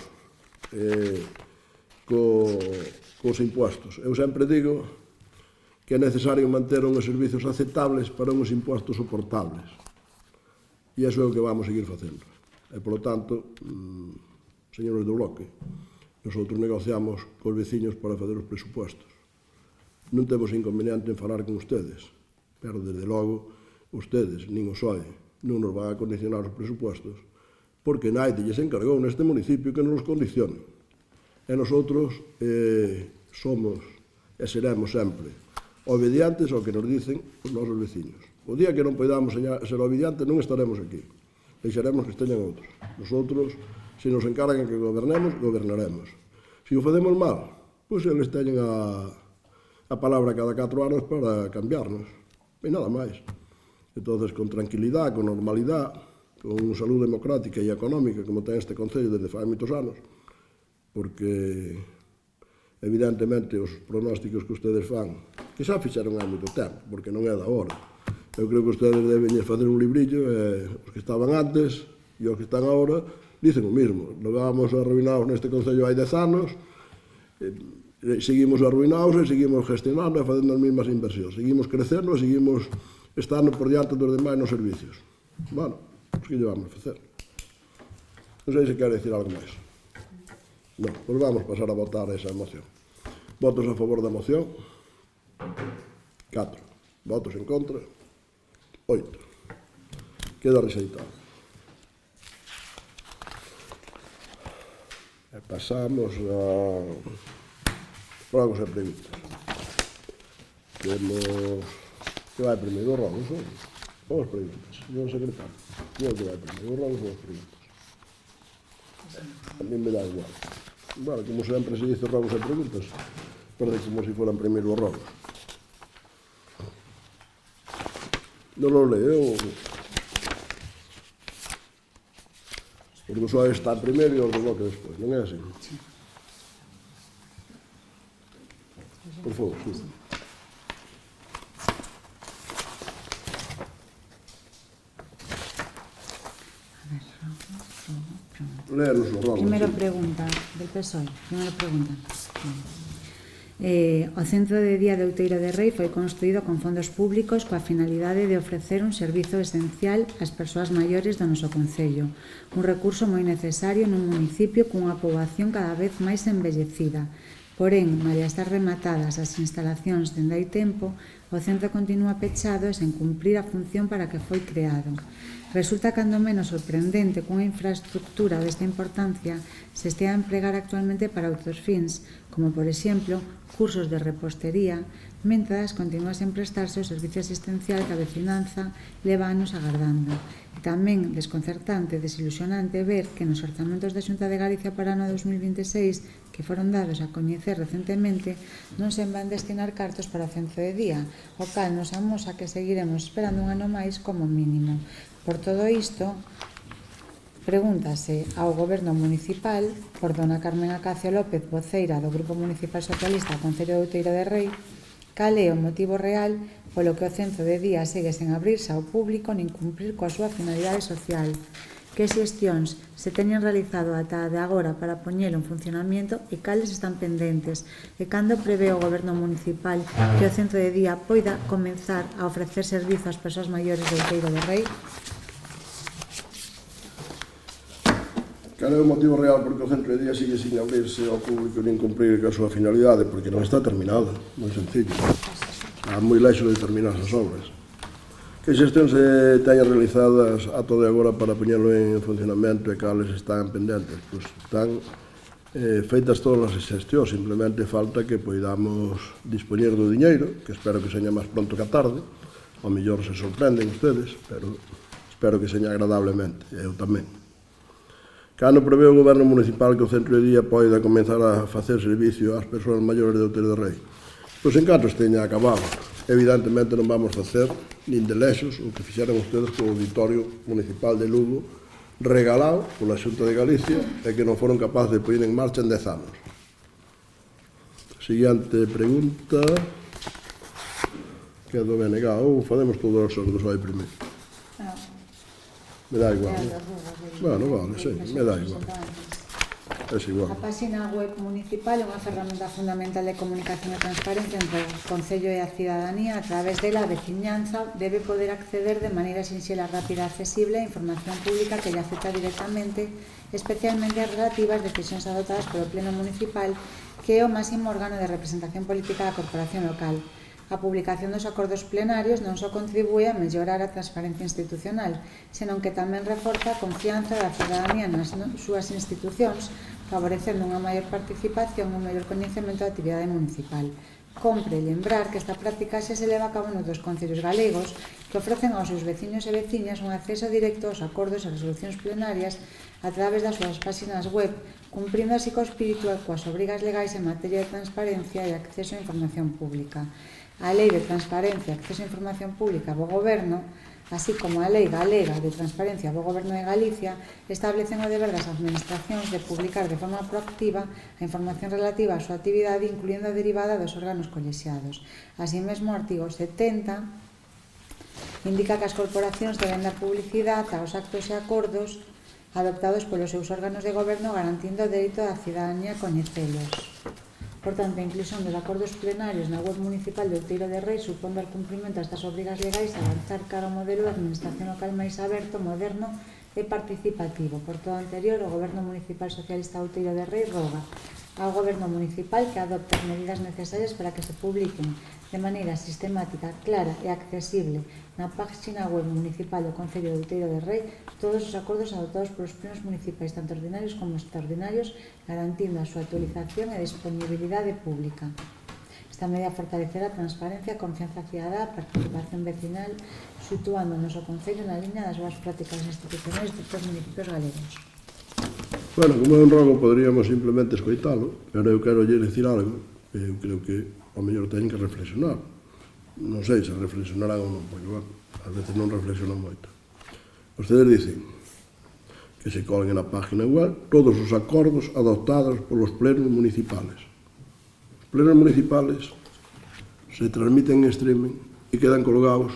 cos impuestos. Eu sempre digo que é necesario manter uns servicios aceptables para uns impuestos soportables. E iso é o que vamos seguir facendo. E, polo tanto, señores do bloque, nosotros negociamos cos veciños para fazer os presupuestos. Non temos inconveniente en falar con ustedes, pero, desde logo, ustedes, nin o PSOE, non nos van a condicionar os presupuestos porque naite lles encargou neste municipio que nos condicione. E nosotros somos e seremos sempre obedientes ao que nos dicen os nosos veciños. O día que non podamos ser obedientes non estaremos aquí. Deixaremos que esteñan outros. Nosotros, se nos encargan que gobernemos, gobernaremos. Se o facemos mal, pois eles teñen a palabra cada 4 anos para cambiarnos. E nada máis. Entón, con tranquilidade, con normalidade, con salud democrática e económica, como ten este Concello desde fai moitos anos, porque, evidentemente, os pronósticos que ustedes fan, que xa fixeron hai moito tempo, porque non é da hora. Eu creo que ustedes deben fazer un librillo, e os que estaban antes e os que están agora dicen o mismo. Levábamos arruinados neste Concello hai 10 anos, seguimos arruinados e seguimos gestionando e facendo as mesmas inversións. Seguimos crecendo e seguimos estando por diante dos demais nos servicios. Bueno, pues que llevamos a facer? Non sei se quere decir algo máis. Non, pois vamos pasar a votar esa moción. Votos a favor da moción? 4. Votos en contra? 8. Queda rexeitado. E pasamos a rogos e preguntas. Temos... que vai primeiro? Os rogos ou as preguntas? Señor secretario, eu que vai primeiro? Os rogos ou as preguntas? A mí me dá igual. Bueno, como sempre se dice rogos e preguntas, parece como se fueran primeiro os rogos. Non lo leo. Porque só está primeiro e os do bloque despois, non é así? Por favor, sí. Léanos os rogos. Primeira pregunta del PSOE. Primeira pregunta. O Centro de Día de Outeiro de Rei foi construído con fondos públicos coa finalidade de ofrecer un servizo esencial ás persoas maiores do noso concello, un recurso moi necesario nun municipio cunha poboación cada vez máis envellecida. Porén, malia estar rematadas as instalacións dende hai tempo, o centro continúa pechado e sen cumprir a función para que foi creado. Resulta cando menos sorprendente que unha infraestructura desta importancia se estea a empregar actualmente para outros fins, como, por exemplo, cursos de repostería, mentras continúa sen prestarse o servicio asistencial que a vecinanza leva anos agardando. E tamén desconcertante e desilusionante ver que nos orzamentos da Xunta de Galicia para o ano 2026, que foron dados a coñecer recentemente, non se van destinar cartos para o centro de día, o cal nos amosa que seguiremos esperando un ano máis como mínimo. Por todo isto, pregúntase ao Goberno Municipal, por dona Carmen Acacio López, voceira do Grupo Municipal Socialista do Concello de Outeiro de Rei, cal é o motivo real polo que o centro de día segue sen abrirse ao público nin cumprir coa súa finalidade social. Que xestións se teñen realizado ata de agora para poñelo en funcionamento e cales están pendentes, e cando prevé o Goberno Municipal que o centro de día poida comenzar a ofrecer servizo ás persoas maiores de Outeiro de Rei? Cal é o motivo real porque o centro de día sigue sin abrirse ao público nin cumprir a súa finalidade? Porque non está terminado, moi sencillo. Está moi lexo de terminar as obras. Que xestións se teñen realizadas a todo agora para poñelo en funcionamento e cales están pendentes? Pois están feitas todas as xestións, simplemente falta que poidamos dispoñer do diñeiro, que espero que seña máis pronto que a tarde, ao mellor se sorprenden ustedes, pero espero que seña agradablemente, e eu tamén. Cando prevé o Goberno Municipal que o centro de día poida comenzar a facer servicio ás persoas maiores de Outeiro de Rei? Pois en canto esteña acabado. Evidentemente non vamos facer nin de lexos o que fixeron ustedes co Auditorio Municipal de Lugo, regalado pola Xunta de Galicia e que non foron capaces de poñer en marcha en 10 anos. Siguiente pregunta. Quedo ben negado. Ou facemos todos os sordos aí primeiro? Me dá igual. Bueno, vale, sí, me dá igual. É igual. A página web municipal é unha ferramenta fundamental de comunicación e transparencia entre o Concello e a cidadanía. A través dela, a veciñanza debe poder acceder de maneira sinxela, rápida e accesible a información pública que lle afecta directamente, especialmente as relativas decisións adoptadas polo Pleno Municipal, que é o máximo órgano de representación política da corporación local. A publicación dos acordos plenarios non só contribúe a mellorar a transparencia institucional, senón que tamén reforza a confianza da cidadanía nas súas institucións, favorecendo unha maior participación e un mellor coñecemento da actividade municipal. Compre lembrar que esta práctica xa se leva a cabo noutros concellos galegos que ofrecen aos seus veciños e veciñas un acceso directo aos acordos e resolucións plenarias a través das súas páxinas web, cumprindo así co espírito e coas obrigas legais en materia de transparencia e acceso a información pública. A Lei de Transparencia e Acceso a Información Pública do Goberno, así como a Lei Galega de Transparencia do Goberno de Galicia, establecen o deber das administracións de publicar de forma proactiva a información relativa á súa actividade, incluindo a derivada dos órganos colexiados. Así mesmo, o artigo 70 indica que as corporacións deben dar publicidade aos actos e acordos adoptados polos seus órganos de goberno, garantindo o dereito da cidadanía a coñecelos. Por tanto, a inclusión dos acordos plenarios na web municipal de Outeiro de Rei supón dar cumprimento a estas obrigas legais a avanzar cara ao modelo de administración local máis aberto, moderno e participativo. Por todo o anterior, o Goberno Municipal Socialista de Outeiro de Rei roga ao Goberno Municipal que adopte as medidas necesarias para que se publiquen de maneira sistemática, clara e accesible na página web municipal do Concello de Outeiro de Rei todos os acordos adoptados polos plenos municipais, tanto ordinarios como extraordinarios, garantindo a súa actualización e disponibilidade pública. Esta medida fortalecerá a transparencia, a confianza cidadá, a participación vecinal, situando o noso Concello na liña das boas prácticas institucionais de todos os municipios galegos. Bueno, como é un rogo, poderíamos simplemente escoitalo, pero eu quero lle dicir algo, que eu creo que ao mellor teñen que reflexionar. Non sei se reflexionarán ou non, porque, bueno, ás veces non reflexionan moito. Vostedes dicen que se colguen na página web todos os acordos adoptados polos plenos municipales. Os plenos municipales se transmiten en streaming e quedan colgados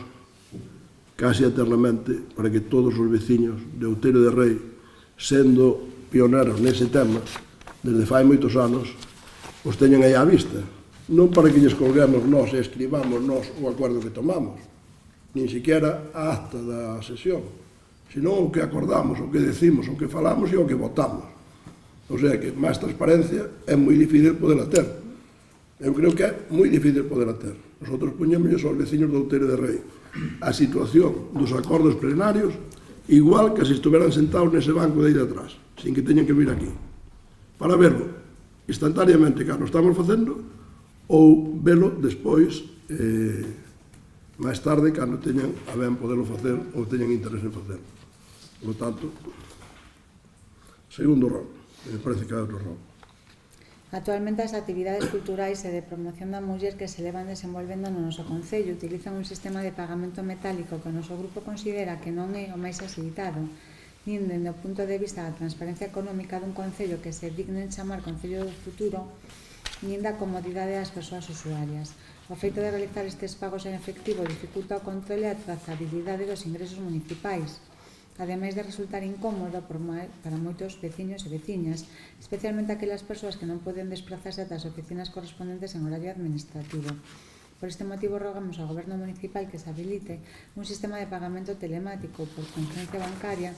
casi eternamente para que todos os veciños de Outeiro de Rei, sendo pioneros nese tema desde fai moitos anos, os teñan aí á vista. Non para que lles colguemos nós e escribamos nós o acordo que tomamos, nin siquiera a acta da sesión, senón o que acordamos, o que decimos, o que falamos e o que votamos. O sea que máis transparencia é moi difícil poderla ter. Eu creo que é moi difícil poderla ter. Nosotros poñémosles aos veciños de Outeiro de Rei a situación dos acordos plenarios igual que se estuveran sentados nese banco de aí de atrás, sin que teñan que vir aquí, para verlo instantáneamente cando estamos facendo ou velo despois máis tarde cando teñan a ben poderlo facer ou teñan interés en facerlo. Por lo tanto, segundo rol, me parece que é outro rol. Actualmente as actividades culturais e de promoción da muller que se levan desenvolvendo no noso Concello utilizan un sistema de pagamento metálico que o noso grupo considera que non é o máis axeitado, nin dende o punto de vista da transparencia económica dun Concello que se dignen chamar Concello do Futuro, nin da comodidade das persoas usuarias. O feito de realizar estes pagos en efectivo dificulta o controle e a trazabilidade dos ingresos municipais, ademais de resultar incómodo para moitos veciños e veciñas, especialmente aquelas persoas que non poden desplazarse ata as oficinas correspondentes en horario administrativo. Por este motivo, rogamos ao Goberno Municipal que se habilite un sistema de pagamento telemático por transferencia bancaria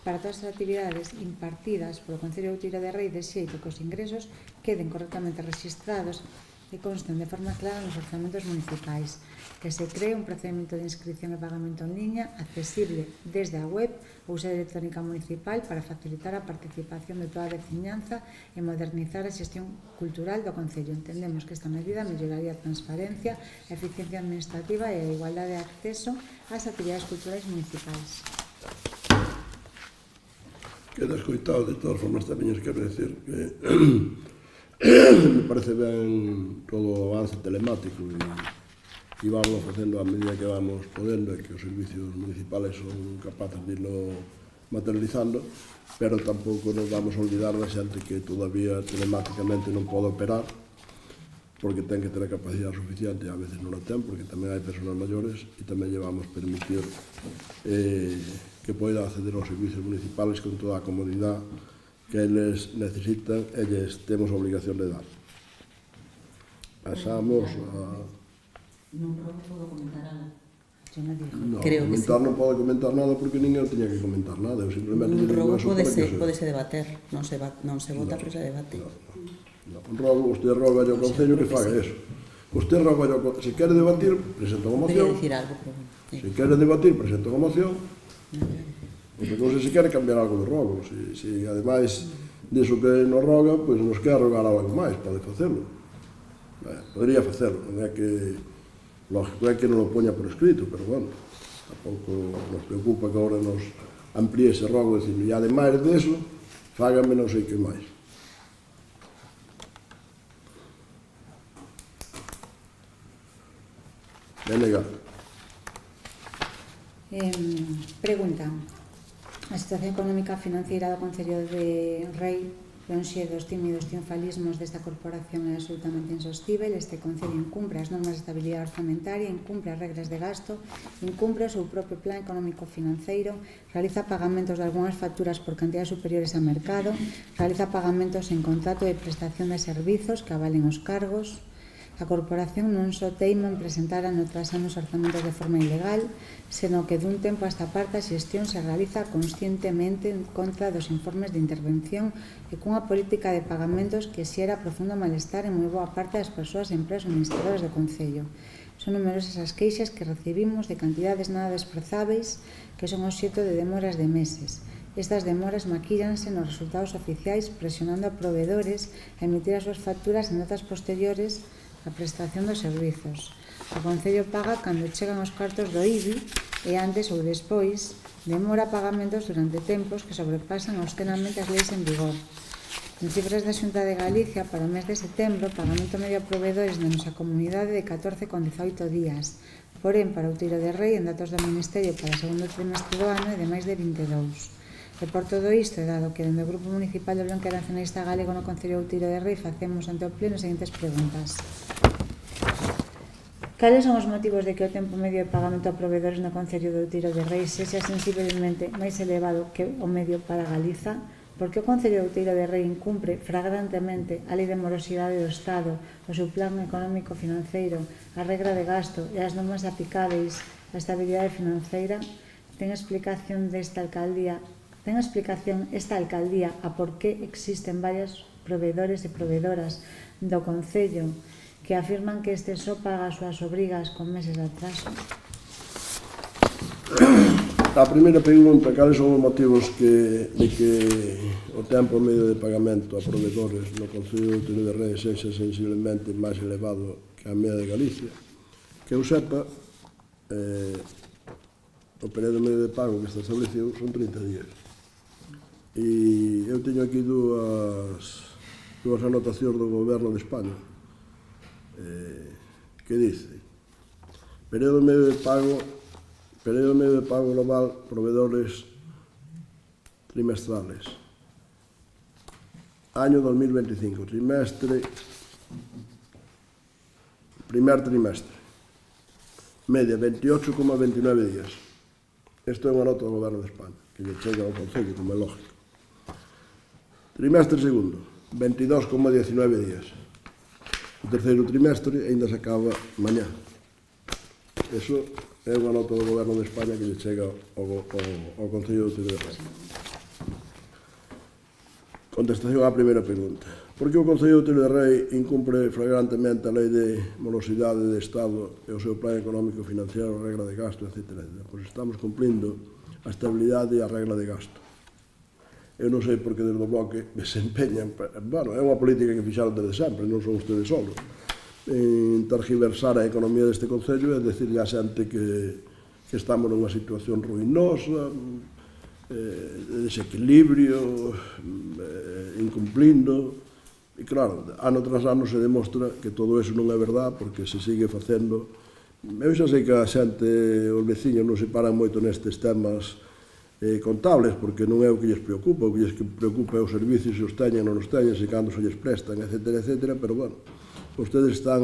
para todas as actividades impartidas polo Concello de Outeiro de Rei, de xeito que os ingresos queden correctamente registrados e consten de forma clara nos orzamentos municipais, que se cree un procedimento de inscripción e pagamento en liña accesible desde a web ou sede electrónica municipal para facilitar a participación de toda a veciñanza e modernizar a xestión cultural do Concello. Entendemos que esta medida melloraría a transparencia, a eficiencia administrativa e a igualdade de acceso ás actividades culturais municipais. Queda escoitado, de todas formas, tamén os quero decir que me parece ben todo o avance telemático e vamos facendo a medida que vamos podendo e que os servicios municipales son capaces de irlo materializando, pero tampouco nos vamos a olvidar da xente que todavía telemáticamente non pode operar porque ten que ter a capacidade suficiente e a veces non a ten porque tamén hai persoas maiores e tamén lle vamos permitir que poida acceder aos servicios municipales con toda a comodidade que eles necesitan e lles temos a obligación de dar. Pasamos a... Non podo comentar algo. No, Creo que comentar sí. non podo comentar nada porque ninguén tiña que comentar nada. Eu simplemente Un rogo podese podese debater, non se vota, pero se debate. Un rogo, usted roga ao Concello que faga eso. Usted roga, se quere debatir, presenta unha Quería moción. dicir algo, pero bueno. Se quere debatir, presenta unha moción. Porque non sei se quere cambiar algo de rogo. Se ademais diso que nos roga, pois nos quer rogar algo máis, pode facelo. Podría facelo, non é que lógico é que non o poña por escrito, pero bueno, tampouco nos preocupa que agora nos amplíe ese rogo, dicindo, e ademais deso, fágame non sei que máis. Denegar. Pregunta. A situación económica e financiera do Concello de Rei, lonxe dos tímidos triunfalismos desta corporación, é absolutamente insostível. Este Concello incumpre as normas de estabilidade orzamentaria, incumpre as regras de gasto, incumpre o seu propio plan económico-financeiro, realiza pagamentos de algunhas facturas por cantidades superiores a mercado, realiza pagamentos en contrato de prestación de servizos que avalen os cargos. A corporación non só teima en presentar ano tras ano os orzamentos de forma ilegal, senón que dun tempo a esta parte a xestión se realiza conscientemente en contra dos informes de intervención e cunha política de pagamentos que xera profundo malestar en moi boa parte das persoas e empresas administradoras do Concello. Son numerosas as queixas que recibimos de cantidades nada desprezáveis que son obxecto de demoras de meses. Estas demoras maquíllanse nos resultados oficiais presionando a proveedores a emitir as súas facturas en datas posteriores a prestación dos servizos. O Concello paga cando chegan os cartos do IBI e antes ou despois demora pagamentos durante tempos que sobrepasan austenamente as leis en vigor. En cifras da Xunta de Galicia, para o mes de setembro, o pagamento medio a proveedores da nosa comunidade de 14,18 días. Porén, para Outeiro de Rei, en datos do Ministerio para o segundo trimestre do ano, é de máis de 22. E por todo isto, dado que dende o Grupo Municipal do Bloque Nacionalista Galego no Concello de Outeiro de Rei facemos ante o Pleno as seguintes preguntas. Cales son os motivos de que o tempo medio de pagamento a proveedores no Concello de Outeiro de Rei sexa sensiblemente máis elevado que o medio para Galiza? Por que o Concello de Outeiro de Rei incumpre flagrantemente a Lei de Morosidade do Estado, o seu plan económico financeiro, a regra de gasto e as normas aplicáveis á estabilidade financeira? Ten explicación esta alcaldía a por que existen varios proveedores e proveedoras do Concello que afirman que este só paga as súas obrigas con meses de atraso? A primeira pregunta, cales son os motivos de que o tempo medio de pagamento a proveedores no Concello de Outeiro de Rei sexa sensiblemente máis elevado que a media de Galicia? Que eu sepa, o período medio de pago que está establecido son 30 días. E eu teño aquí dúas anotacións do Goberno de España que dice período medio de pago global proveedores trimestrales año 2025 primer trimestre media 28,29 días. Isto é unha nota do Goberno de España que lle chega ao Concello, como é lógico. Trimestre segundo, 22,19 días. O terceiro trimestre ainda se acaba mañá. Eso é unha nota do Goberno de España que lle chega ao Concello de Outeiro de Rei. Contestación á primeira pregunta. Por que o Concello de Outeiro de Rei incumpre flagrantemente a Lei de Morosidade de Estado e o seu plan económico financiero, a regra de gasto, etc. Pois estamos cumplindo a estabilidade e a regra de gasto. Eu non sei por que desde o Bloque se empeñan, bueno, é unha política que fixaron desde sempre, non son ustedes solos, en tergiversar a economía deste Concello e decirle a xente que estamos nunha situación ruinosa, de desequilibrio, incumplindo, e claro, ano tras ano se demostra que todo eso non é verdad porque se sigue facendo. Eu xa sei que a xente, os veciños non se paran moito nestes temas contables, porque non é o que lles preocupa, o que lles preocupa é os servicios, se os teñen ou non os teñen, se cando se lles prestan, etc., pero bueno, ustedes están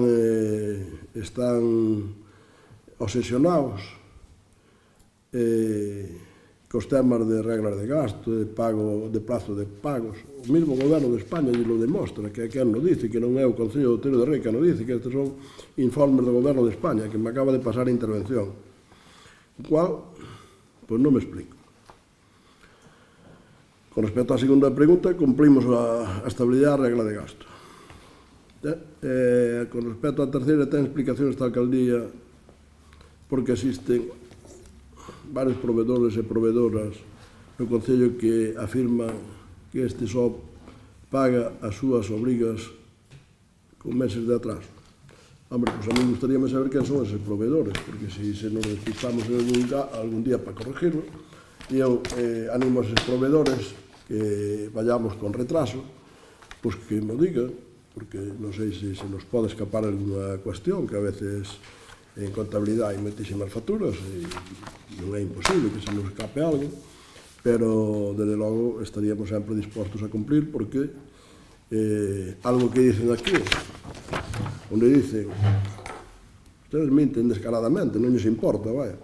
obsesionados cos temas de reglas de gasto, de pago, de plazo de pagos. O mesmo Goberno de España lle lo demostra, que é quen lo dice, que non é o Concello de Outeiro de Rei que lo dice, que estes son informes do Goberno de España, que me acaba de pasar a intervención. O cual, pois non me explico. Con respecto á segunda pregunta, cumplimos a estabilidade e a regla de gasto. Con respecto á terceira, ten explicación esta alcaldía porque existen varios proveedores e proveedoras no Concello que afirman que este só paga as súas obrigas con meses de atraso. Hombre, pues a mí gustaríame saber quen son eses proveedores, porque se nos despistamos algún día para corregirlo, e eu animo a eses proveedores que vayamos con retraso, pois que me digan, porque non sei se nos pode escapar alguna cuestión, que a veces en contabilidade hai moitísimas facturas e non é imposible que se nos escape algo, pero desde logo estaríamos sempre dispostos a cumplir, porque algo que dicen aquí, onde dicen ustedes minten descaradamente, non lles importa, vaya.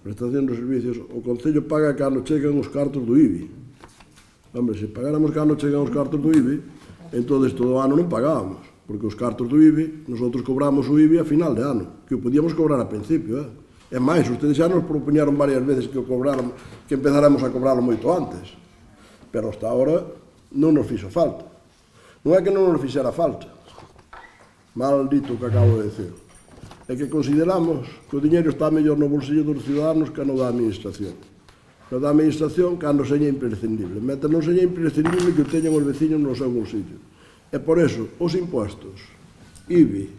Prestación dos servicios, o Concello paga cando chegan os cartos do IBI. Hombre, se pagáramos cando chegan os cartos do IBI, entonces todo o ano non pagábamos, porque os cartos do IBI, nosotros cobramos o IBI a final de ano, que o podíamos cobrar a principio, E máis, ustedes xa nos propoñaron varias veces que o cobraron, que empezáramos a cobrarlo moito antes, pero hasta ahora non nos fixo falta. Non é que non nos fixera falta, maldito que acabo de decir, é que consideramos que o diñeiro está mellor no bolsillo dos ciudadanos que no da administración. No da administración cando seña imprescindible. Mentre non seña imprescindible que o teñan os veciños no seu bolsillo. E por eso, os impuestos, IBI,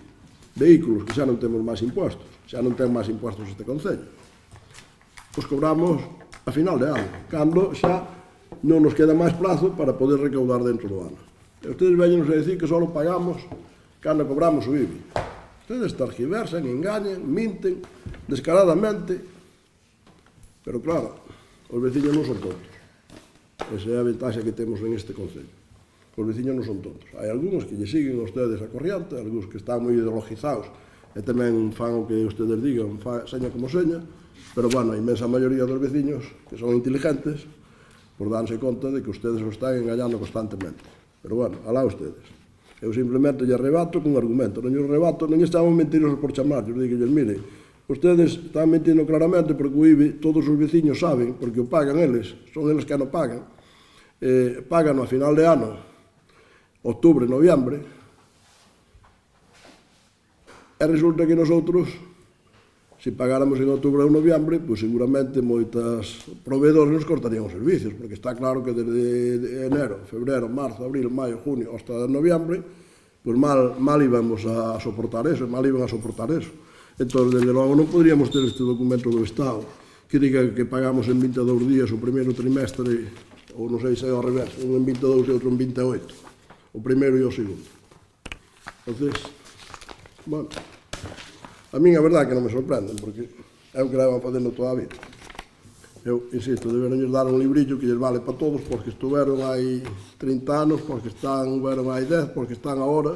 vehículos, que xa non temos máis impuestos, xa non ten máis impuestos este Concello, os cobramos a final de ano, cando xa non nos queda máis plazo para poder recaudar dentro do ano. E ustedes veñenos a decir que só pagamos cando cobramos o IBI. Ustedes targiversan, engañan, minten descaradamente, pero claro, os veciños non son tontos. Esa é a ventaxa que temos en este Concello. Os veciños non son tontos. Hai algúns que lle siguen a ustedes a corriente, algúns que están moi ideologizados e tamén fan o que ustedes digan, seña como seña, pero, bueno, a inmensa maioría dos veciños que son inteligentes, por danse conta de que ustedes os están engañando constantemente. Pero, bueno, alá ustedes. Eu simplemente lle rebato con argumento, non lle rebato, non lle estamos mentirosos por chamarlos, díguelles, mire, ustedes están mentindo claramente porque o IBI todos os veciños saben, porque o pagan eles, son eles que non pagan, pagan a final de ano, outubro, noviembre, e resulta que nosotros, se pagáramos en outubro ou noviembre, pois seguramente moitas proveedores nos cortarían os servicios, porque está claro que desde enero, febrero, marzo, abril, maio, junio, hasta noviembre, pois mal íbamos a soportar eso, mal iban a soportar eso. Entón, desde logo, non podríamos ter este documento do Estado que diga que pagamos en 22 días o primeiro trimestre, ou non sei se é ao revés, un en 22 e outro en 28, o primeiro e o segundo. Entonces, bueno, a min a verdade é que non me sorprenden, porque é o que levan facendo toda a vida. Eu, insisto, deberonlles dar un librillo que lles vale para todos, porque estuveron hai 30 anos, porque estuveron hai 10, porque están agora,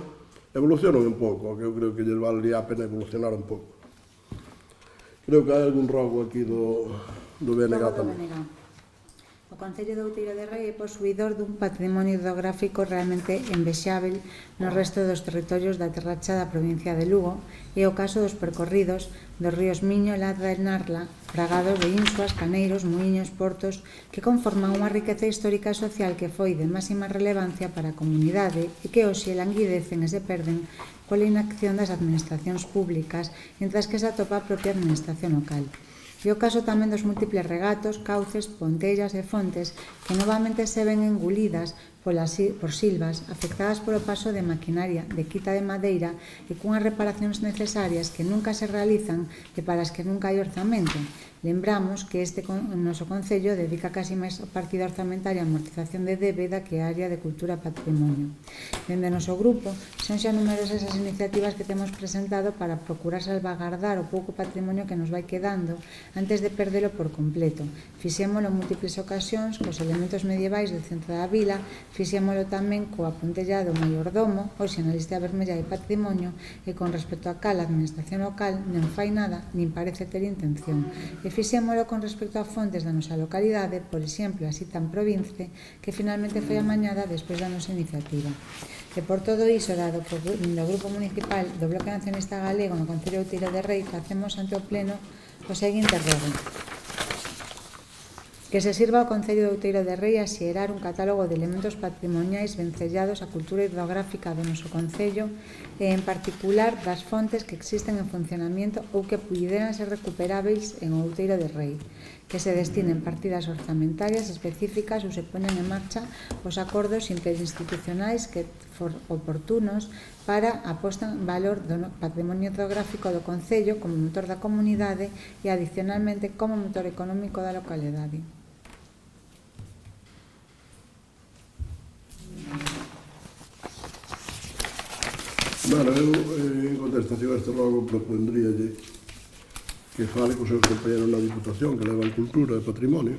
evolucionan un pouco, que eu creo que lles valería a pena evolucionar un pouco. Creo que hai algún rogo aquí do BNG tamén. O Concello de Outeiro de Rei é posuidor dun patrimonio hidrográfico realmente envexável no resto dos territorios da terracha da provincia de Lugo, e o caso dos percorridos dos ríos Miño, Ladra e Narla, fragados de insuas, caneiros, muiños, portos, que conforman unha riqueza histórica e social que foi de máxima relevancia para a comunidade e que hoxe languidecen e se perden pola inacción das administracións públicas, entre as que se atopa a propia administración local. E o caso tamén dos múltiples regatos, cauces, pontellas e fontes que novamente se ven engulidas por silvas, afectadas polo paso de maquinaria de quita de madeira e cunhas reparacións necesarias que nunca se realizan e para as que nunca hai orzamento. Lembramos que o noso Concello dedica casi máis partida orzamentaria a amortización de débeda que a área de cultura e patrimonio. Dende o noso grupo, son xa numerosas as iniciativas que temos presentado para procurar salvagardar o pouco patrimonio que nos vai quedando antes de perdelo por completo. Fixémolo en múltiples ocasións cos elementos medievais do centro da vila, fixémolo tamén coa Pontella do Maiordomo, hoxe na lista vermella de patrimonio, e con respecto a cal a administración local non fai nada, nin parece ter intención. E fixémolo con respecto a fontes da nosa localidade, por exemplo, a Sita en Province, que finalmente foi amañada despois da nosa iniciativa. E por todo iso, dado que o Grupo Municipal do Bloque Nacionalista Galego no Concello de Outeiro de Rei facemos ante o Pleno o seguinte rogo: Que se sirva ao Concello de Outeiro de Rei a xerar un catálogo de elementos patrimoniais vencellados á cultura hidrográfica do noso Concello e, en particular, das fontes que existen en funcionamento ou que puderan ser recuperáveis en Outeiro de Rei, que se destinen partidas orzamentarias específicas ou se poñan en marcha os acordos interinstitucionais que for oportunos para a posta en valor do patrimonio hidrográfico do Concello como motor da comunidade e, adicionalmente, como motor económico da localidade. Bueno, eu, en contestación a este logo, propondríalle que fale cos seus compañeros na Diputación que levan cultura e patrimonio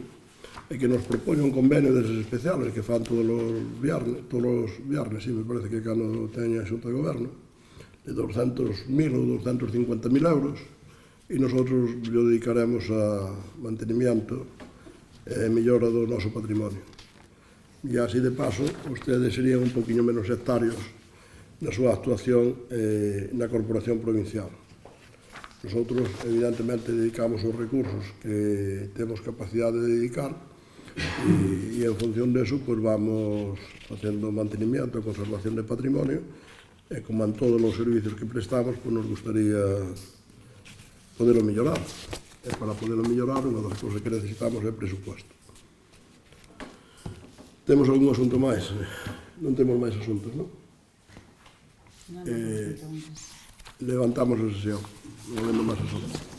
e que nos propoña un convenio deses especiales que fan todos os viernes, sí, me parece que cando teña a Xunta de Goberno, de 200.000 ou 250.000 euros, e nosotros lo dedicaremos a mantenimiento e mellora do noso patrimonio. E así de paso, ustedes serían un poquinho menos sectarios na súa actuación na Corporación Provincial. Nosotros, evidentemente, dedicamos os recursos que temos capacidade de dedicar e en función deso, pues, vamos facendo mantenimiento e conservación de patrimonio e como en todos os servicios que prestamos, pues, nos gustaría poderlo mellorar. E para poderlo mellorar, unha das cousas que necesitamos é presupuesto. Temos algún asunto máis? Non temos máis asuntos, non? Levantamos a sesión. Non lembro máis asuntos.